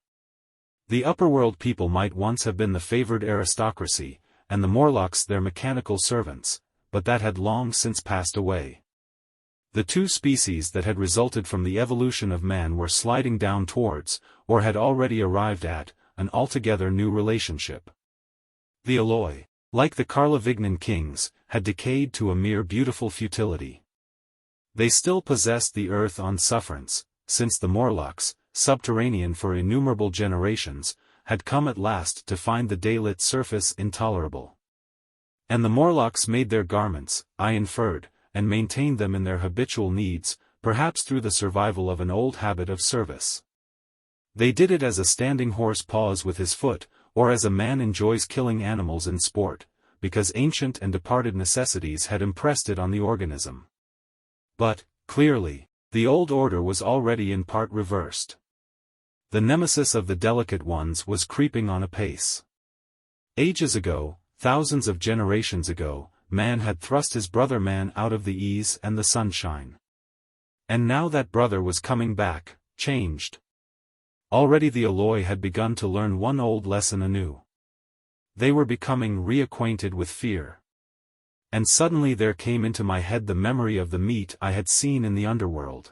The upper-world people might once have been the favored aristocracy, and the Morlocks their mechanical servants, but that had long since passed away. The two species that had resulted from the evolution of man were sliding down towards, or had already arrived at, an altogether new relationship. The alloy, like the Carlovignan kings, had decayed to a mere beautiful futility. They still possessed the earth on sufferance, since the Morlocks, subterranean for innumerable generations, had come at last to find the daylit surface intolerable. And the Morlocks made their garments, I inferred, and maintained them in their habitual needs, perhaps through the survival of an old habit of service. They did it as a standing horse paws with his foot, or as a man enjoys killing animals in sport, because ancient and departed necessities had impressed it on the organism. But, clearly, the old order was already in part reversed. The nemesis of the delicate ones was creeping on apace. Ages ago, thousands of generations ago, man had thrust his brother man out of the ease and the sunshine. And now that brother was coming back, changed. Already the Eloi had begun to learn one old lesson anew. They were becoming reacquainted with fear. And suddenly there came into my head the memory of the meat I had seen in the underworld.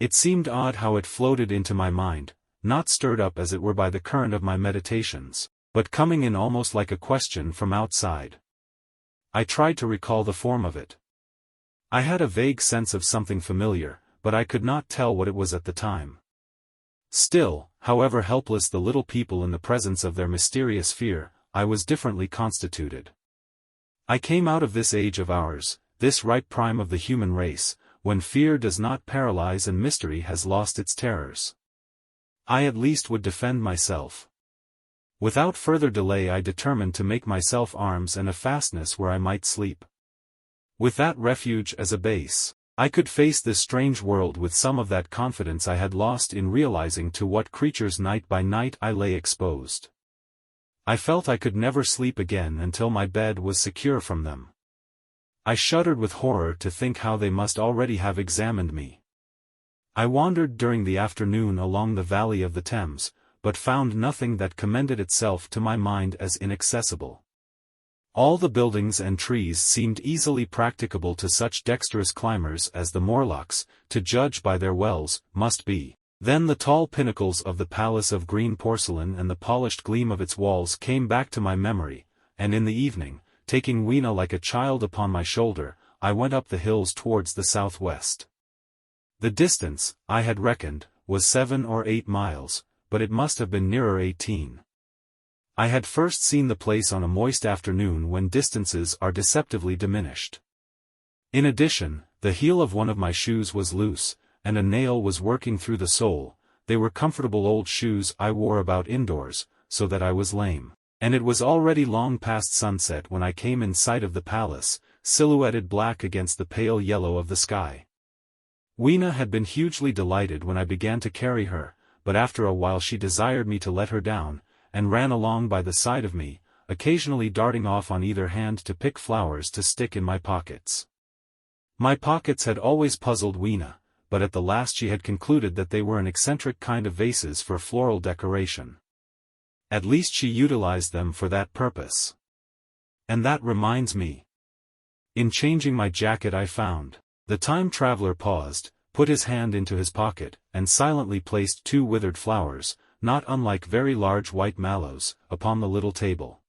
It seemed odd how it floated into my mind, not stirred up as it were by the current of my meditations, but coming in almost like a question from outside. I tried to recall the form of it. I had a vague sense of something familiar, but I could not tell what it was at the time. Still, however helpless the little people in the presence of their mysterious fear, I was differently constituted. I came out of this age of ours, this ripe prime of the human race, when fear does not paralyze and mystery has lost its terrors. I at least would defend myself. Without further delay I determined to make myself arms and a fastness where I might sleep. With that refuge as a base, I could face this strange world with some of that confidence I had lost in realizing to what creatures night by night I lay exposed. I felt I could never sleep again until my bed was secure from them. I shuddered with horror to think how they must already have examined me. I wandered during the afternoon along the valley of the Thames, but found nothing that commended itself to my mind as inaccessible. All the buildings and trees seemed easily practicable to such dexterous climbers as the Morlocks, to judge by their wells, must be. Then the tall pinnacles of the palace of green porcelain and the polished gleam of its walls came back to my memory, and in the evening, taking Weena like a child upon my shoulder, I went up the hills towards the southwest. The distance, I had reckoned, was 7 or 8 miles, but it must have been nearer 18. I had first seen the place on a moist afternoon when distances are deceptively diminished. In addition, the heel of one of my shoes was loose, and a nail was working through the sole. They were comfortable old shoes I wore about indoors, so that I was lame. And it was already long past sunset when I came in sight of the palace, silhouetted black against the pale yellow of the sky. Weena had been hugely delighted when I began to carry her, but after a while she desired me to let her down, and ran along by the side of me, occasionally darting off on either hand to pick flowers to stick in my pockets. My pockets had always puzzled Weena, but at the last she had concluded that they were an eccentric kind of vases for floral decoration. At least she utilized them for that purpose. And that reminds me. In changing my jacket I found. The time traveler paused, put his hand into his pocket, and silently placed 2 withered flowers, not unlike very large white mallows, upon the little table.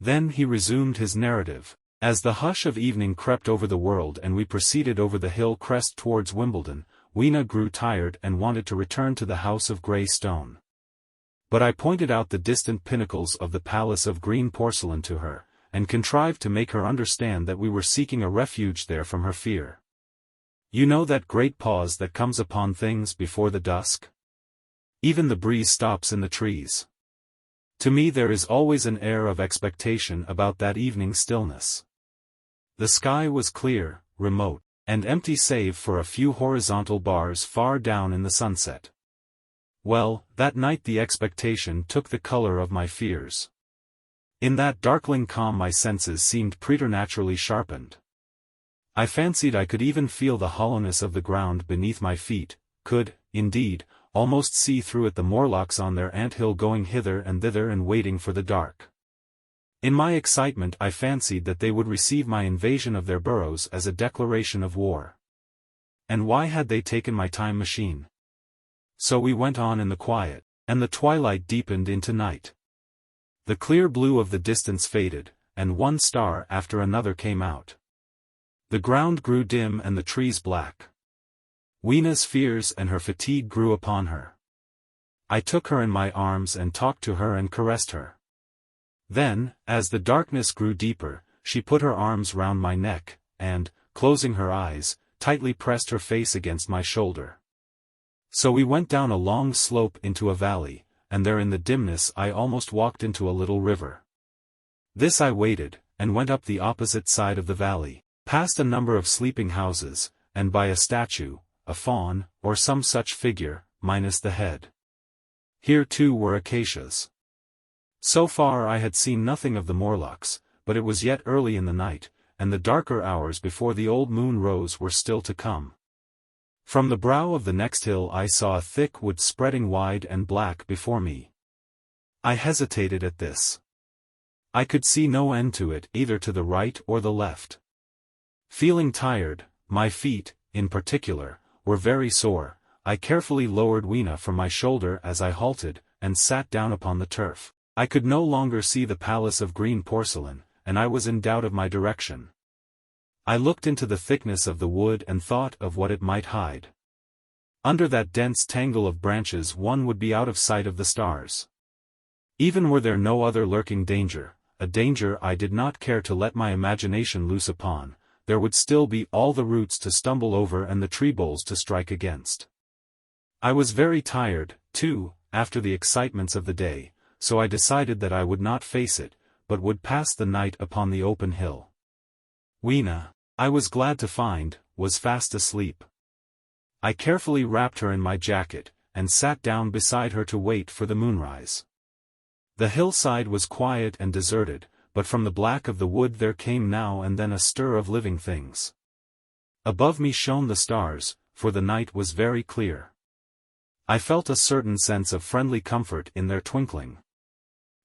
Then he resumed his narrative. As the hush of evening crept over the world and we proceeded over the hill crest towards Wimbledon, Weena grew tired and wanted to return to the house of grey stone. But I pointed out the distant pinnacles of the palace of green porcelain to her, and contrived to make her understand that we were seeking a refuge there from her fear. You know that great pause that comes upon things before the dusk? Even the breeze stops in the trees. To me there is always an air of expectation about that evening stillness. The sky was clear, remote, and empty save for a few horizontal bars far down in the sunset. Well, that night the expectation took the color of my fears. In that darkling calm my senses seemed preternaturally sharpened. I fancied I could even feel the hollowness of the ground beneath my feet, could, indeed, almost see through it the Morlocks on their anthill going hither and thither and waiting for the dark. In my excitement I fancied that they would receive my invasion of their burrows as a declaration of war. And why had they taken my time machine? So we went on in the quiet, and the twilight deepened into night. The clear blue of the distance faded, and one star after another came out. The ground grew dim and the trees black. Weena's fears and her fatigue grew upon her. I took her in my arms and talked to her and caressed her. Then, as the darkness grew deeper, she put her arms round my neck, and, closing her eyes, tightly pressed her face against my shoulder. So we went down a long slope into a valley, and there in the dimness I almost walked into a little river. This I waded, and went up the opposite side of the valley, past a number of sleeping houses, and by a statue, a faun, or some such figure, minus the head. Here too were acacias. So far I had seen nothing of the Morlocks, but it was yet early in the night, and the darker hours before the old moon rose were still to come. From the brow of the next hill I saw a thick wood spreading wide and black before me. I hesitated at this. I could see no end to it either to the right or the left. Feeling tired, my feet, in particular, were very sore, I carefully lowered Weena from my shoulder as I halted, and sat down upon the turf. I could no longer see the palace of green porcelain, and I was in doubt of my direction. I looked into the thickness of the wood and thought of what it might hide. Under that dense tangle of branches one would be out of sight of the stars. Even were there no other lurking danger, a danger I did not care to let my imagination loose upon, there would still be all the roots to stumble over and the tree boles to strike against. I was very tired, too, after the excitements of the day, so I decided that I would not face it, but would pass the night upon the open hill. Weena, I was glad to find, was fast asleep. I carefully wrapped her in my jacket, and sat down beside her to wait for the moonrise. The hillside was quiet and deserted, but from the black of the wood there came now and then a stir of living things. Above me shone the stars, for the night was very clear. I felt a certain sense of friendly comfort in their twinkling.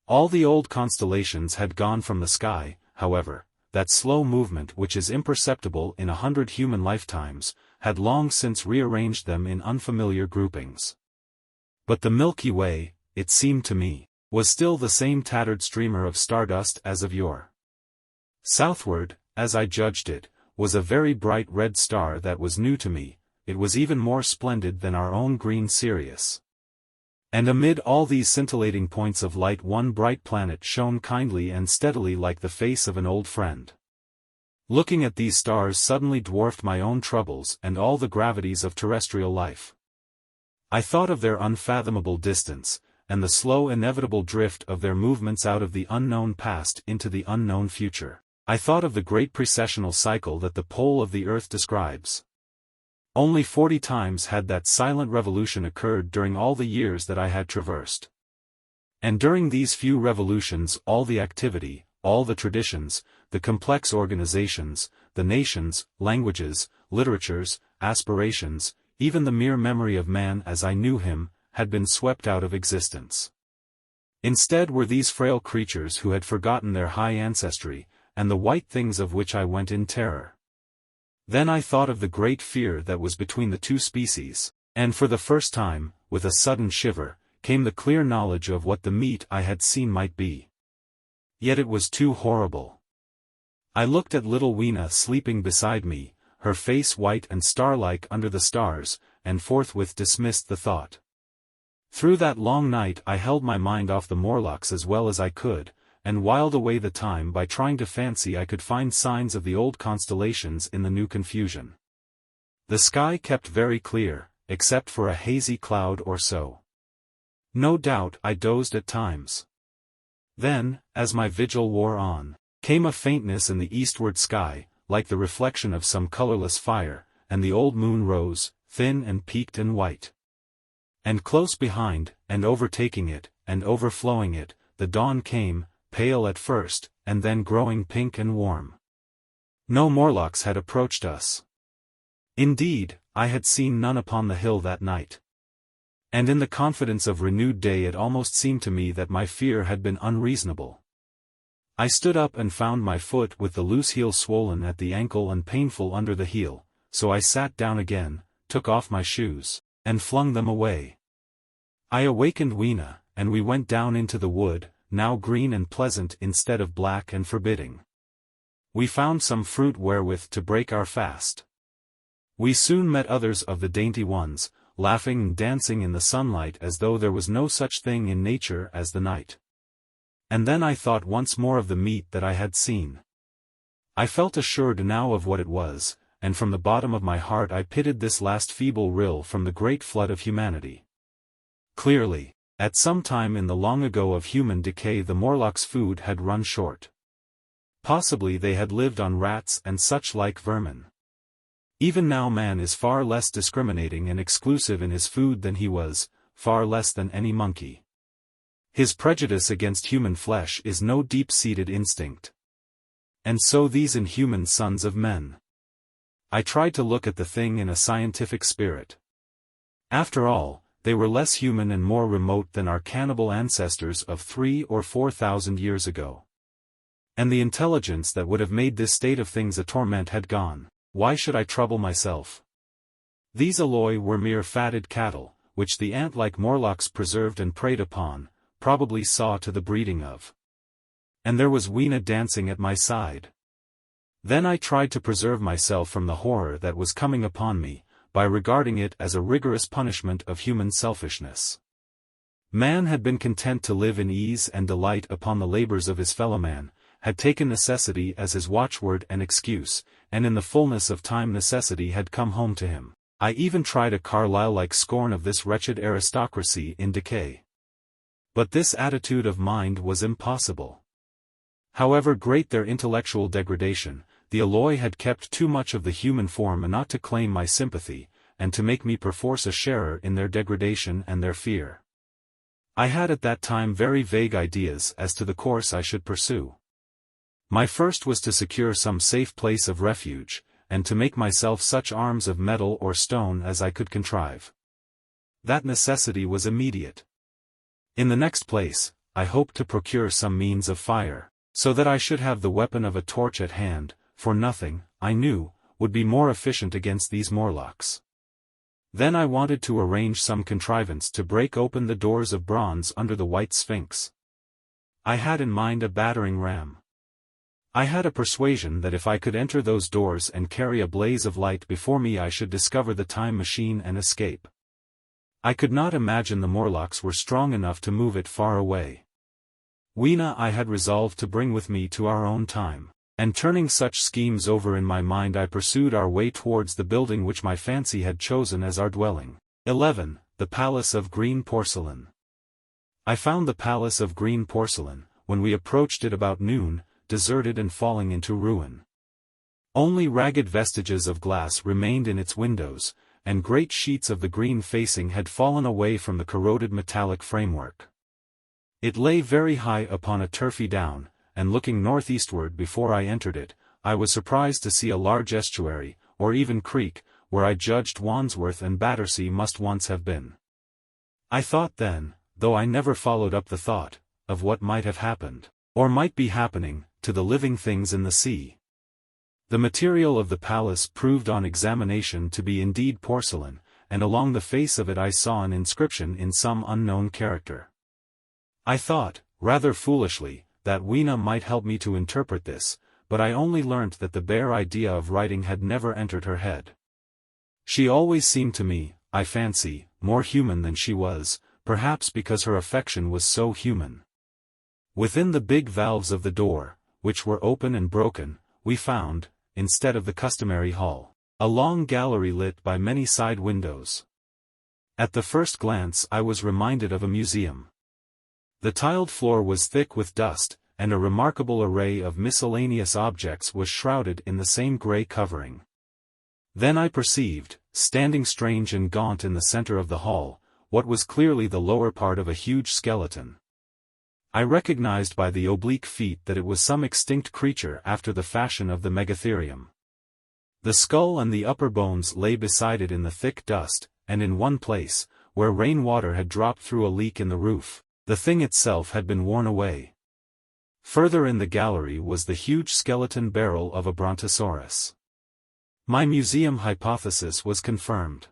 All the old constellations had gone from the sky, however, that slow movement which is imperceptible in 100 human lifetimes, had long since rearranged them in unfamiliar groupings. But the Milky Way, it seemed to me, was still the same tattered streamer of stardust as of yore. Southward, as I judged it, was a very bright red star that was new to me, it was even more splendid than our own green Sirius. And amid all these scintillating points of light one bright planet shone kindly and steadily like the face of an old friend. Looking at these stars suddenly dwarfed my own troubles and all the gravities of terrestrial life. I thought of their unfathomable distance, and the slow inevitable drift of their movements out of the unknown past into the unknown future. I thought of the great precessional cycle that the pole of the earth describes. Only 40 times had that silent revolution occurred during all the years that I had traversed. And during these few revolutions all the activity, all the traditions, the complex organizations, the nations, languages, literatures, aspirations, even the mere memory of man as I knew him, had been swept out of existence. Instead were these frail creatures who had forgotten their high ancestry, and the white things of which I went in terror. Then I thought of the great fear that was between the two species, and for the first time, with a sudden shiver, came the clear knowledge of what the meat I had seen might be. Yet it was too horrible. I looked at little Weena sleeping beside me, her face white and star-like under the stars, and forthwith dismissed the thought. Through that long night I held my mind off the Morlocks as well as I could, and whiled away the time by trying to fancy I could find signs of the old constellations in the new confusion. The sky kept very clear, except for a hazy cloud or so. No doubt I dozed at times. Then, as my vigil wore on, came a faintness in the eastward sky, like the reflection of some colorless fire, and the old moon rose, thin and peaked and white. And close behind, and overtaking it, and overflowing it, the dawn came, pale at first, and then growing pink and warm. No Morlocks had approached us. Indeed, I had seen none upon the hill that night. And in the confidence of renewed day it almost seemed to me that my fear had been unreasonable. I stood up and found my foot with the loose heel swollen at the ankle and painful under the heel, so I sat down again, took off my shoes, and flung them away. I awakened Weena, and we went down into the wood, now green and pleasant instead of black and forbidding. We found some fruit wherewith to break our fast. We soon met others of the dainty ones, laughing and dancing in the sunlight as though there was no such thing in nature as the night. And then I thought once more of the meat that I had seen. I felt assured now of what it was, and from the bottom of my heart I pitied this last feeble rill from the great flood of humanity. Clearly, at some time in the long ago of human decay the Morlocks' food had run short. Possibly they had lived on rats and such like vermin. Even now man is far less discriminating and exclusive in his food than he was, far less than any monkey. His prejudice against human flesh is no deep-seated instinct. And so these inhuman sons of men. I tried to look at the thing in a scientific spirit. After all, they were less human and more remote than our cannibal ancestors of 3,000 or 4,000 years ago. And the intelligence that would have made this state of things a torment had gone. Why should I trouble myself? These Eloi were mere fatted cattle, which the ant-like Morlocks preserved and preyed upon, probably saw to the breeding of. And there was Weena dancing at my side. Then I tried to preserve myself from the horror that was coming upon me, by regarding it as a rigorous punishment of human selfishness. Man had been content to live in ease and delight upon the labors of his fellowman, had taken necessity as his watchword and excuse, and in the fullness of time necessity had come home to him. I even tried a Carlyle-like scorn of this wretched aristocracy in decay. But this attitude of mind was impossible. However great their intellectual degradation, the Eloi had kept too much of the human form not to claim my sympathy, and to make me perforce a sharer in their degradation and their fear. I had at that time very vague ideas as to the course I should pursue. My first was to secure some safe place of refuge, and to make myself such arms of metal or stone as I could contrive. That necessity was immediate. In the next place, I hoped to procure some means of fire, so that I should have the weapon of a torch at hand, for nothing, I knew, would be more efficient against these Morlocks. Then I wanted to arrange some contrivance to break open the doors of bronze under the White Sphinx. I had in mind a battering ram. I had a persuasion that if I could enter those doors and carry a blaze of light before me I should discover the time machine and escape. I could not imagine the Morlocks were strong enough to move it far away. Weena I had resolved to bring with me to our own time, and turning such schemes over in my mind I pursued our way towards the building which my fancy had chosen as our dwelling. 11. The Palace of Green Porcelain. I found the Palace of Green Porcelain, when we approached it about noon, deserted and falling into ruin. Only ragged vestiges of glass remained in its windows, and great sheets of the green facing had fallen away from the corroded metallic framework. It lay very high upon a turfy down, and looking northeastward before I entered it, I was surprised to see a large estuary, or even creek, where I judged Wandsworth and Battersea must once have been. I thought then, though I never followed up the thought, of what might have happened, or might be happening, to the living things in the sea. The material of the palace proved on examination to be indeed porcelain, and along the face of it I saw an inscription in some unknown character. I thought, rather foolishly, that Weena might help me to interpret this, but I only learnt that the bare idea of writing had never entered her head. She always seemed to me, I fancy, more human than she was, perhaps because her affection was so human. Within the big valves of the door, which were open and broken, we found, instead of the customary hall, a long gallery lit by many side windows. At the first glance I was reminded of a museum. The tiled floor was thick with dust, and a remarkable array of miscellaneous objects was shrouded in the same grey covering. Then I perceived, standing strange and gaunt in the centre of the hall, what was clearly the lower part of a huge skeleton. I recognized by the oblique feet that it was some extinct creature after the fashion of the megatherium. The skull and the upper bones lay beside it in the thick dust, and in one place, where rain-water had dropped through a leak in the roof, the thing itself had been worn away. Further in the gallery was the huge skeleton barrel of a brontosaurus. My museum hypothesis was confirmed.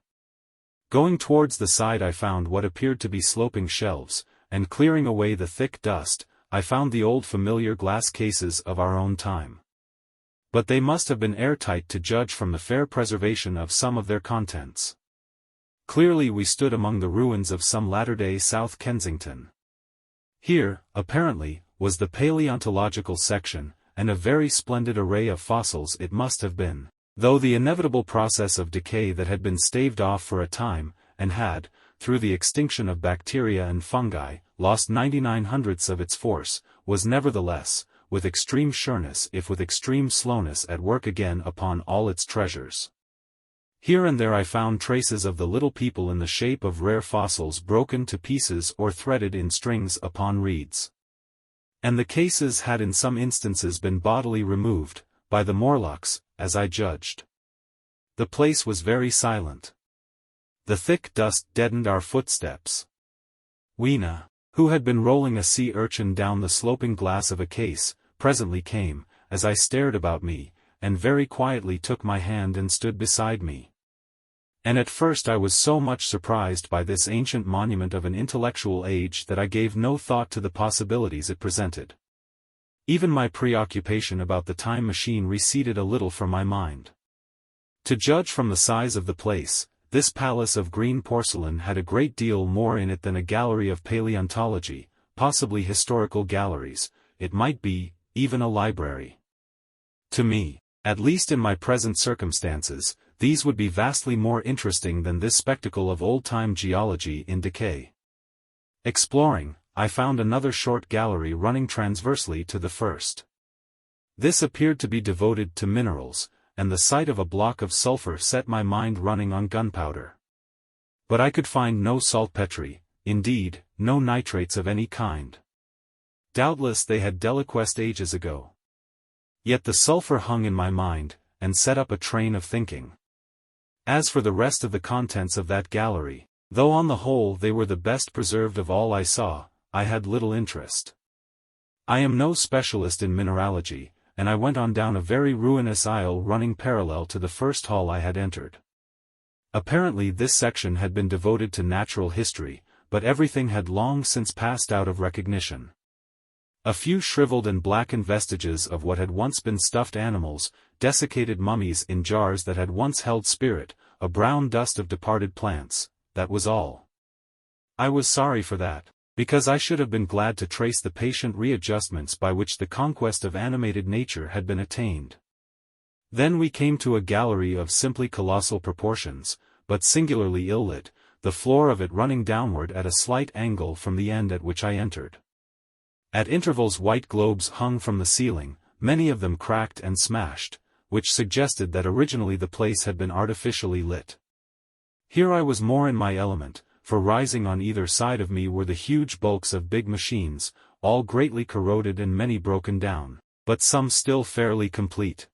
Going towards the side I found what appeared to be sloping shelves, and clearing away the thick dust, I found the old familiar glass cases of our own time. but they must have been airtight to judge from the fair preservation of some of their contents. Clearly we stood among the ruins of some latter-day South Kensington. Here, apparently, was the paleontological section, and a very splendid array of fossils it must have been, though the inevitable process of decay that had been staved off for a time, and had, through the extinction of bacteria and fungi, lost 99/100ths of its force, was nevertheless, with extreme sureness if with extreme slowness at work again upon all its treasures. Here and there I found traces of the little people in the shape of rare fossils broken to pieces or threaded in strings upon reeds. And the cases had in some instances been bodily removed, by the Morlocks, as I judged. The place was very silent. The thick dust deadened our footsteps. Weena, who had been rolling a sea urchin down the sloping glass of a case, presently came, as I stared about me, and very quietly took my hand and stood beside me. And at first I was so much surprised by this ancient monument of an intellectual age that I gave no thought to the possibilities it presented. Even my preoccupation about the time machine receded a little from my mind. To judge from the size of the place, this palace of green porcelain had a great deal more in it than a gallery of paleontology, possibly historical galleries, it might be, even a library. To me, at least in my present circumstances, these would be vastly more interesting than this spectacle of old-time geology in decay. Exploring, I found another short gallery running transversely to the first. This appeared to be devoted to minerals, and the sight of a block of sulfur set my mind running on gunpowder. But I could find no saltpetre, indeed, no nitrates of any kind. Doubtless they had deliquesced ages ago. Yet the sulfur hung in my mind, and set up a train of thinking. As for the rest of the contents of that gallery, though on the whole they were the best preserved of all I saw, I had little interest. I am no specialist in mineralogy, and I went on down a very ruinous aisle running parallel to the first hall I had entered. Apparently this section had been devoted to natural history, but everything had long since passed out of recognition. A few shriveled and blackened vestiges of what had once been stuffed animals, desiccated mummies in jars that had once held spirit, a brown dust of departed plants, that was all. I was sorry for that, because I should have been glad to trace the patient readjustments by which the conquest of animated nature had been attained. Then we came to a gallery of simply colossal proportions, but singularly ill-lit, the floor of it running downward at a slight angle from the end at which I entered. At intervals white globes hung from the ceiling, many of them cracked and smashed, which suggested that originally the place had been artificially lit. Here I was more in my element, for rising on either side of me were the huge bulks of big machines, all greatly corroded and many broken down, but some still fairly complete.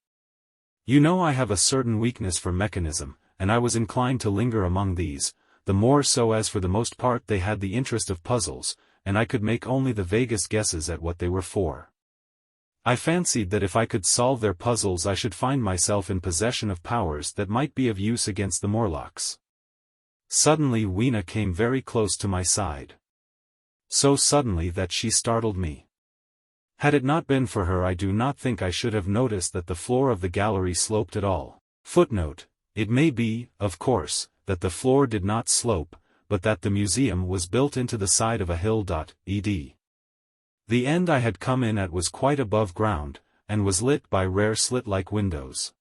You know I have a certain weakness for mechanism, and I was inclined to linger among these, the more so as for the most part they had the interest of puzzles, and I could make only the vaguest guesses at what they were for. I fancied that if I could solve their puzzles I should find myself in possession of powers that might be of use against the Morlocks. Suddenly Weena came very close to my side. So suddenly that she startled me. Had it not been for her I do not think I should have noticed that the floor of the gallery sloped at all. Footnote: it may be, of course, that the floor did not slope, but that the museum was built into the side of a hill. Ed. The end I had come in at was quite above ground, and was lit by rare slit-like windows.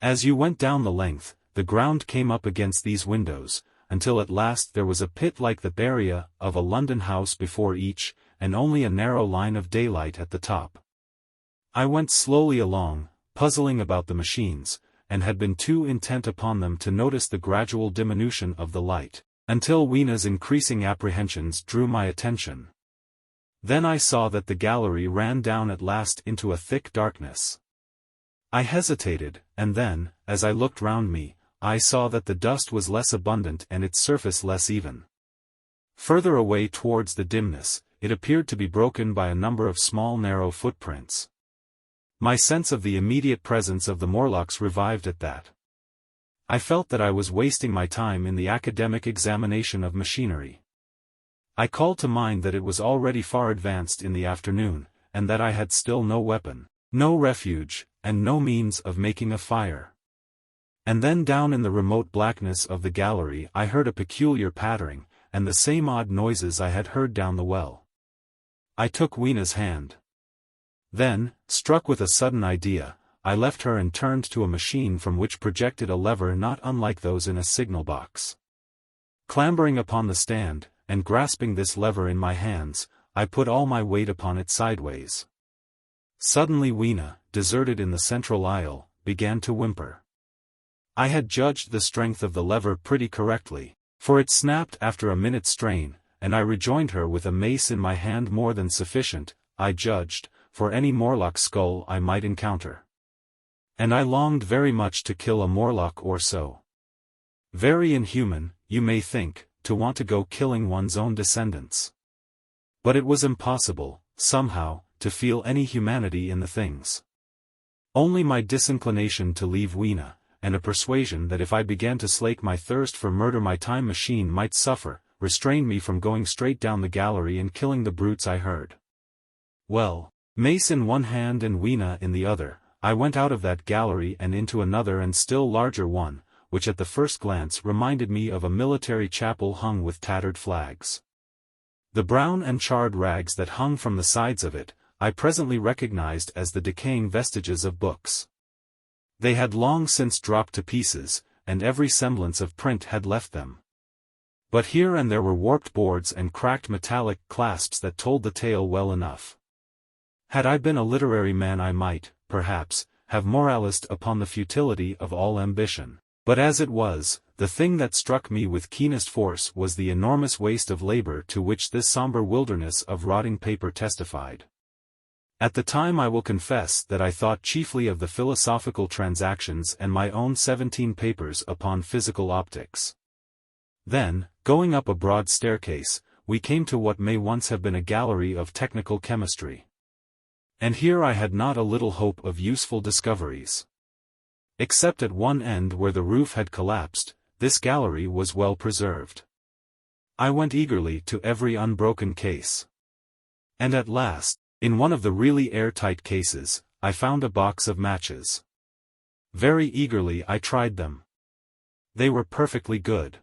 As you went down the length, the ground came up against these windows, until at last there was a pit like the area of a London house before each, and only a narrow line of daylight at the top. I went slowly along, puzzling about the machines, and had been too intent upon them to notice the gradual diminution of the light, until Weena's increasing apprehensions drew my attention. Then I saw that the gallery ran down at last into a thick darkness. I hesitated, and then, as I looked round me, I saw that the dust was less abundant and its surface less even. Further away towards the dimness, it appeared to be broken by a number of small narrow footprints. My sense of the immediate presence of the Morlocks revived at that. I felt that I was wasting my time in the academic examination of machinery. I called to mind that it was already far advanced in the afternoon, and that I had still no weapon, no refuge, and no means of making a fire. And then down in the remote blackness of the gallery I heard a peculiar pattering, and the same odd noises I had heard down the well. I took Weena's hand. Then, struck with a sudden idea, I left her and turned to a machine from which projected a lever not unlike those in a signal box. Clambering upon the stand, and grasping this lever in my hands, I put all my weight upon it sideways. Suddenly Weena, deserted in the central aisle, began to whimper. I had judged the strength of the lever pretty correctly, for it snapped after a minute's strain, and I rejoined her with a mace in my hand more than sufficient, I judged, for any Morlock skull I might encounter. And I longed very much to kill a Morlock or so. Very inhuman, you may think, to want to go killing one's own descendants. But it was impossible, somehow, to feel any humanity in the things. Only my disinclination to leave Weena, and a persuasion that if I began to slake my thirst for murder my time machine might suffer, restrained me from going straight down the gallery and killing the brutes I heard. Well, mace in one hand and Weena in the other, I went out of that gallery and into another and still larger one, which at the first glance reminded me of a military chapel hung with tattered flags. The brown and charred rags that hung from the sides of it, I presently recognized as the decaying vestiges of books. They had long since dropped to pieces, and every semblance of print had left them. But here and there were warped boards and cracked metallic clasps that told the tale well enough. Had I been a literary man I might, perhaps, have moralised upon the futility of all ambition. But as it was, the thing that struck me with keenest force was the enormous waste of labor to which this somber wilderness of rotting paper testified. At the time I will confess that I thought chiefly of the philosophical transactions and my own 17 papers upon physical optics. Then, going up a broad staircase, we came to what may once have been a gallery of technical chemistry. And here I had not a little hope of useful discoveries. Except at one end where the roof had collapsed, this gallery was well preserved. I went eagerly to every unbroken case. And at last, in one of the really airtight cases, I found a box of matches. Very eagerly I tried them. They were perfectly good.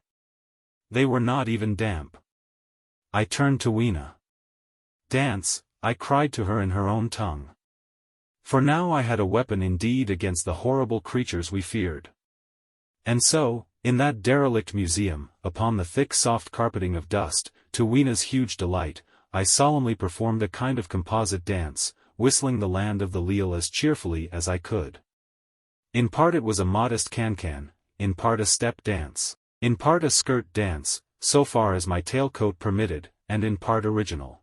They were not even damp. I turned to Weena. "Dance," I cried to her in her own tongue. For now I had a weapon indeed against the horrible creatures we feared. And so, in that derelict museum, upon the thick soft carpeting of dust, to Weena's huge delight, I solemnly performed a kind of composite dance, whistling the Land of the Leal as cheerfully as I could. In part it was a modest can-can, in part a step dance, in part a skirt dance, so far as my tailcoat permitted, and in part original.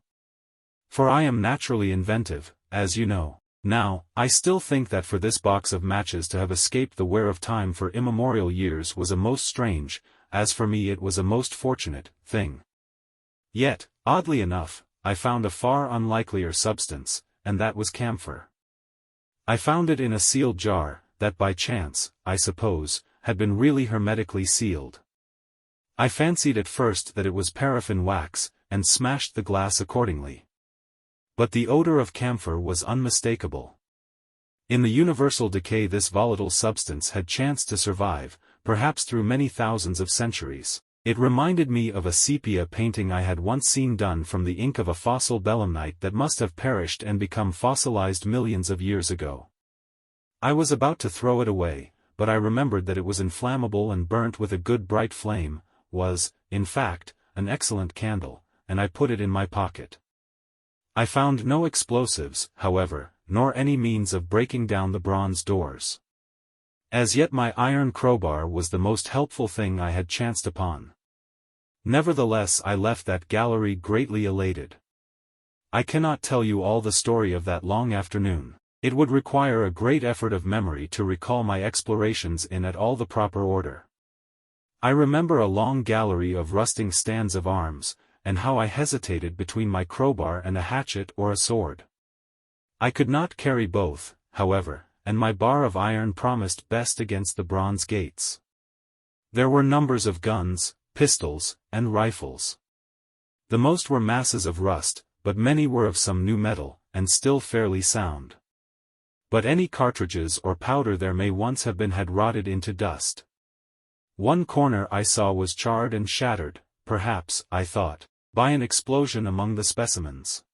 For I am naturally inventive, as you know. Now, I still think that for this box of matches to have escaped the wear of time for immemorial years was a most strange, as for me it was a most fortunate, thing. Yet, oddly enough, I found a far unlikelier substance, and that was camphor. I found it in a sealed jar, that by chance, I suppose, had been really hermetically sealed. I fancied at first that it was paraffin wax, and smashed the glass accordingly. But the odor of camphor was unmistakable. In the universal decay this volatile substance had chanced to survive, perhaps through many thousands of centuries. It reminded me of a sepia painting I had once seen done from the ink of a fossil belemnite that must have perished and become fossilized millions of years ago. I was about to throw it away, but I remembered that it was inflammable and burnt with a good bright flame, was, in fact, an excellent candle, and I put it in my pocket. I found no explosives, however, nor any means of breaking down the bronze doors. As yet my iron crowbar was the most helpful thing I had chanced upon. Nevertheless I left that gallery greatly elated. I cannot tell you all the story of that long afternoon. It would require a great effort of memory to recall my explorations in at all the proper order. I remember a long gallery of rusting stands of arms, and how I hesitated between my crowbar and a hatchet or a sword. I could not carry both, however, and my bar of iron promised best against the bronze gates. There were numbers of guns, pistols, and rifles. The most were masses of rust, but many were of some new metal, and still fairly sound. but any cartridges or powder there may once have been had rotted into dust. One corner I saw was charred and shattered, perhaps, I thought, by an explosion among the specimens.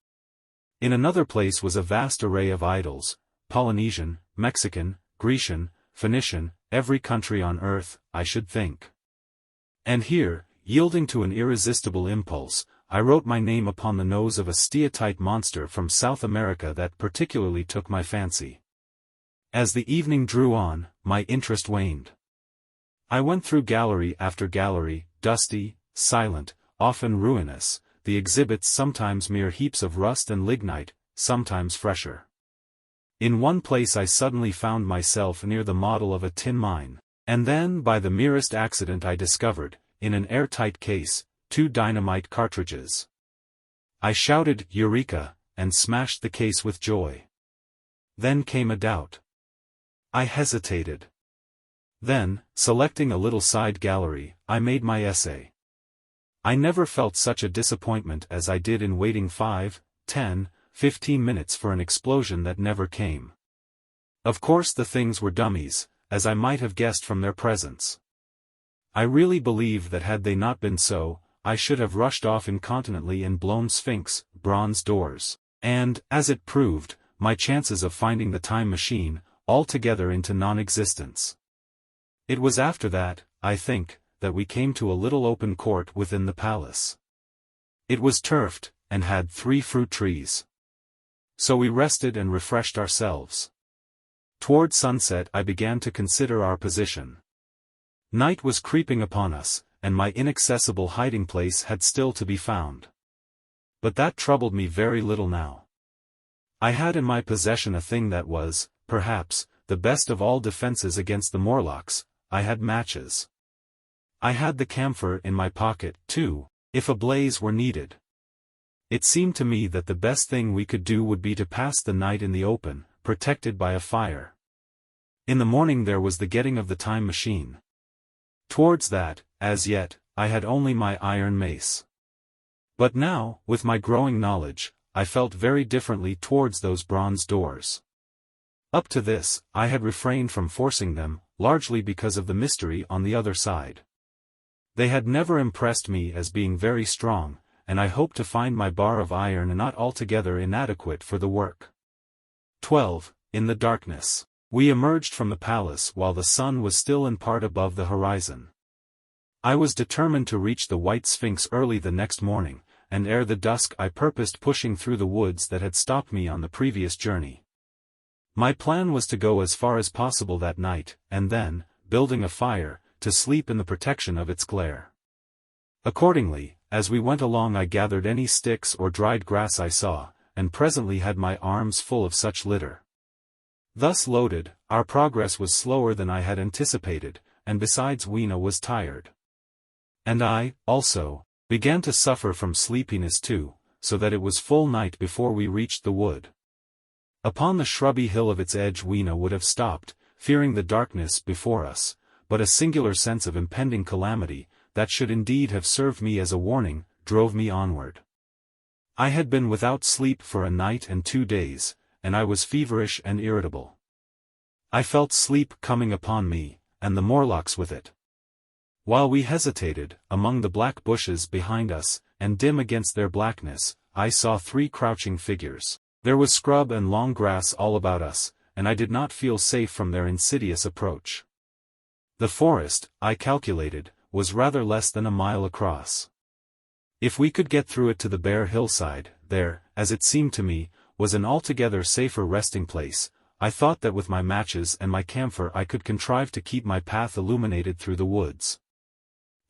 In another place was a vast array of idols, Polynesian, Mexican, Grecian, Phoenician, every country on earth, I should think. And here, yielding to an irresistible impulse, I wrote my name upon the nose of a steatite monster from South America that particularly took my fancy. As the evening drew on, my interest waned. I went through gallery after gallery, dusty, silent, often ruinous, the exhibits sometimes mere heaps of rust and lignite, sometimes fresher. In one place I suddenly found myself near the model of a tin mine, and then by the merest accident I discovered, in an airtight case, 2 dynamite cartridges. I shouted "Eureka!" and smashed the case with joy. Then came a doubt. I hesitated. Then, selecting a little side gallery, I made my essay. I never felt such a disappointment as I did in waiting 5, 10, 15 minutes for an explosion that never came. Of course the things were dummies, as I might have guessed from their presence. I really believe that had they not been so, I should have rushed off incontinently and blown Sphinx, bronze doors, and, as it proved, my chances of finding the time machine, altogether into non-existence. It was after that, I think, that we came to a little open court within the palace. It was turfed, and had 3 fruit trees. So we rested and refreshed ourselves. Toward sunset I began to consider our position. Night was creeping upon us, and my inaccessible hiding place had still to be found. But that troubled me very little now. I had in my possession a thing that was, perhaps, the best of all defenses against the Morlocks. I had matches. I had the camphor in my pocket, too, if a blaze were needed. It seemed to me that the best thing we could do would be to pass the night in the open, protected by a fire. In the morning there was the getting of the time machine. Towards that, as yet, I had only my iron mace. But now, with my growing knowledge, I felt very differently towards those bronze doors. Up to this, I had refrained from forcing them, largely because of the mystery on the other side. They had never impressed me as being very strong, and I hoped to find my bar of iron not altogether inadequate for the work. 12. In the darkness. We emerged from the palace while the sun was still in part above the horizon. I was determined to reach the White Sphinx early the next morning, and ere the dusk I purposed pushing through the woods that had stopped me on the previous journey. My plan was to go as far as possible that night, and then, building a fire, to sleep in the protection of its glare. Accordingly, as we went along I gathered any sticks or dried grass I saw, and presently had my arms full of such litter. Thus loaded, our progress was slower than I had anticipated, and besides Weena was tired. And I, also, began to suffer from sleepiness too, so that it was full night before we reached the wood. Upon the shrubby hill of its edge Weena would have stopped, fearing the darkness before us, but a singular sense of impending calamity, that should indeed have served me as a warning, drove me onward. I had been without sleep for a night and 2 days, and I was feverish and irritable. I felt sleep coming upon me, and the Morlocks with it. While we hesitated, among the black bushes behind us, and dim against their blackness, I saw 3 crouching figures. There was scrub and long grass all about us, and I did not feel safe from their insidious approach. The forest, I calculated, was rather less than a mile across. If we could get through it to the bare hillside, there, as it seemed to me, was an altogether safer resting place. I thought that with my matches and my camphor I could contrive to keep my path illuminated through the woods.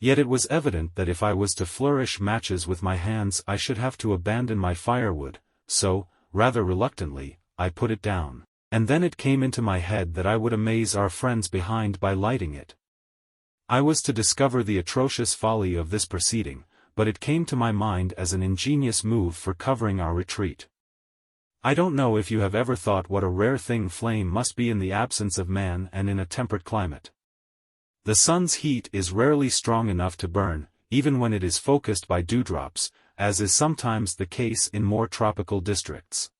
Yet it was evident that if I was to flourish matches with my hands I should have to abandon my firewood, so, rather reluctantly, I put it down, and then it came into my head that I would amaze our friends behind by lighting it. I was to discover the atrocious folly of this proceeding, but it came to my mind as an ingenious move for covering our retreat. I don't know if you have ever thought what a rare thing flame must be in the absence of man and in a temperate climate. The sun's heat is rarely strong enough to burn, even when it is focused by dewdrops, as is sometimes the case in more tropical districts.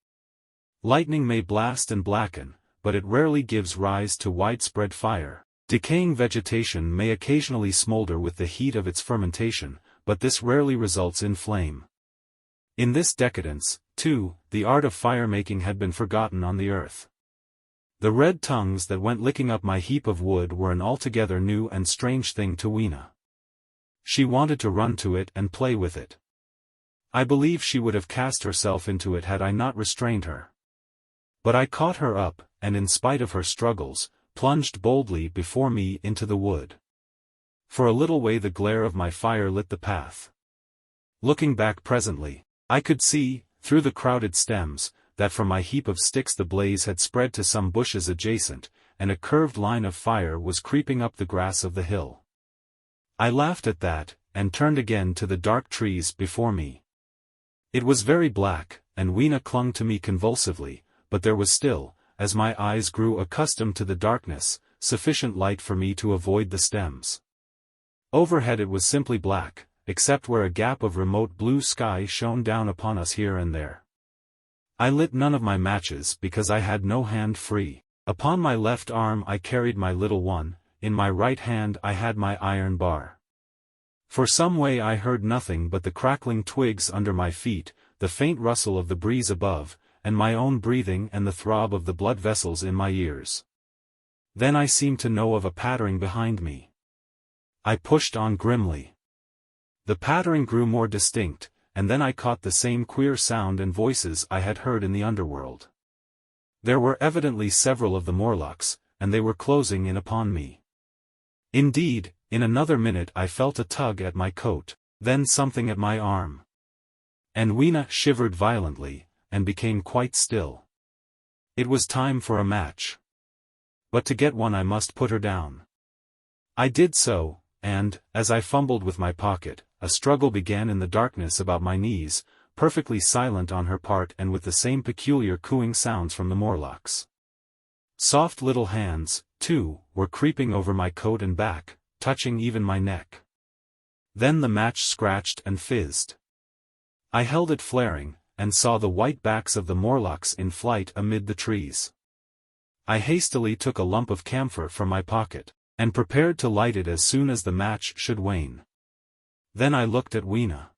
Lightning may blast and blacken, but it rarely gives rise to widespread fire. Decaying vegetation may occasionally smolder with the heat of its fermentation, but this rarely results in flame. In this decadence, too, the art of fire-making had been forgotten on the earth. The red tongues that went licking up my heap of wood were an altogether new and strange thing to Weena. She wanted to run to it and play with it. I believe she would have cast herself into it had I not restrained her. But I caught her up, and in spite of her struggles, plunged boldly before me into the wood. For a little way the glare of my fire lit the path. Looking back presently, I could see, through the crowded stems, that from my heap of sticks the blaze had spread to some bushes adjacent, and a curved line of fire was creeping up the grass of the hill. I laughed at that, and turned again to the dark trees before me. It was very black, and Weena clung to me convulsively, but there was still, as my eyes grew accustomed to the darkness, sufficient light for me to avoid the stems. Overhead it was simply black, except where a gap of remote blue sky shone down upon us here and there. I lit none of my matches because I had no hand free. Upon my left arm I carried my little one, in my right hand I had my iron bar. For some way I heard nothing but the crackling twigs under my feet, the faint rustle of the breeze above, and my own breathing and the throb of the blood vessels in my ears. Then I seemed to know of a pattering behind me. I pushed on grimly. The pattering grew more distinct, and then I caught the same queer sound and voices I had heard in the underworld. There were evidently several of the Morlocks, and they were closing in upon me. Indeed, in another minute I felt a tug at my coat, then something at my arm. And Weena shivered violently, and became quite still. It was time for a match. But to get one I must put her down. I did so, and, as I fumbled with my pocket, a struggle began in the darkness about my knees, perfectly silent on her part and with the same peculiar cooing sounds from the Morlocks. Soft little hands, too, were creeping over my coat and back, touching even my neck. Then the match scratched and fizzed. I held it flaring, and saw the white backs of the Morlocks in flight amid the trees. I hastily took a lump of camphor from my pocket, and prepared to light it as soon as the match should wane. Then I looked at Weena.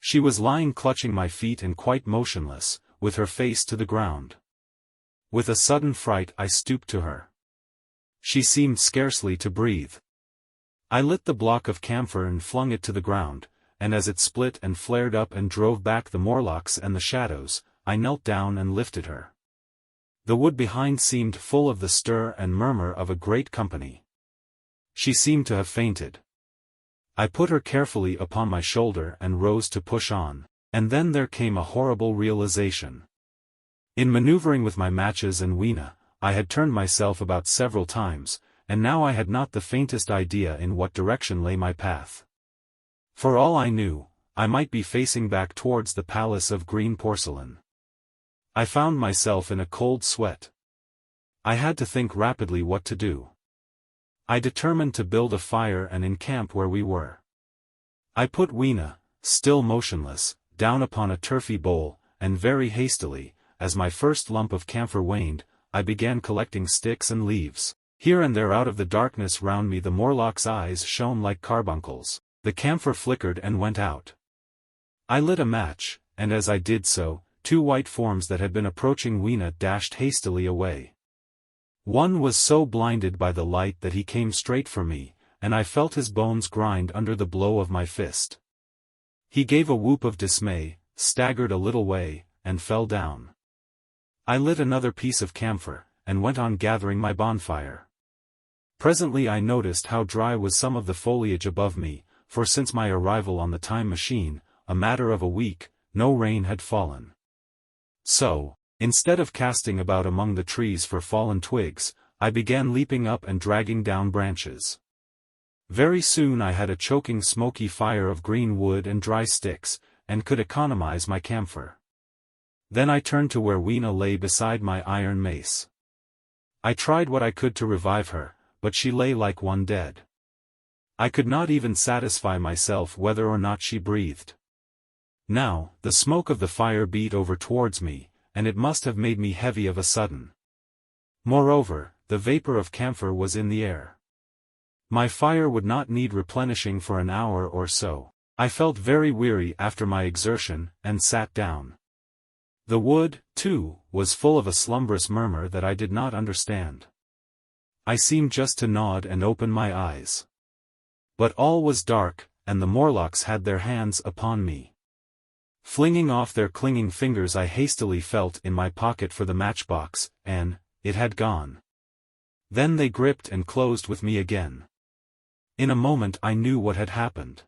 She was lying clutching my feet and quite motionless, with her face to the ground. With a sudden fright I stooped to her. She seemed scarcely to breathe. I lit the block of camphor and flung it to the ground, and as it split and flared up and drove back the Morlocks and the shadows, I knelt down and lifted her. The wood behind seemed full of the stir and murmur of a great company. She seemed to have fainted. I put her carefully upon my shoulder and rose to push on, and then there came a horrible realization. In maneuvering with my matches and Weena, I had turned myself about several times, and now I had not the faintest idea in what direction lay my path. For all I knew, I might be facing back towards the palace of green porcelain. I found myself in a cold sweat. I had to think rapidly what to do. I determined to build a fire and encamp where we were. I put Weena, still motionless, down upon a turfy bowl, and very hastily, as my first lump of camphor waned, I began collecting sticks and leaves. Here and there out of the darkness round me the Morlock's eyes shone like carbuncles. The camphor flickered and went out. I lit a match, and as I did so, two white forms that had been approaching Weena dashed hastily away. One was so blinded by the light that he came straight for me, and I felt his bones grind under the blow of my fist. He gave a whoop of dismay, staggered a little way, and fell down. I lit another piece of camphor, and went on gathering my bonfire. Presently I noticed how dry was some of the foliage above me, for since my arrival on the time machine, a matter of a week, no rain had fallen. So, instead of casting about among the trees for fallen twigs, I began leaping up and dragging down branches. Very soon I had a choking smoky fire of green wood and dry sticks, and could economize my camphor. Then I turned to where Weena lay beside my iron mace. I tried what I could to revive her, but she lay like one dead. I could not even satisfy myself whether or not she breathed. Now, the smoke of the fire beat over towards me, and it must have made me heavy of a sudden. Moreover, the vapor of camphor was in the air. My fire would not need replenishing for an hour or so. I felt very weary after my exertion, and sat down. The wood, too, was full of a slumbrous murmur that I did not understand. I seemed just to nod and open my eyes. But all was dark, and the Morlocks had their hands upon me. Flinging off their clinging fingers, I hastily felt in my pocket for the matchbox, and it had gone. Then they gripped and closed with me again. In a moment I knew what had happened.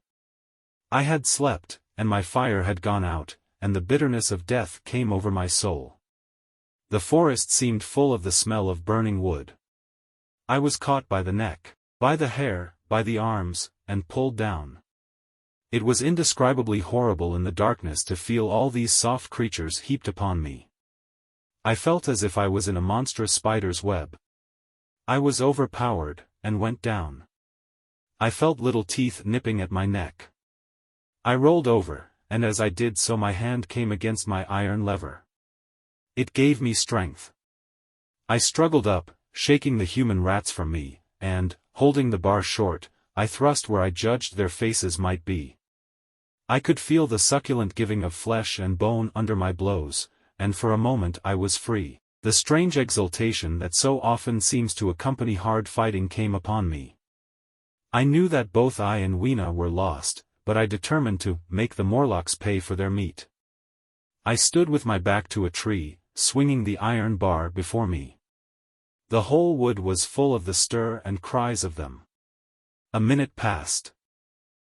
I had slept, and my fire had gone out, and the bitterness of death came over my soul. The forest seemed full of the smell of burning wood. I was caught by the neck, by the hair, by the arms, and pulled down. It was indescribably horrible in the darkness to feel all these soft creatures heaped upon me. I felt as if I was in a monstrous spider's web. I was overpowered, and went down. I felt little teeth nipping at my neck. I rolled over, and as I did so my hand came against my iron lever. It gave me strength. I struggled up, shaking the human rats from me, and, holding the bar short, I thrust where I judged their faces might be. I could feel the succulent giving of flesh and bone under my blows, and for a moment I was free. The strange exultation that so often seems to accompany hard fighting came upon me. I knew that both I and Weena were lost, but I determined to make the Morlocks pay for their meat. I stood with my back to a tree, swinging the iron bar before me. The whole wood was full of the stir and cries of them. A minute passed.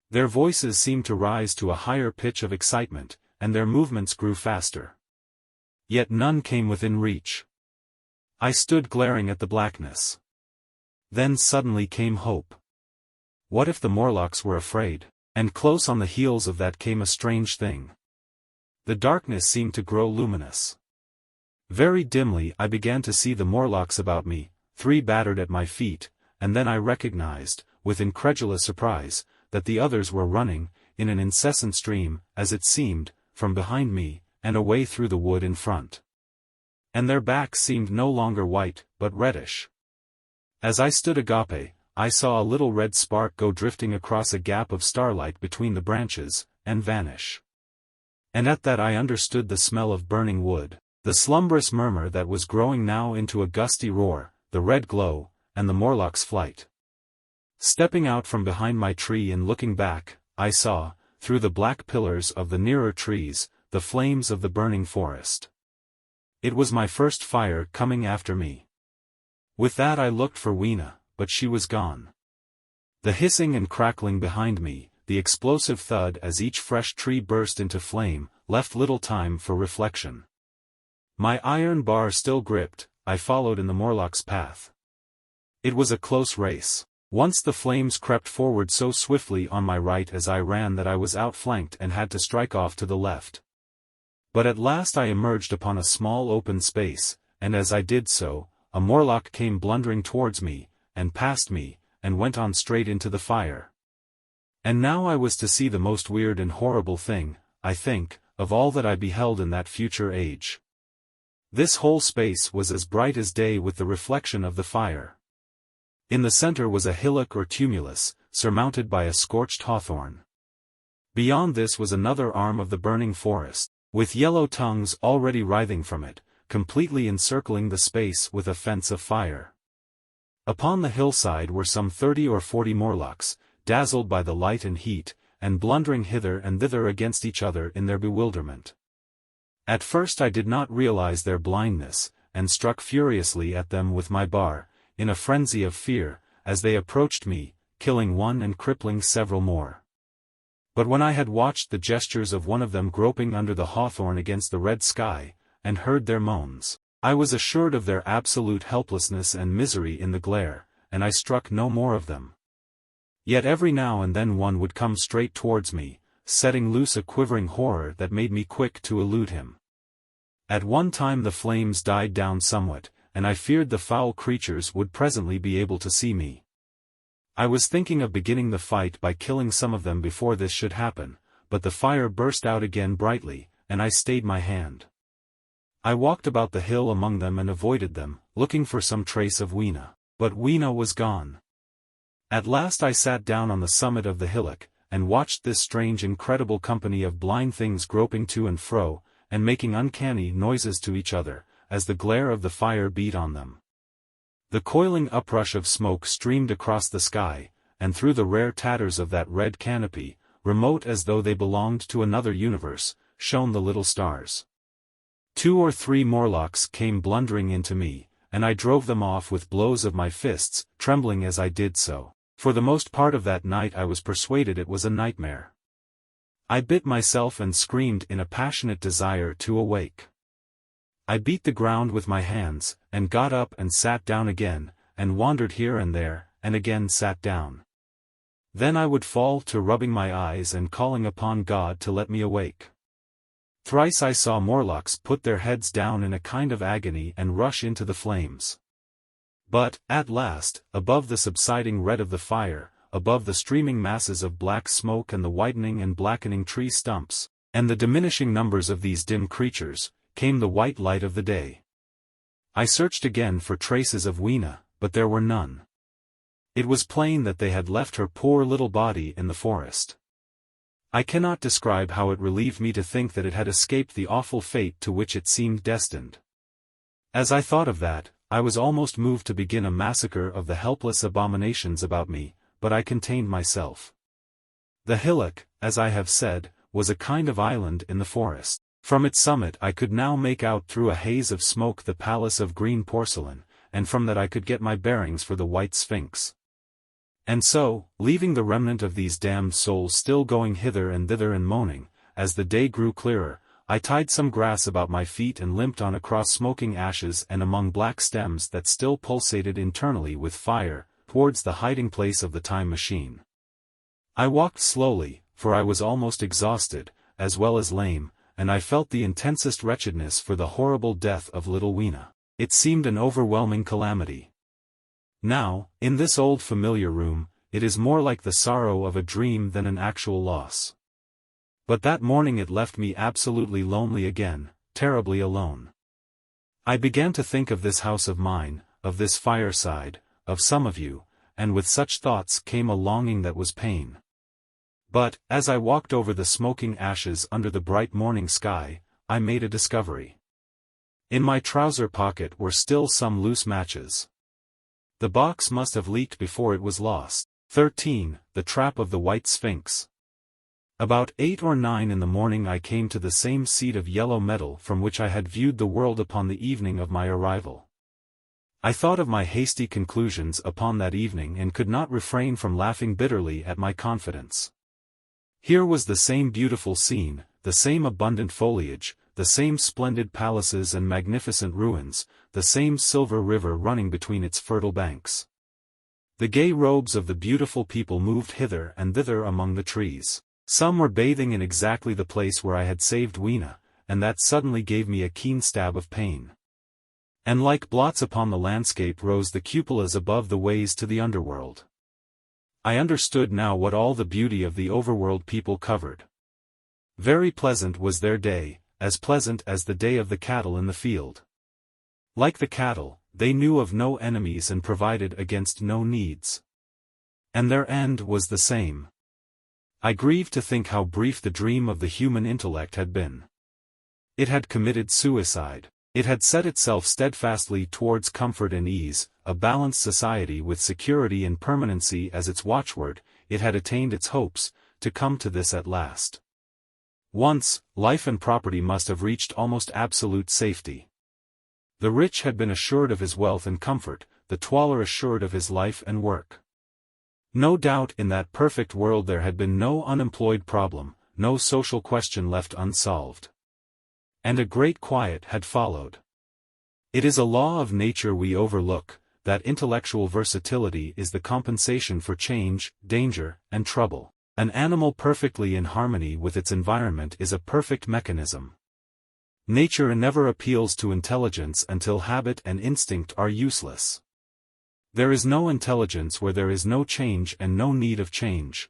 Their voices seemed to rise to a higher pitch of excitement, and their movements grew faster. Yet none came within reach. I stood glaring at the blackness. Then suddenly came hope. What if the Morlocks were afraid? And close on the heels of that came a strange thing. The darkness seemed to grow luminous. Very dimly I began to see the Morlocks about me, 3 battered at my feet, and then I recognized, with incredulous surprise, that the others were running, in an incessant stream, as it seemed, from behind me, and away through the wood in front. And their backs seemed no longer white, but reddish. As I stood agape, I saw a little red spark go drifting across a gap of starlight between the branches, and vanish. And at that I understood the smell of burning wood, the slumberous murmur that was growing now into a gusty roar, the red glow, and the Morlock's flight. Stepping out from behind my tree and looking back, I saw, through the black pillars of the nearer trees, the flames of the burning forest. It was my first fire coming after me. With that I looked for Weena, but she was gone. The hissing and crackling behind me, the explosive thud as each fresh tree burst into flame, left little time for reflection. My iron bar still gripped, I followed in the Morlock's path. It was a close race. Once the flames crept forward so swiftly on my right as I ran that I was outflanked and had to strike off to the left. But at last I emerged upon a small open space, and as I did so, a Morlock came blundering towards me, and past me, and went on straight into the fire. And now I was to see the most weird and horrible thing, I think, of all that I beheld in that future age. This whole space was as bright as day with the reflection of the fire. In the center was a hillock or tumulus, surmounted by a scorched hawthorn. Beyond this was another arm of the burning forest, with yellow tongues already writhing from it, completely encircling the space with a fence of fire. Upon the hillside were some 30 or 40 Morlocks, dazzled by the light and heat, and blundering hither and thither against each other in their bewilderment. At first I did not realize their blindness, and struck furiously at them with my bar, in a frenzy of fear, as they approached me, killing one and crippling several more. But when I had watched the gestures of one of them groping under the hawthorn against the red sky, and heard their moans, I was assured of their absolute helplessness and misery in the glare, and I struck no more of them. Yet every now and then one would come straight towards me, setting loose a quivering horror that made me quick to elude him. At one time the flames died down somewhat, and I feared the foul creatures would presently be able to see me. I was thinking of beginning the fight by killing some of them before this should happen, but the fire burst out again brightly, and I stayed my hand. I walked about the hill among them and avoided them, looking for some trace of Weena. But Weena was gone. At last I sat down on the summit of the hillock, and watched this strange incredible company of blind things groping to and fro, and making uncanny noises to each other, as the glare of the fire beat on them. The coiling uprush of smoke streamed across the sky, and through the rare tatters of that red canopy, remote as though they belonged to another universe, shone the little stars. 2 or 3 Morlocks came blundering into me, and I drove them off with blows of my fists, trembling as I did so. For the most part of that night I was persuaded it was a nightmare. I bit myself and screamed in a passionate desire to awake. I beat the ground with my hands, and got up and sat down again, and wandered here and there, and again sat down. Then I would fall to rubbing my eyes and calling upon God to let me awake. Thrice I saw Morlocks put their heads down in a kind of agony and rush into the flames. But, at last, above the subsiding red of the fire, above the streaming masses of black smoke and the whitening and blackening tree stumps, and the diminishing numbers of these dim creatures, came the white light of the day. I searched again for traces of Weena, but there were none. It was plain that they had left her poor little body in the forest. I cannot describe how it relieved me to think that it had escaped the awful fate to which it seemed destined. As I thought of that, I was almost moved to begin a massacre of the helpless abominations about me, but I contained myself. The hillock, as I have said, was a kind of island in the forest. From its summit I could now make out through a haze of smoke the palace of green porcelain, and from that I could get my bearings for the White Sphinx. And so, leaving the remnant of these damned souls still going hither and thither and moaning, as the day grew clearer, I tied some grass about my feet and limped on across smoking ashes and among black stems that still pulsated internally with fire, towards the hiding place of the time machine. I walked slowly, for I was almost exhausted, as well as lame, and I felt the intensest wretchedness for the horrible death of little Weena. It seemed an overwhelming calamity. Now, in this old familiar room, it is more like the sorrow of a dream than an actual loss. But that morning it left me absolutely lonely again, terribly alone. I began to think of this house of mine, of this fireside, of some of you, and with such thoughts came a longing that was pain. But, as I walked over the smoking ashes under the bright morning sky, I made a discovery. In my trouser pocket were still some loose matches. The box must have leaked before it was lost. 13. The Trap of the White Sphinx. About 8 or 9 in the morning I came to the same seat of yellow metal from which I had viewed the world upon the evening of my arrival. I thought of my hasty conclusions upon that evening and could not refrain from laughing bitterly at my confidence. Here was the same beautiful scene, the same abundant foliage, the same splendid palaces and magnificent ruins, the same silver river running between its fertile banks. The gay robes of the beautiful people moved hither and thither among the trees. Some were bathing in exactly the place where I had saved Weena, and that suddenly gave me a keen stab of pain. And like blots upon the landscape rose the cupolas above the ways to the underworld. I understood now what all the beauty of the overworld people covered. Very pleasant was their day, as pleasant as the day of the cattle in the field. Like the cattle, they knew of no enemies and provided against no needs. And their end was the same. I grieved to think how brief the dream of the human intellect had been. It had committed suicide. It had set itself steadfastly towards comfort and ease, a balanced society with security and permanency as its watchword. It had attained its hopes, to come to this at last. Once, life and property must have reached almost absolute safety. The rich had been assured of his wealth and comfort, the twaller assured of his life and work. No doubt in that perfect world there had been no unemployed problem, no social question left unsolved. And a great quiet had followed. It is a law of nature we overlook, that intellectual versatility is the compensation for change, danger, and trouble. An animal perfectly in harmony with its environment is a perfect mechanism. Nature never appeals to intelligence until habit and instinct are useless. There is no intelligence where there is no change and no need of change.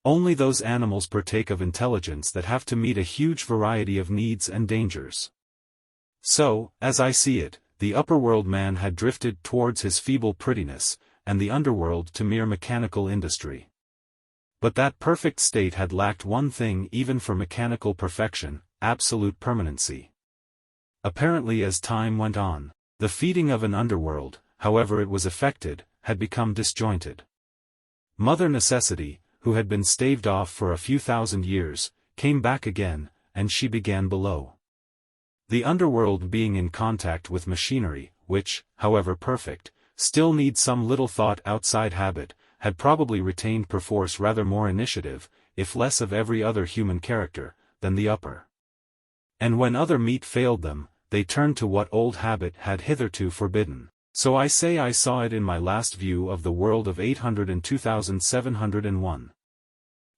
Only those animals partake of intelligence that have to meet a huge variety of needs and dangers. So, as I see it, the upper-world man had drifted towards his feeble prettiness, and the underworld to mere mechanical industry. But that perfect state had lacked one thing even for mechanical perfection: absolute permanency. Apparently, as time went on, the feeding of an underworld, however it was effected, had become disjointed. Mother Necessity, who had been staved off for a few thousand years, came back again, and she began below. The underworld, being in contact with machinery, which, however perfect, still needs some little thought outside habit, had probably retained perforce rather more initiative, if less of every other human character, than the upper. And when other meat failed them, they turned to what old habit had hitherto forbidden. So I say I saw it in my last view of the world of 802,701.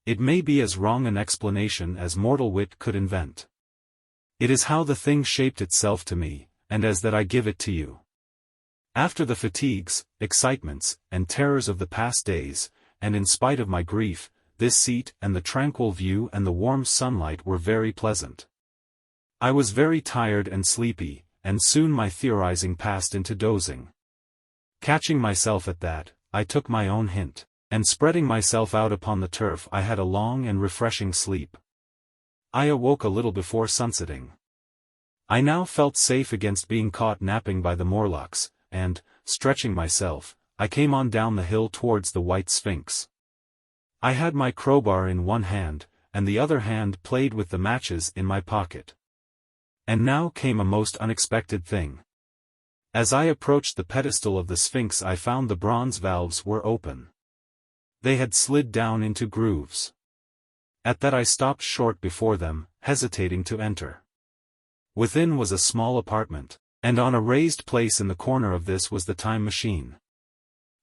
It may be as wrong an explanation as mortal wit could invent. It is how the thing shaped itself to me, and as that I give it to you. After the fatigues, excitements, and terrors of the past days, and in spite of my grief, this seat and the tranquil view and the warm sunlight were very pleasant. I was very tired and sleepy, and soon my theorizing passed into dozing. Catching myself at that, I took my own hint, and spreading myself out upon the turf I had a long and refreshing sleep. I awoke a little before sunsetting. I now felt safe against being caught napping by the Morlocks, and, stretching myself, I came on down the hill towards the White Sphinx. I had my crowbar in one hand, and the other hand played with the matches in my pocket. And now came a most unexpected thing. As I approached the pedestal of the Sphinx I found the bronze valves were open. They had slid down into grooves. At that I stopped short before them, hesitating to enter. Within was a small apartment, and on a raised place in the corner of this was the time machine.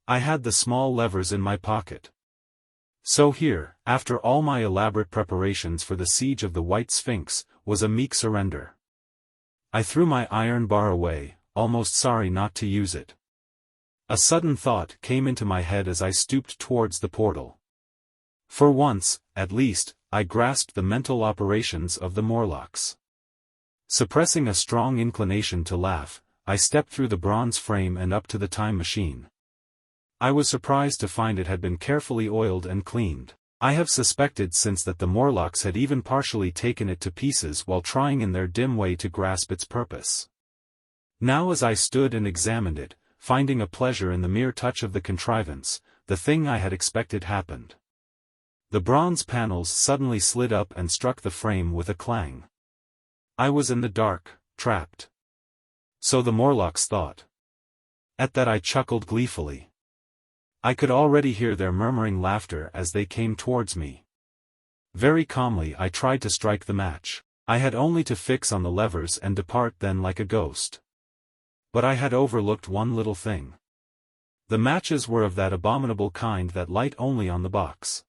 I had the small levers in my pocket. So here, after all my elaborate preparations for the siege of the White Sphinx, was a meek surrender. I threw my iron bar away, almost sorry not to use it. A sudden thought came into my head as I stooped towards the portal. For once, at least, I grasped the mental operations of the Morlocks. Suppressing a strong inclination to laugh, I stepped through the bronze frame and up to the time machine. I was surprised to find it had been carefully oiled and cleaned. I have suspected since that the Morlocks had even partially taken it to pieces while trying in their dim way to grasp its purpose. Now as I stood and examined it, finding a pleasure in the mere touch of the contrivance, the thing I had expected happened. The bronze panels suddenly slid up and struck the frame with a clang. I was in the dark, trapped. So the Morlocks thought. At that I chuckled gleefully. I could already hear their murmuring laughter as they came towards me. Very calmly I tried to strike the match. I had only to fix on the levers and depart then like a ghost. But I had overlooked one little thing. The matches were of that abominable kind that light only on the box.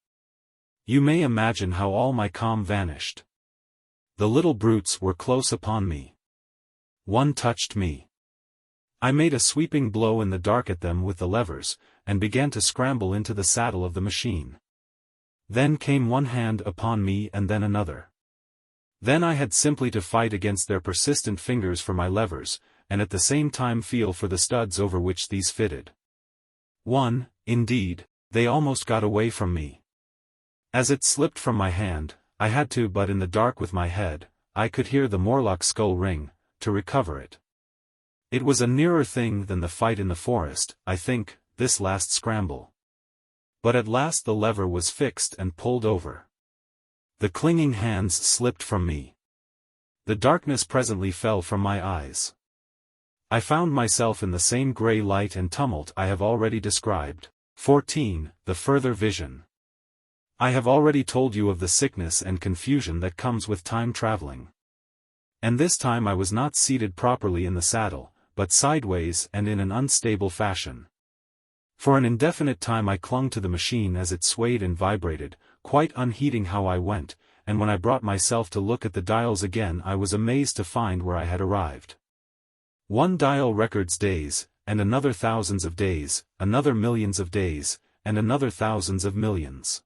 You may imagine how all my calm vanished. The little brutes were close upon me. One touched me. I made a sweeping blow in the dark at them with the levers, and began to scramble into the saddle of the machine. Then came one hand upon me and then another. Then I had simply to fight against their persistent fingers for my levers, and at the same time feel for the studs over which these fitted. Indeed, they almost got away from me. As it slipped from my hand, I had to, but in the dark with my head, I could hear the Morlock skull ring, to recover it. It was a nearer thing than the fight in the forest, I think, this last scramble. But at last the lever was fixed and pulled over. The clinging hands slipped from me. The darkness presently fell from my eyes. I found myself in the same grey light and tumult I have already described. 14. The further vision. I have already told you of the sickness and confusion that comes with time traveling. And this time I was not seated properly in the saddle, but sideways and in an unstable fashion. For an indefinite time I clung to the machine as it swayed and vibrated, quite unheeding how I went, and when I brought myself to look at the dials again I was amazed to find where I had arrived. One dial records days, and another thousands of days, another millions of days, and another thousands of millions.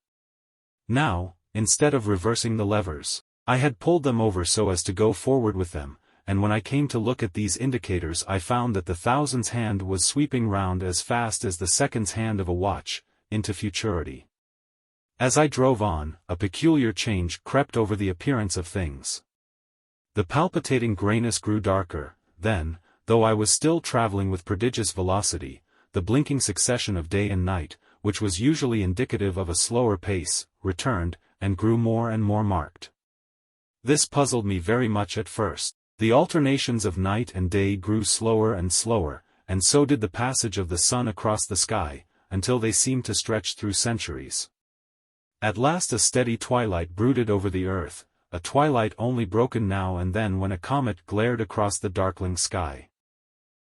Now, instead of reversing the levers, I had pulled them over so as to go forward with them, and when I came to look at these indicators I found that the thousand's hand was sweeping round as fast as the second's hand of a watch, into futurity. As I drove on, a peculiar change crept over the appearance of things. The palpitating grayness grew darker, then, though I was still traveling with prodigious velocity, the blinking succession of day and night, which was usually indicative of a slower pace, returned, and grew more and more marked. This puzzled me very much at first. The alternations of night and day grew slower, and so did the passage of the sun across the sky, until they seemed to stretch through centuries. At last a steady twilight brooded over the earth, a twilight only broken now and then when a comet glared across the darkling sky.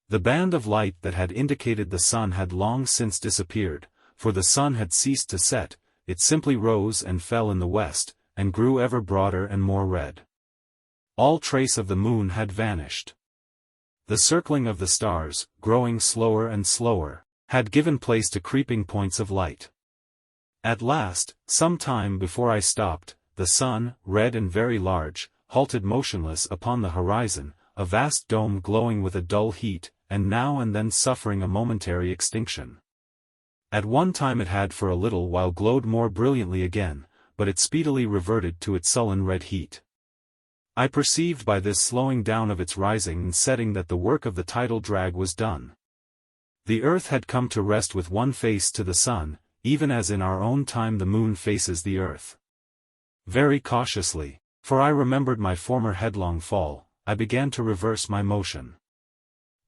The band of light that had indicated the sun had long since disappeared, for the sun had ceased to set, it simply rose and fell in the west, and grew ever broader and more red. All trace of the moon had vanished. The circling of the stars, growing slower and slower, had given place to creeping points of light. At last, some time before I stopped, the sun, red and very large, halted motionless upon the horizon, a vast dome glowing with a dull heat, and now and then suffering a momentary extinction. At one time it had for a little while glowed more brilliantly again, but it speedily reverted to its sullen red heat. I perceived by this slowing down of its rising and setting that the work of the tidal drag was done. The earth had come to rest with one face to the sun, even as in our own time the moon faces the earth. Very cautiously, for I remembered my former headlong fall, I began to reverse my motion.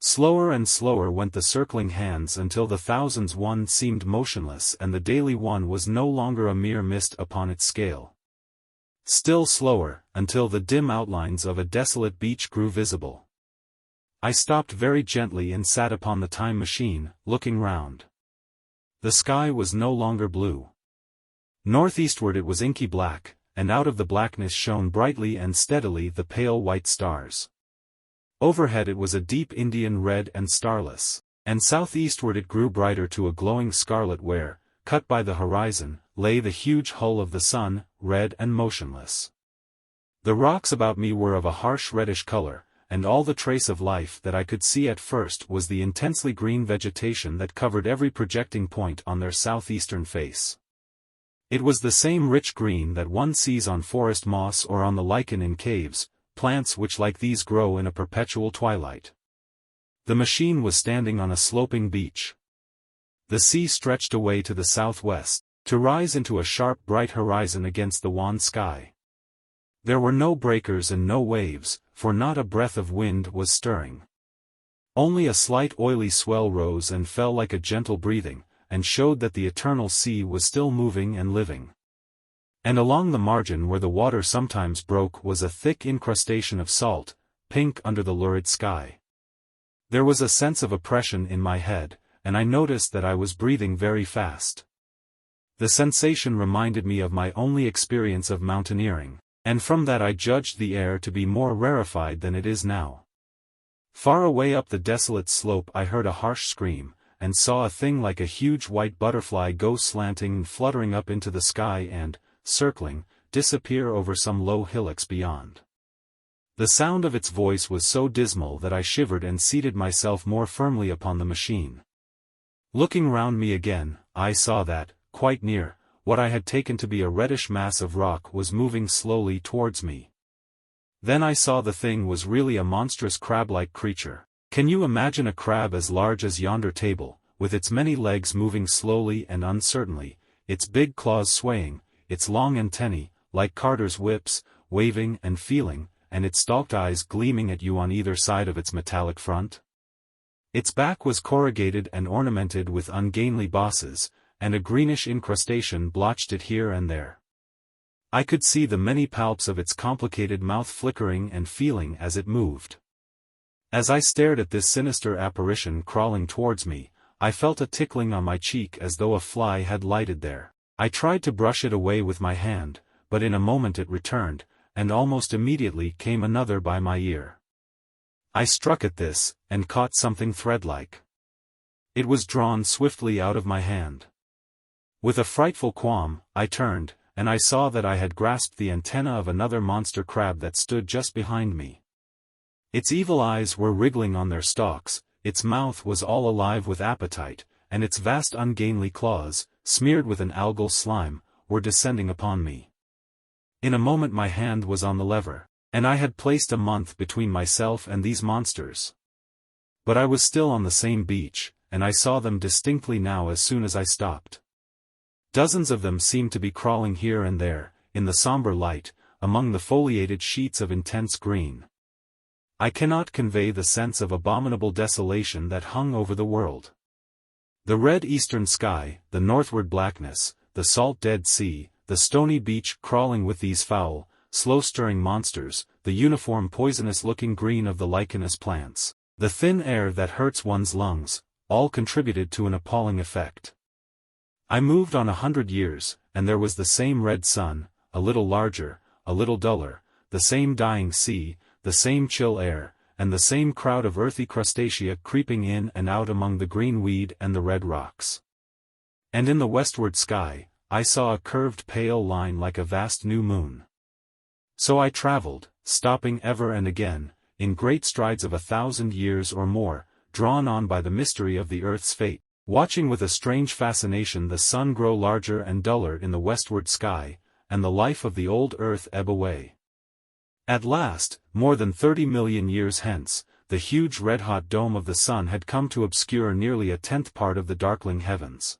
Slower and slower went the circling hands until the thousand's one seemed motionless and the daily one was no longer a mere mist upon its scale. Still slower, until the dim outlines of a desolate beach grew visible. I stopped very gently and sat upon the time machine, looking round. The sky was no longer blue. Northeastward it was inky black, and out of the blackness shone brightly and steadily the pale white stars. Overhead it was a deep Indian red and starless, and southeastward it grew brighter to a glowing scarlet where, cut by the horizon, lay the huge hull of the sun, red and motionless. The rocks about me were of a harsh reddish color, and all the trace of life that I could see at first was the intensely green vegetation that covered every projecting point on their southeastern face. It was the same rich green that one sees on forest moss or on the lichen in caves, plants which like these grow in a perpetual twilight. The machine was standing on a sloping beach. The sea stretched away to the southwest, to rise into a sharp bright horizon against the wan sky. There were no breakers and no waves, for not a breath of wind was stirring. Only a slight oily swell rose and fell like a gentle breathing, and showed that the eternal sea was still moving and living. And along the margin where the water sometimes broke was a thick incrustation of salt, pink under the lurid sky. There was a sense of oppression in my head, and I noticed that I was breathing very fast. The sensation reminded me of my only experience of mountaineering, and from that I judged the air to be more rarefied than it is now. Far away up the desolate slope I heard a harsh scream, and saw a thing like a huge white butterfly go slanting and fluttering up into the sky and, circling, disappear over some low hillocks beyond. The sound of its voice was so dismal that I shivered and seated myself more firmly upon the machine. Looking round me again, I saw that, quite near, what I had taken to be a reddish mass of rock was moving slowly towards me. Then I saw the thing was really a monstrous crab-like creature. Can you imagine a crab as large as yonder table, with its many legs moving slowly and uncertainly, its big claws swaying, its long antennae, like carters' whips, waving and feeling, and its stalked eyes gleaming at you on either side of its metallic front? Its back was corrugated and ornamented with ungainly bosses, and a greenish incrustation blotched it here and there. I could see the many palps of its complicated mouth flickering and feeling as it moved. As I stared at this sinister apparition crawling towards me, I felt a tickling on my cheek as though a fly had lighted there. I tried to brush it away with my hand, but in a moment it returned, and almost immediately came another by my ear. I struck at this, and caught something thread-like. It was drawn swiftly out of my hand. With a frightful qualm, I turned, and I saw that I had grasped the antenna of another monster crab that stood just behind me. Its evil eyes were wriggling on their stalks, its mouth was all alive with appetite, and its vast ungainly claws, smeared with an algal slime, were descending upon me. In a moment my hand was on the lever, and I had placed a month between myself and these monsters. But I was still on the same beach, and I saw them distinctly now as soon as I stopped. Dozens of them seemed to be crawling here and there, in the somber light, among the foliated sheets of intense green. I cannot convey the sense of abominable desolation that hung over the world. The red eastern sky, the northward blackness, the salt Dead Sea, the stony beach crawling with these foul, slow-stirring monsters, the uniform poisonous-looking green of the lichenous plants, the thin air that hurts one's lungs, all contributed to an appalling effect. I moved on 100 years, and there was the same red sun, a little larger, a little duller, the same dying sea, the same chill air, and the same crowd of earthy crustacea creeping in and out among the green weed and the red rocks. And in the westward sky, I saw a curved pale line like a vast new moon. So I traveled, stopping ever and again, in great strides of 1,000 years or more, drawn on by the mystery of the earth's fate, watching with a strange fascination the sun grow larger and duller in the westward sky, and the life of the old earth ebb away. At last, more than 30 million years hence, the huge red-hot dome of the sun had come to obscure nearly a tenth part of the darkling heavens.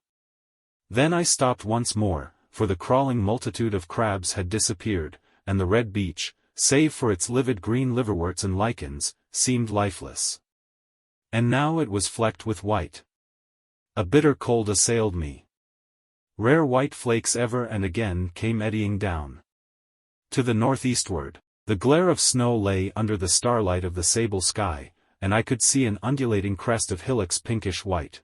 Then I stopped once more, for the crawling multitude of crabs had disappeared, and the red beach, save for its livid green liverworts and lichens, seemed lifeless. And now it was flecked with white. A bitter cold assailed me. Rare white flakes ever and again came eddying down. To the northeastward, the glare of snow lay under the starlight of the sable sky, and I could see an undulating crest of hillocks pinkish white.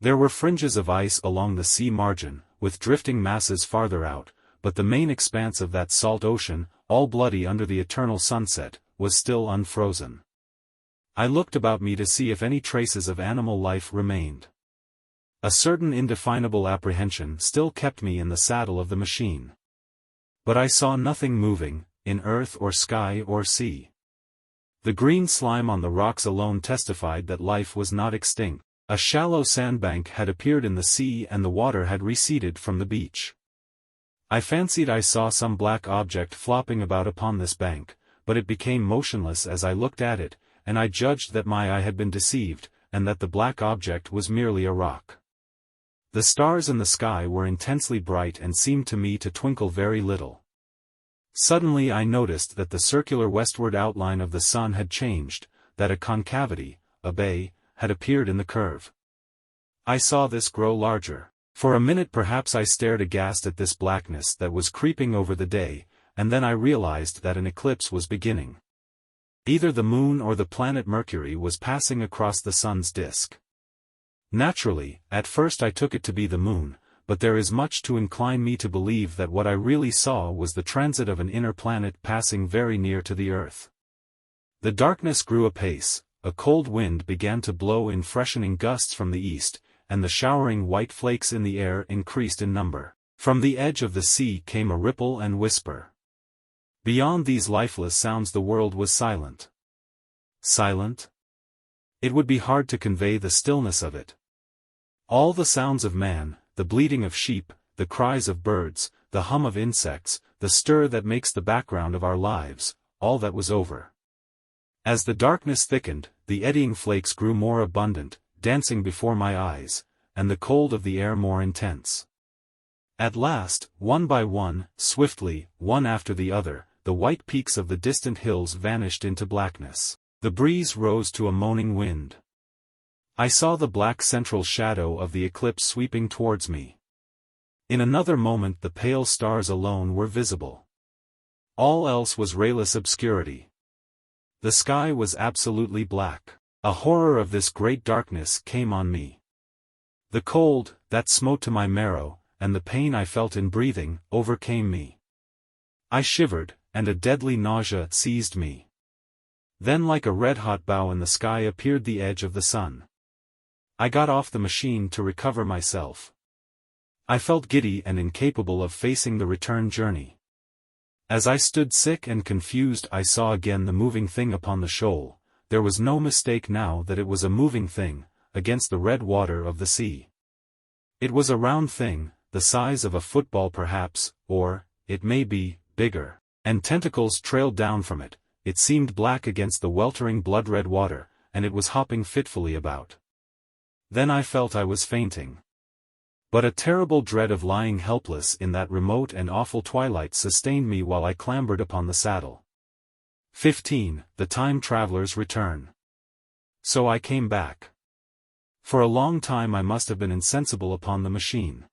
There were fringes of ice along the sea margin, with drifting masses farther out, but the main expanse of that salt ocean, all bloody under the eternal sunset, was still unfrozen. I looked about me to see if any traces of animal life remained. A certain indefinable apprehension still kept me in the saddle of the machine. But I saw nothing moving, in earth or sky or sea. The green slime on the rocks alone testified that life was not extinct. A shallow sandbank had appeared in the sea and the water had receded from the beach. I fancied I saw some black object flopping about upon this bank, but it became motionless as I looked at it, and I judged that my eye had been deceived, and that the black object was merely a rock. The stars in the sky were intensely bright and seemed to me to twinkle very little. Suddenly I noticed that the circular westward outline of the sun had changed, that a concavity, a bay, had appeared in the curve. I saw this grow larger. For a minute perhaps I stared aghast at this blackness that was creeping over the day, and then I realized that an eclipse was beginning. Either the moon or the planet Mercury was passing across the sun's disk. Naturally, at first I took it to be the moon, but there is much to incline me to believe that what I really saw was the transit of an inner planet passing very near to the earth. The darkness grew apace, a cold wind began to blow in freshening gusts from the east, and the showering white flakes in the air increased in number. From the edge of the sea came a ripple and whisper. Beyond these lifeless sounds the world was silent. Silent? It would be hard to convey the stillness of it. All the sounds of man, the bleating of sheep, the cries of birds, the hum of insects, the stir that makes the background of our lives, all that was over. As the darkness thickened, the eddying flakes grew more abundant, dancing before my eyes, and the cold of the air more intense. At last, one by one, swiftly, one after the other, the white peaks of the distant hills vanished into blackness. The breeze rose to a moaning wind. I saw the black central shadow of the eclipse sweeping towards me. In another moment the pale stars alone were visible. All else was rayless obscurity. The sky was absolutely black. A horror of this great darkness came on me. The cold, that smote to my marrow, and the pain I felt in breathing, overcame me. I shivered, and a deadly nausea seized me. Then like a red-hot bow in the sky appeared the edge of the sun. I got off the machine to recover myself. I felt giddy and incapable of facing the return journey. As I stood sick and confused, I saw again the moving thing upon the shoal. There was no mistake now that it was a moving thing, against the red water of the sea. It was a round thing, the size of a football perhaps, or, it may be, bigger, and tentacles trailed down from it. It seemed black against the weltering blood-red water, and it was hopping fitfully about. Then I felt I was fainting. But a terrible dread of lying helpless in that remote and awful twilight sustained me while I clambered upon the saddle. 15. The Time Traveler's Return. So I came back. For a long time I must have been insensible upon the machine.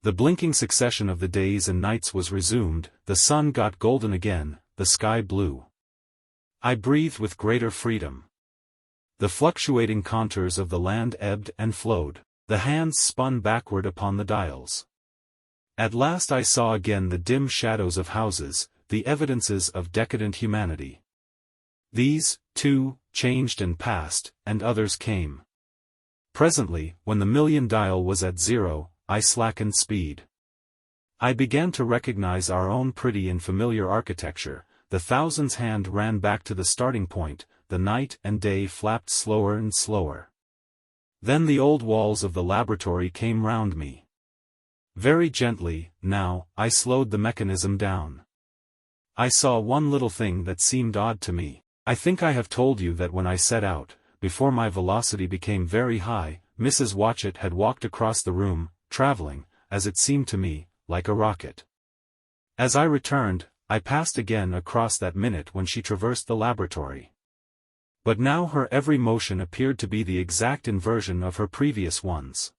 The blinking succession of the days and nights was resumed, the sun got golden again, the sky blue. I breathed with greater freedom. The fluctuating contours of the land ebbed and flowed. The hands spun backward upon the dials. At last I saw again the dim shadows of houses, the evidences of decadent humanity. These, too, changed and passed, and others came. Presently, when the million dial was at 0, I slackened speed. I began to recognize our own pretty and familiar architecture. The thousands' hand ran back to the starting point, the night and day flapped slower and slower. Then the old walls of the laboratory came round me. Very gently, now, I slowed the mechanism down. I saw one little thing that seemed odd to me. I think I have told you that when I set out, before my velocity became very high, Mrs. Watchett had walked across the room, traveling, as it seemed to me, like a rocket. As I returned, I passed again across that minute when she traversed the laboratory. But now her every motion appeared to be the exact inversion of her previous ones.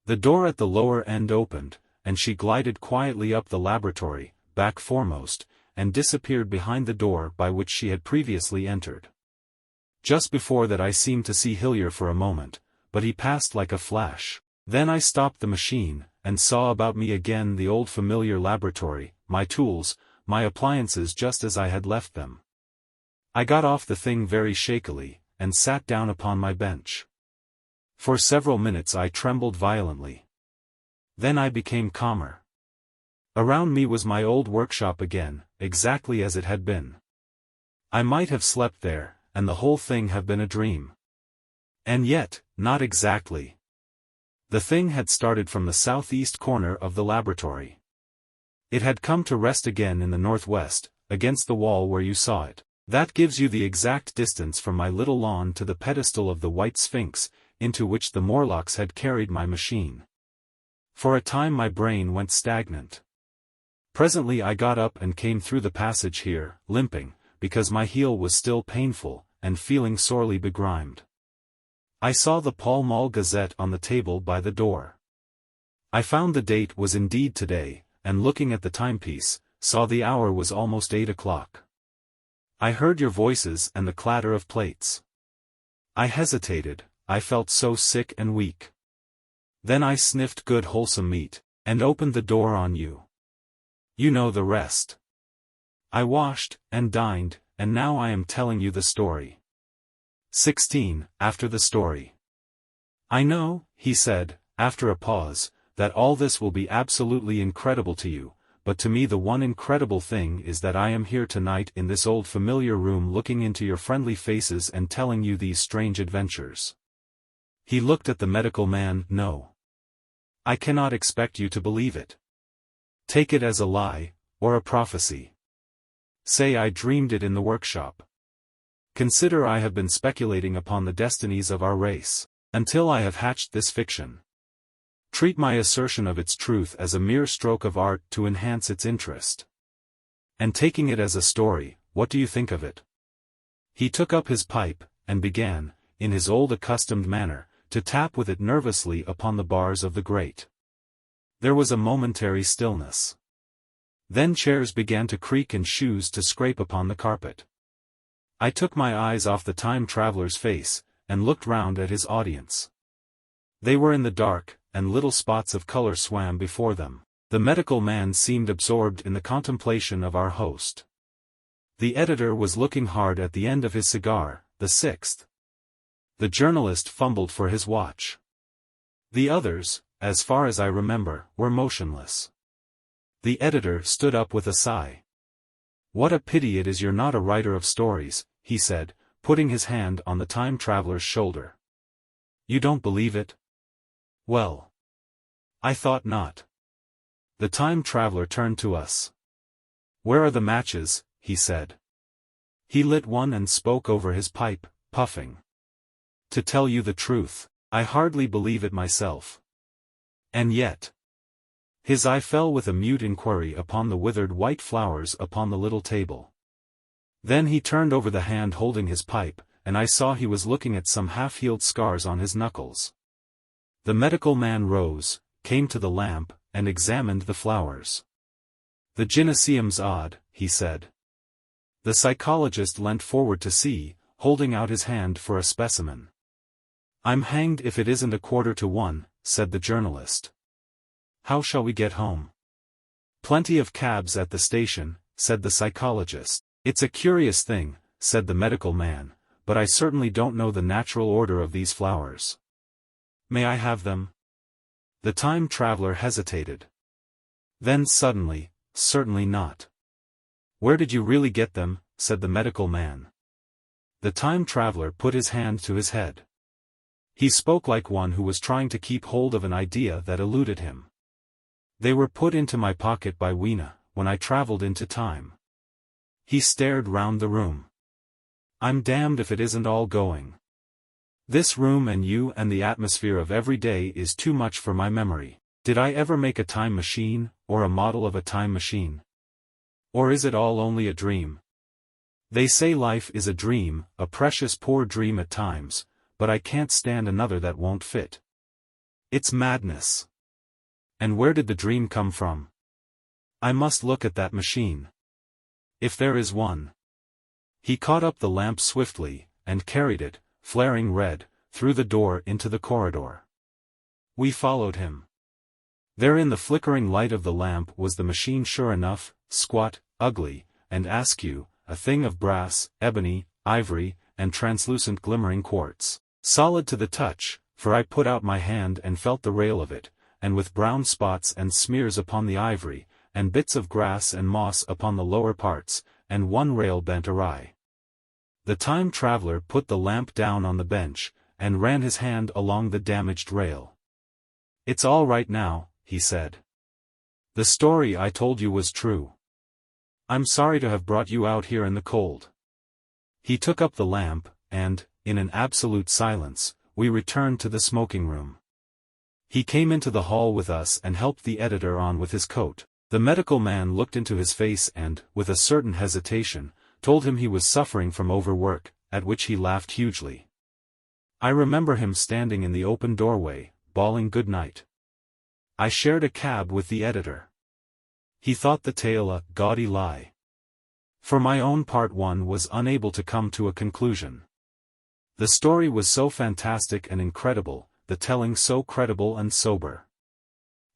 The door at the lower end opened, and she glided quietly up the laboratory, back foremost, and disappeared behind the door by which she had previously entered. Just before that I seemed to see Hillier for a moment, but he passed like a flash. Then I stopped the machine, and saw about me again the old familiar laboratory, my tools, my appliances just as I had left them. I got off the thing very shakily, and sat down upon my bench. For several minutes I trembled violently. Then I became calmer. Around me was my old workshop again, exactly as it had been. I might have slept there, and the whole thing have been a dream. And yet, not exactly. The thing had started from the southeast corner of the laboratory. It had come to rest again in the northwest, against the wall where you saw it. That gives you the exact distance from my little lawn to the pedestal of the White Sphinx, into which the Morlocks had carried my machine. For a time my brain went stagnant. Presently I got up and came through the passage here, limping, because my heel was still painful, and feeling sorely begrimed. I saw the Pall Mall Gazette on the table by the door. I found the date was indeed today, and looking at the timepiece, saw the hour was almost 8 o'clock. I heard your voices and the clatter of plates. I hesitated, I felt so sick and weak. Then I sniffed good wholesome meat, and opened the door on you. You know the rest. I washed, and dined, and now I am telling you the story. 16. After the story. I know, he said, after a pause, that all this will be absolutely incredible to you. But to me the one incredible thing is that I am here tonight in this old familiar room looking into your friendly faces and telling you these strange adventures. He looked at the medical man. No. I cannot expect you to believe it. Take it as a lie, or a prophecy. Say I dreamed it in the workshop. Consider I have been speculating upon the destinies of our race, until I have hatched this fiction. Treat my assertion of its truth as a mere stroke of art to enhance its interest. And taking it as a story, what do you think of it? He took up his pipe, and began, in his old accustomed manner, to tap with it nervously upon the bars of the grate. There was a momentary stillness. Then chairs began to creak and shoes to scrape upon the carpet. I took my eyes off the time traveler's face, and looked round at his audience. They were in the dark, and little spots of color swam before them. The medical man seemed absorbed in the contemplation of our host. The editor was looking hard at the end of his cigar, the sixth. The journalist fumbled for his watch. The others, as far as I remember, were motionless. The editor stood up with a sigh. What a pity it is you're not a writer of stories, he said, putting his hand on the time traveler's shoulder. You don't believe it? Well, I thought not. The time traveler turned to us. Where are the matches? He said. He lit one and spoke over his pipe, puffing. To tell you the truth, I hardly believe it myself. And yet. His eye fell with a mute inquiry upon the withered white flowers upon the little table. Then he turned over the hand holding his pipe, and I saw he was looking at some half-healed scars on his knuckles. The medical man rose, came to the lamp, and examined the flowers. The gynecium's odd, he said. The psychologist leant forward to see, holding out his hand for a specimen. I'm hanged if it isn't 1:15, said the journalist. How shall we get home? Plenty of cabs at the station, said the psychologist. It's a curious thing, said the medical man, but I certainly don't know the natural order of these flowers. May I have them? The time traveler hesitated. Then suddenly, certainly not. Where did you really get them? Said the medical man. The time traveler put his hand to his head. He spoke like one who was trying to keep hold of an idea that eluded him. They were put into my pocket by Weena, when I traveled into time. He stared round the room. I'm damned if it isn't all going. This room and you and the atmosphere of every day is too much for my memory. Did I ever make a time machine, or a model of a time machine? Or is it all only a dream? They say life is a dream, a precious poor dream at times, but I can't stand another that won't fit. It's madness. And where did the dream come from? I must look at that machine. If there is one. He caught up the lamp swiftly, and carried it, flaring red, through the door into the corridor. We followed him. There in the flickering light of the lamp was the machine sure enough, squat, ugly, and askew, a thing of brass, ebony, ivory, and translucent glimmering quartz. Solid to the touch, for I put out my hand and felt the rail of it, and with brown spots and smears upon the ivory, and bits of grass and moss upon the lower parts, and one rail bent awry. The time traveler put the lamp down on the bench, and ran his hand along the damaged rail. It's all right now, he said. The story I told you was true. I'm sorry to have brought you out here in the cold. He took up the lamp, and, in an absolute silence, we returned to the smoking room. He came into the hall with us and helped the editor on with his coat. The medical man looked into his face and, with a certain hesitation, told him he was suffering from overwork, at which he laughed hugely. I remember him standing in the open doorway, bawling good night. I shared a cab with the editor. He thought the tale a gaudy lie. For my own part, one was unable to come to a conclusion. The story was so fantastic and incredible, the telling so credible and sober.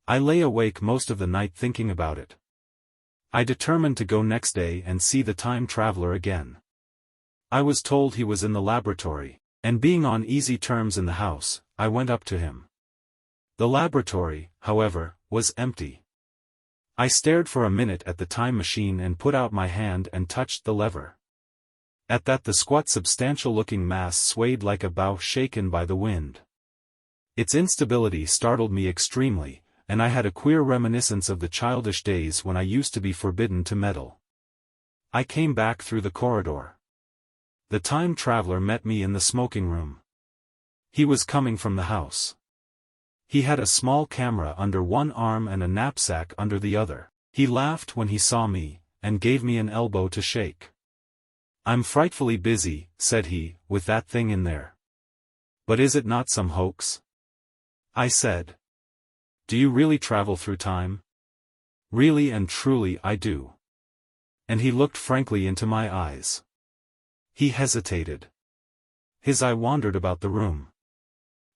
I lay awake most of the night thinking about it. I determined to go next day and see the time traveler again. I was told he was in the laboratory, and being on easy terms in the house, I went up to him. The laboratory, however, was empty. I stared for a minute at the time machine and put out my hand and touched the lever. At that the squat substantial-looking mass swayed like a bough shaken by the wind. Its instability startled me extremely, and I had a queer reminiscence of the childish days when I used to be forbidden to meddle. I came back through the corridor. The time traveler met me in the smoking room. He was coming from the house. He had a small camera under one arm and a knapsack under the other. He laughed when he saw me, and gave me an elbow to shake. I'm frightfully busy, said he, with that thing in there. But is it not some hoax? I said. Do you really travel through time? Really and truly I do. And he looked frankly into my eyes. He hesitated. His eye wandered about the room.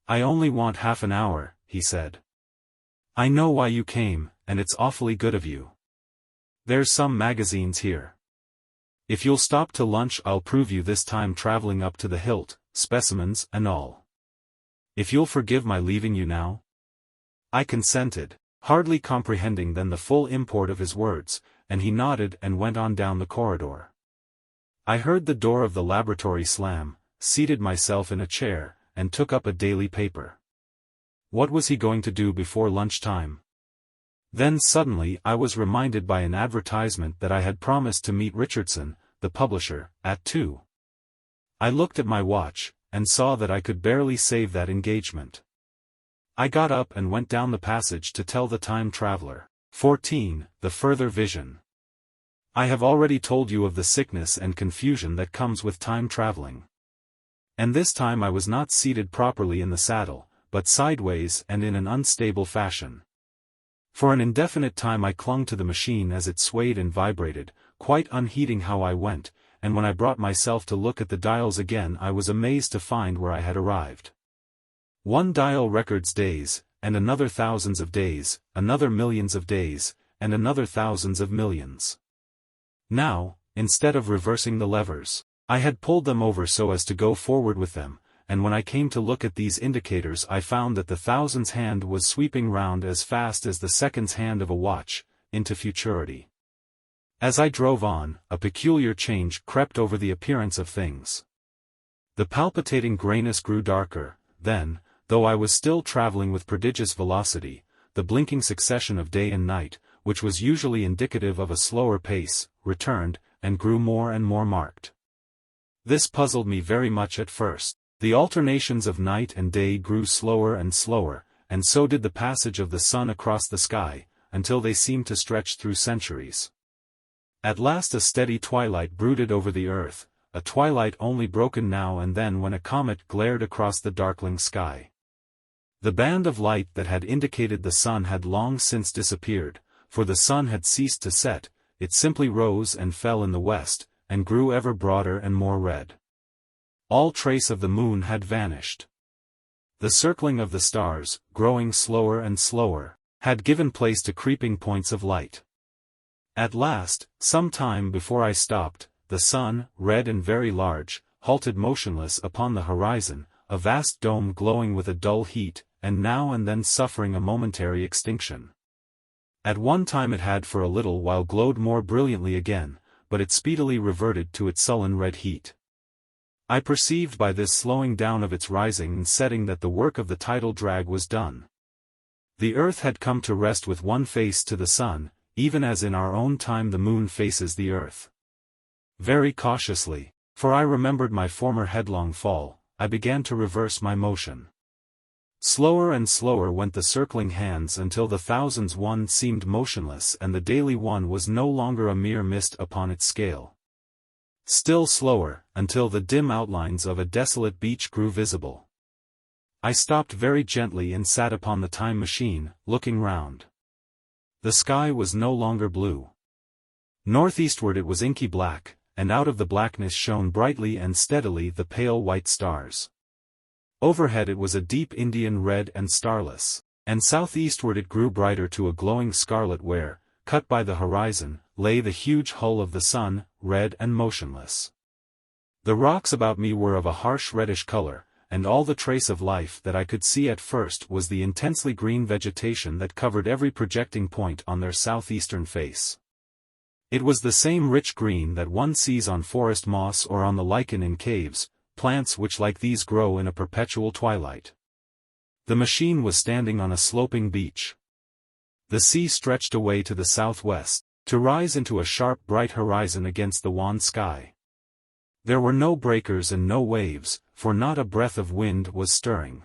I only want half an hour, he said. I know why you came, and it's awfully good of you. There's some magazines here. If you'll stop to lunch I'll prove you this time traveling up to the hilt, specimens and all. If you'll forgive my leaving you now? I consented, hardly comprehending then the full import of his words, and he nodded and went on down the corridor. I heard the door of the laboratory slam, seated myself in a chair, and took up a daily paper. What was he going to do before lunchtime? Then suddenly I was reminded by an advertisement that I had promised to meet Richardson, the publisher, at 2. I looked at my watch, and saw that I could barely save that engagement. I got up and went down the passage to tell the time traveler. 14. The further vision. I have already told you of the sickness and confusion that comes with time traveling. And this time I was not seated properly in the saddle, but sideways and in an unstable fashion. For an indefinite time I clung to the machine as it swayed and vibrated, quite unheeding how I went, and when I brought myself to look at the dials again I was amazed to find where I had arrived. One dial records days, and another thousands of days, another millions of days, and another thousands of millions. Now, instead of reversing the levers, I had pulled them over so as to go forward with them, and when I came to look at these indicators I found that the thousands hand was sweeping round as fast as the seconds hand of a watch, into futurity. As I drove on, a peculiar change crept over the appearance of things. The palpitating grayness grew darker, then, though I was still traveling with prodigious velocity, the blinking succession of day and night, which was usually indicative of a slower pace, returned, and grew more and more marked. This puzzled me very much at first. The alternations of night and day grew slower and slower, and so did the passage of the sun across the sky, until they seemed to stretch through centuries. At last a steady twilight brooded over the earth, a twilight only broken now and then when a comet glared across the darkling sky. The band of light that had indicated the sun had long since disappeared, for the sun had ceased to set, it simply rose and fell in the west, and grew ever broader and more red. All trace of the moon had vanished. The circling of the stars, growing slower and slower, had given place to creeping points of light. At last, some time before I stopped, the sun, red and very large, halted motionless upon the horizon, a vast dome glowing with a dull heat, and now and then suffering a momentary extinction. At one time it had for a little while glowed more brilliantly again, but it speedily reverted to its sullen red heat. I perceived by this slowing down of its rising and setting that the work of the tidal drag was done. The earth had come to rest with one face to the sun, even as in our own time the moon faces the earth. Very cautiously, for I remembered my former headlong fall, I began to reverse my motion. Slower and slower went the circling hands until the thousands one seemed motionless and the daily one was no longer a mere mist upon its scale. Still slower, until the dim outlines of a desolate beach grew visible. I stopped very gently and sat upon the time machine, looking round. The sky was no longer blue. Northeastward it was inky black, and out of the blackness shone brightly and steadily the pale white stars. Overhead it was a deep Indian red and starless, and southeastward it grew brighter to a glowing scarlet where, cut by the horizon, lay the huge hull of the sun, red and motionless. The rocks about me were of a harsh reddish color, and all the trace of life that I could see at first was the intensely green vegetation that covered every projecting point on their southeastern face. It was the same rich green that one sees on forest moss or on the lichen in caves, plants which like these grow in a perpetual twilight. The machine was standing on a sloping beach. The sea stretched away to the southwest, to rise into a sharp bright horizon against the wan sky. There were no breakers and no waves, for not a breath of wind was stirring.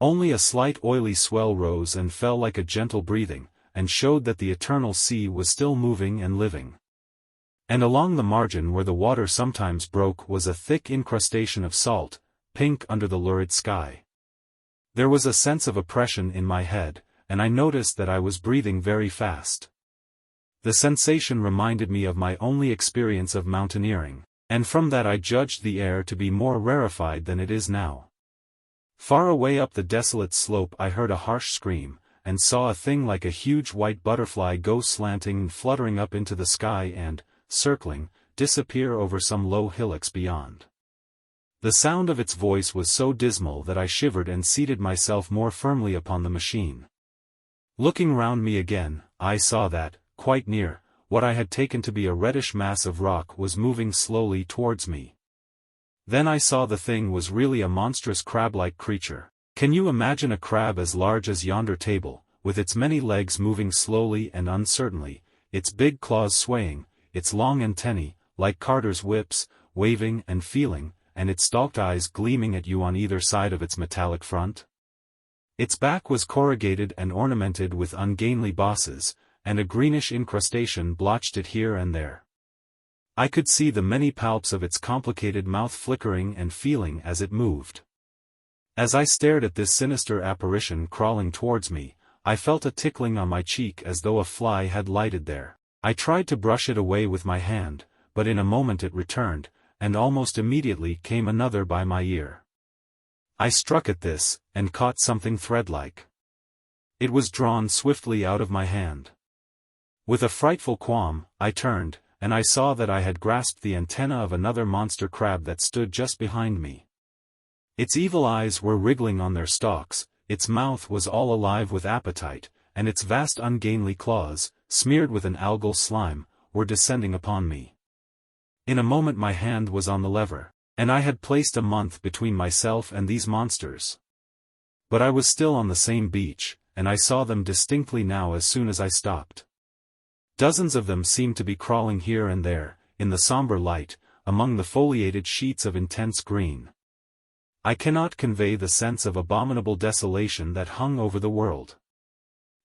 Only a slight oily swell rose and fell like a gentle breathing, and showed that the eternal sea was still moving and living. And along the margin where the water sometimes broke was a thick incrustation of salt, pink under the lurid sky. There was a sense of oppression in my head, and I noticed that I was breathing very fast. The sensation reminded me of my only experience of mountaineering, and from that I judged the air to be more rarefied than it is now. Far away up the desolate slope I heard a harsh scream, and saw a thing like a huge white butterfly go slanting and fluttering up into the sky and, circling, disappear over some low hillocks beyond. The sound of its voice was so dismal that I shivered and seated myself more firmly upon the machine. Looking round me again, I saw that, quite near, what I had taken to be a reddish mass of rock was moving slowly towards me. Then I saw the thing was really a monstrous crab-like creature. Can you imagine a crab as large as yonder table, with its many legs moving slowly and uncertainly, its big claws swaying, its long antennae, like carters' whips, waving and feeling, and its stalked eyes gleaming at you on either side of its metallic front? Its back was corrugated and ornamented with ungainly bosses, and a greenish incrustation blotched it here and there. I could see the many palps of its complicated mouth flickering and feeling as it moved. As I stared at this sinister apparition crawling towards me, I felt a tickling on my cheek as though a fly had lighted there. I tried to brush it away with my hand, but in a moment it returned, and almost immediately came another by my ear. I struck at this, and caught something thread-like. It was drawn swiftly out of my hand. With a frightful qualm, I turned, and I saw that I had grasped the antenna of another monster crab that stood just behind me. Its evil eyes were wriggling on their stalks, its mouth was all alive with appetite, and its vast ungainly claws, smeared with an algal slime, were descending upon me. In a moment my hand was on the lever, and I had placed a month between myself and these monsters. But I was still on the same beach, and I saw them distinctly now as soon as I stopped. Dozens of them seemed to be crawling here and there, in the somber light, among the foliated sheets of intense green. I cannot convey the sense of abominable desolation that hung over the world.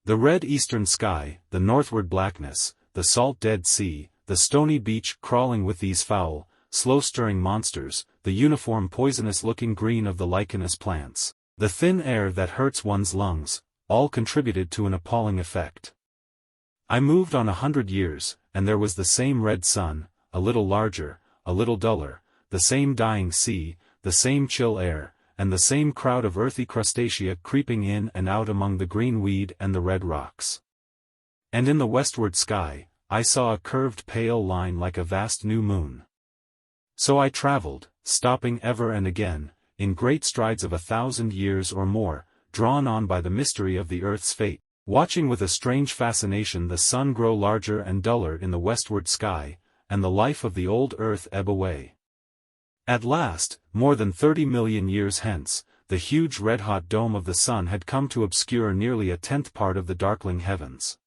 The red eastern sky, the northward blackness, the salt Dead Sea, the stony beach crawling with these foul, slow-stirring monsters, the uniform poisonous-looking green of the lichenous plants, the thin air that hurts one's lungs, all contributed to an appalling effect. I moved on 100 years, and there was the same red sun, a little larger, a little duller, the same dying sea, the same chill air, and the same crowd of earthy crustacea creeping in and out among the green weed and the red rocks. And in the westward sky, I saw a curved pale line like a vast new moon. So I traveled, stopping ever and again, in great strides of 1,000 years or more, drawn on by the mystery of the earth's fate, watching with a strange fascination the sun grow larger and duller in the westward sky, and the life of the old earth ebb away. At last, more than 30 million years hence, the huge red-hot dome of the sun had come to obscure nearly a tenth part of the darkling heavens.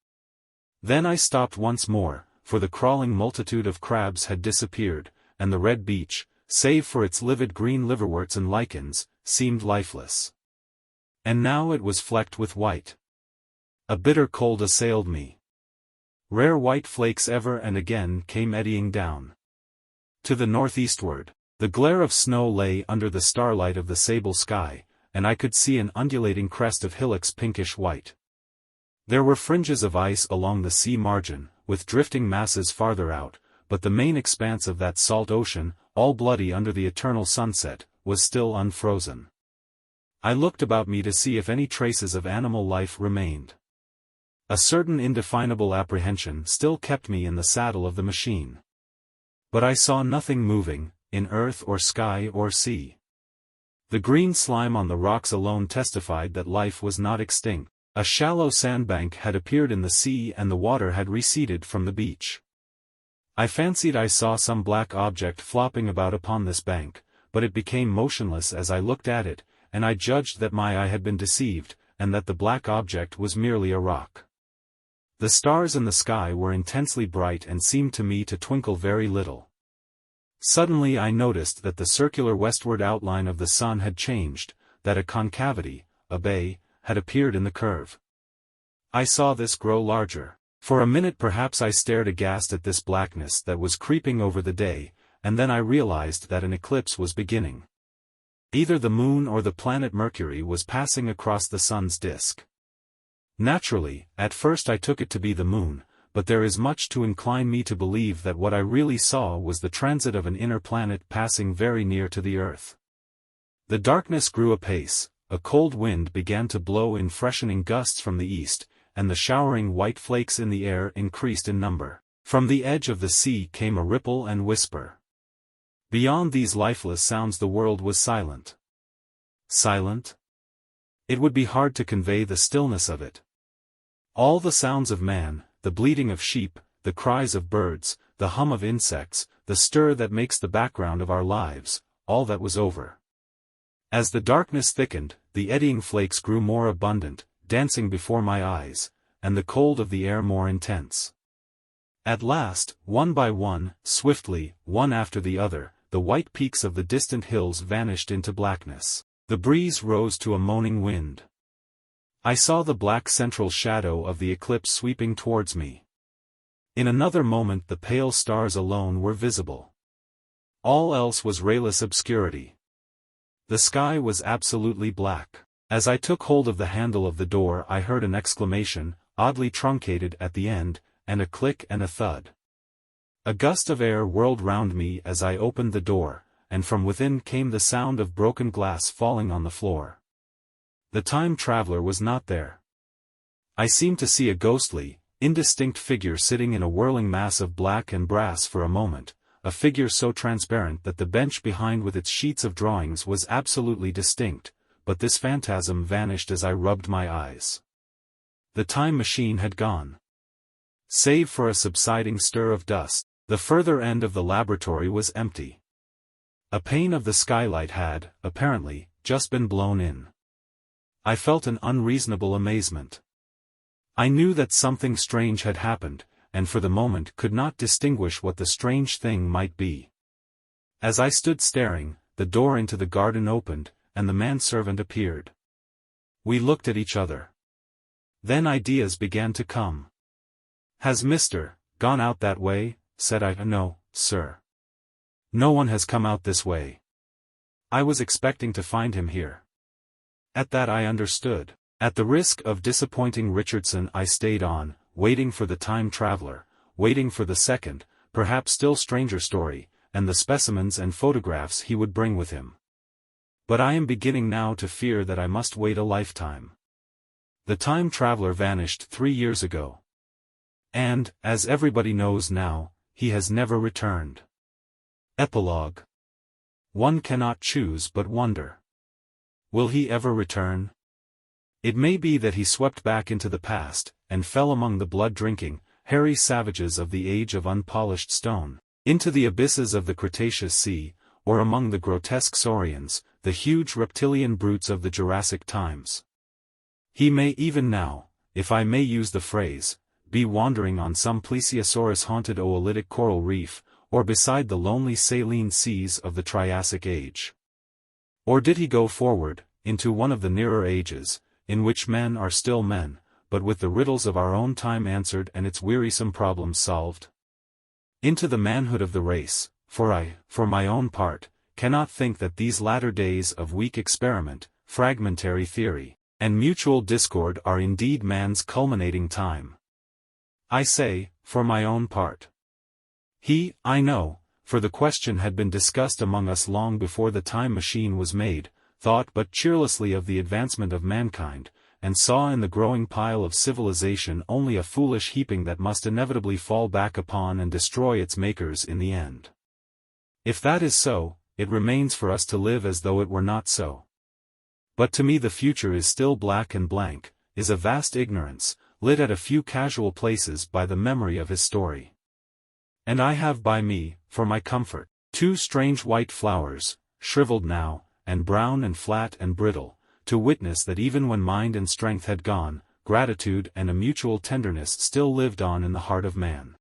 Then I stopped once more, for the crawling multitude of crabs had disappeared, and the red beach, save for its livid green liverworts and lichens, seemed lifeless. And now it was flecked with white. A bitter cold assailed me. Rare white flakes ever and again came eddying down. To the northeastward, the glare of snow lay under the starlight of the sable sky, and I could see an undulating crest of hillocks pinkish white. There were fringes of ice along the sea margin, with drifting masses farther out, but the main expanse of that salt ocean, all bloody under the eternal sunset, was still unfrozen. I looked about me to see if any traces of animal life remained. A certain indefinable apprehension still kept me in the saddle of the machine. But I saw nothing moving, in earth or sky or sea. The green slime on the rocks alone testified that life was not extinct. A shallow sandbank had appeared in the sea and the water had receded from the beach. I fancied I saw some black object flopping about upon this bank, but it became motionless as I looked at it, and I judged that my eye had been deceived, and that the black object was merely a rock. The stars in the sky were intensely bright and seemed to me to twinkle very little. Suddenly I noticed that the circular westward outline of the sun had changed, that a concavity, a bay, had appeared in the curve. I saw this grow larger. For a minute perhaps I stared aghast at this blackness that was creeping over the day, and then I realized that an eclipse was beginning. Either the moon or the planet Mercury was passing across the sun's disk. Naturally, at first I took it to be the moon, but there is much to incline me to believe that what I really saw was the transit of an inner planet passing very near to the earth. The darkness grew apace, a cold wind began to blow in freshening gusts from the east, and the showering white flakes in the air increased in number. From the edge of the sea came a ripple and whisper. Beyond these lifeless sounds the world was silent. Silent? It would be hard to convey the stillness of it. All the sounds of man, the bleating of sheep, the cries of birds, the hum of insects, the stir that makes the background of our lives, all that was over. As the darkness thickened, the eddying flakes grew more abundant, dancing before my eyes, and the cold of the air more intense. At last, one by one, swiftly, one after the other, the white peaks of the distant hills vanished into blackness. The breeze rose to a moaning wind. I saw the black central shadow of the eclipse sweeping towards me. In another moment the pale stars alone were visible. All else was rayless obscurity. The sky was absolutely black. As I took hold of the handle of the door I heard an exclamation, oddly truncated at the end, and a click and a thud. A gust of air whirled round me as I opened the door, and from within came the sound of broken glass falling on the floor. The time traveler was not there. I seemed to see a ghostly, indistinct figure sitting in a whirling mass of black and brass for a moment, a figure so transparent that the bench behind with its sheets of drawings was absolutely distinct, but this phantasm vanished as I rubbed my eyes. The time machine had gone. Save for a subsiding stir of dust, the further end of the laboratory was empty. A pane of the skylight had, apparently, just been blown in. I felt an unreasonable amazement. I knew that something strange had happened, and for the moment could not distinguish what the strange thing might be. As I stood staring, the door into the garden opened, and the manservant appeared. We looked at each other. Then ideas began to come. "Has Mr. gone out that way?" said I. "No, sir. No one has come out this way. I was expecting to find him here." At that I understood. At the risk of disappointing Richardson I stayed on, waiting for the time traveler, waiting for the second, perhaps still stranger story, and the specimens and photographs he would bring with him. But I am beginning now to fear that I must wait a lifetime. The time traveler vanished 3 years ago. And, as everybody knows now, he has never returned. Epilogue. One cannot choose but wonder. Will he ever return? It may be that he swept back into the past, and fell among the blood-drinking, hairy savages of the age of unpolished stone, into the abysses of the Cretaceous Sea, or among the grotesque saurians, the huge reptilian brutes of the Jurassic times. He may even now, if I may use the phrase, be wandering on some plesiosaurus-haunted oolitic coral reef, or beside the lonely saline seas of the Triassic Age. Or did he go forward, into one of the nearer ages, in which men are still men, but with the riddles of our own time answered and its wearisome problems solved? Into the manhood of the race, for I, for my own part, cannot think that these latter days of weak experiment, fragmentary theory, and mutual discord are indeed man's culminating time. I say, for my own part. He, I know, for the question had been discussed among us long before the time machine was made, thought but cheerlessly of the advancement of mankind, and saw in the growing pile of civilization only a foolish heaping that must inevitably fall back upon and destroy its makers in the end. If that is so, it remains for us to live as though it were not so. But to me the future is still black and blank, is a vast ignorance, lit at a few casual places by the memory of his story. And I have by me, for my comfort, 2 strange white flowers, shriveled now, and brown and flat and brittle, to witness that even when mind and strength had gone, gratitude and a mutual tenderness still lived on in the heart of man.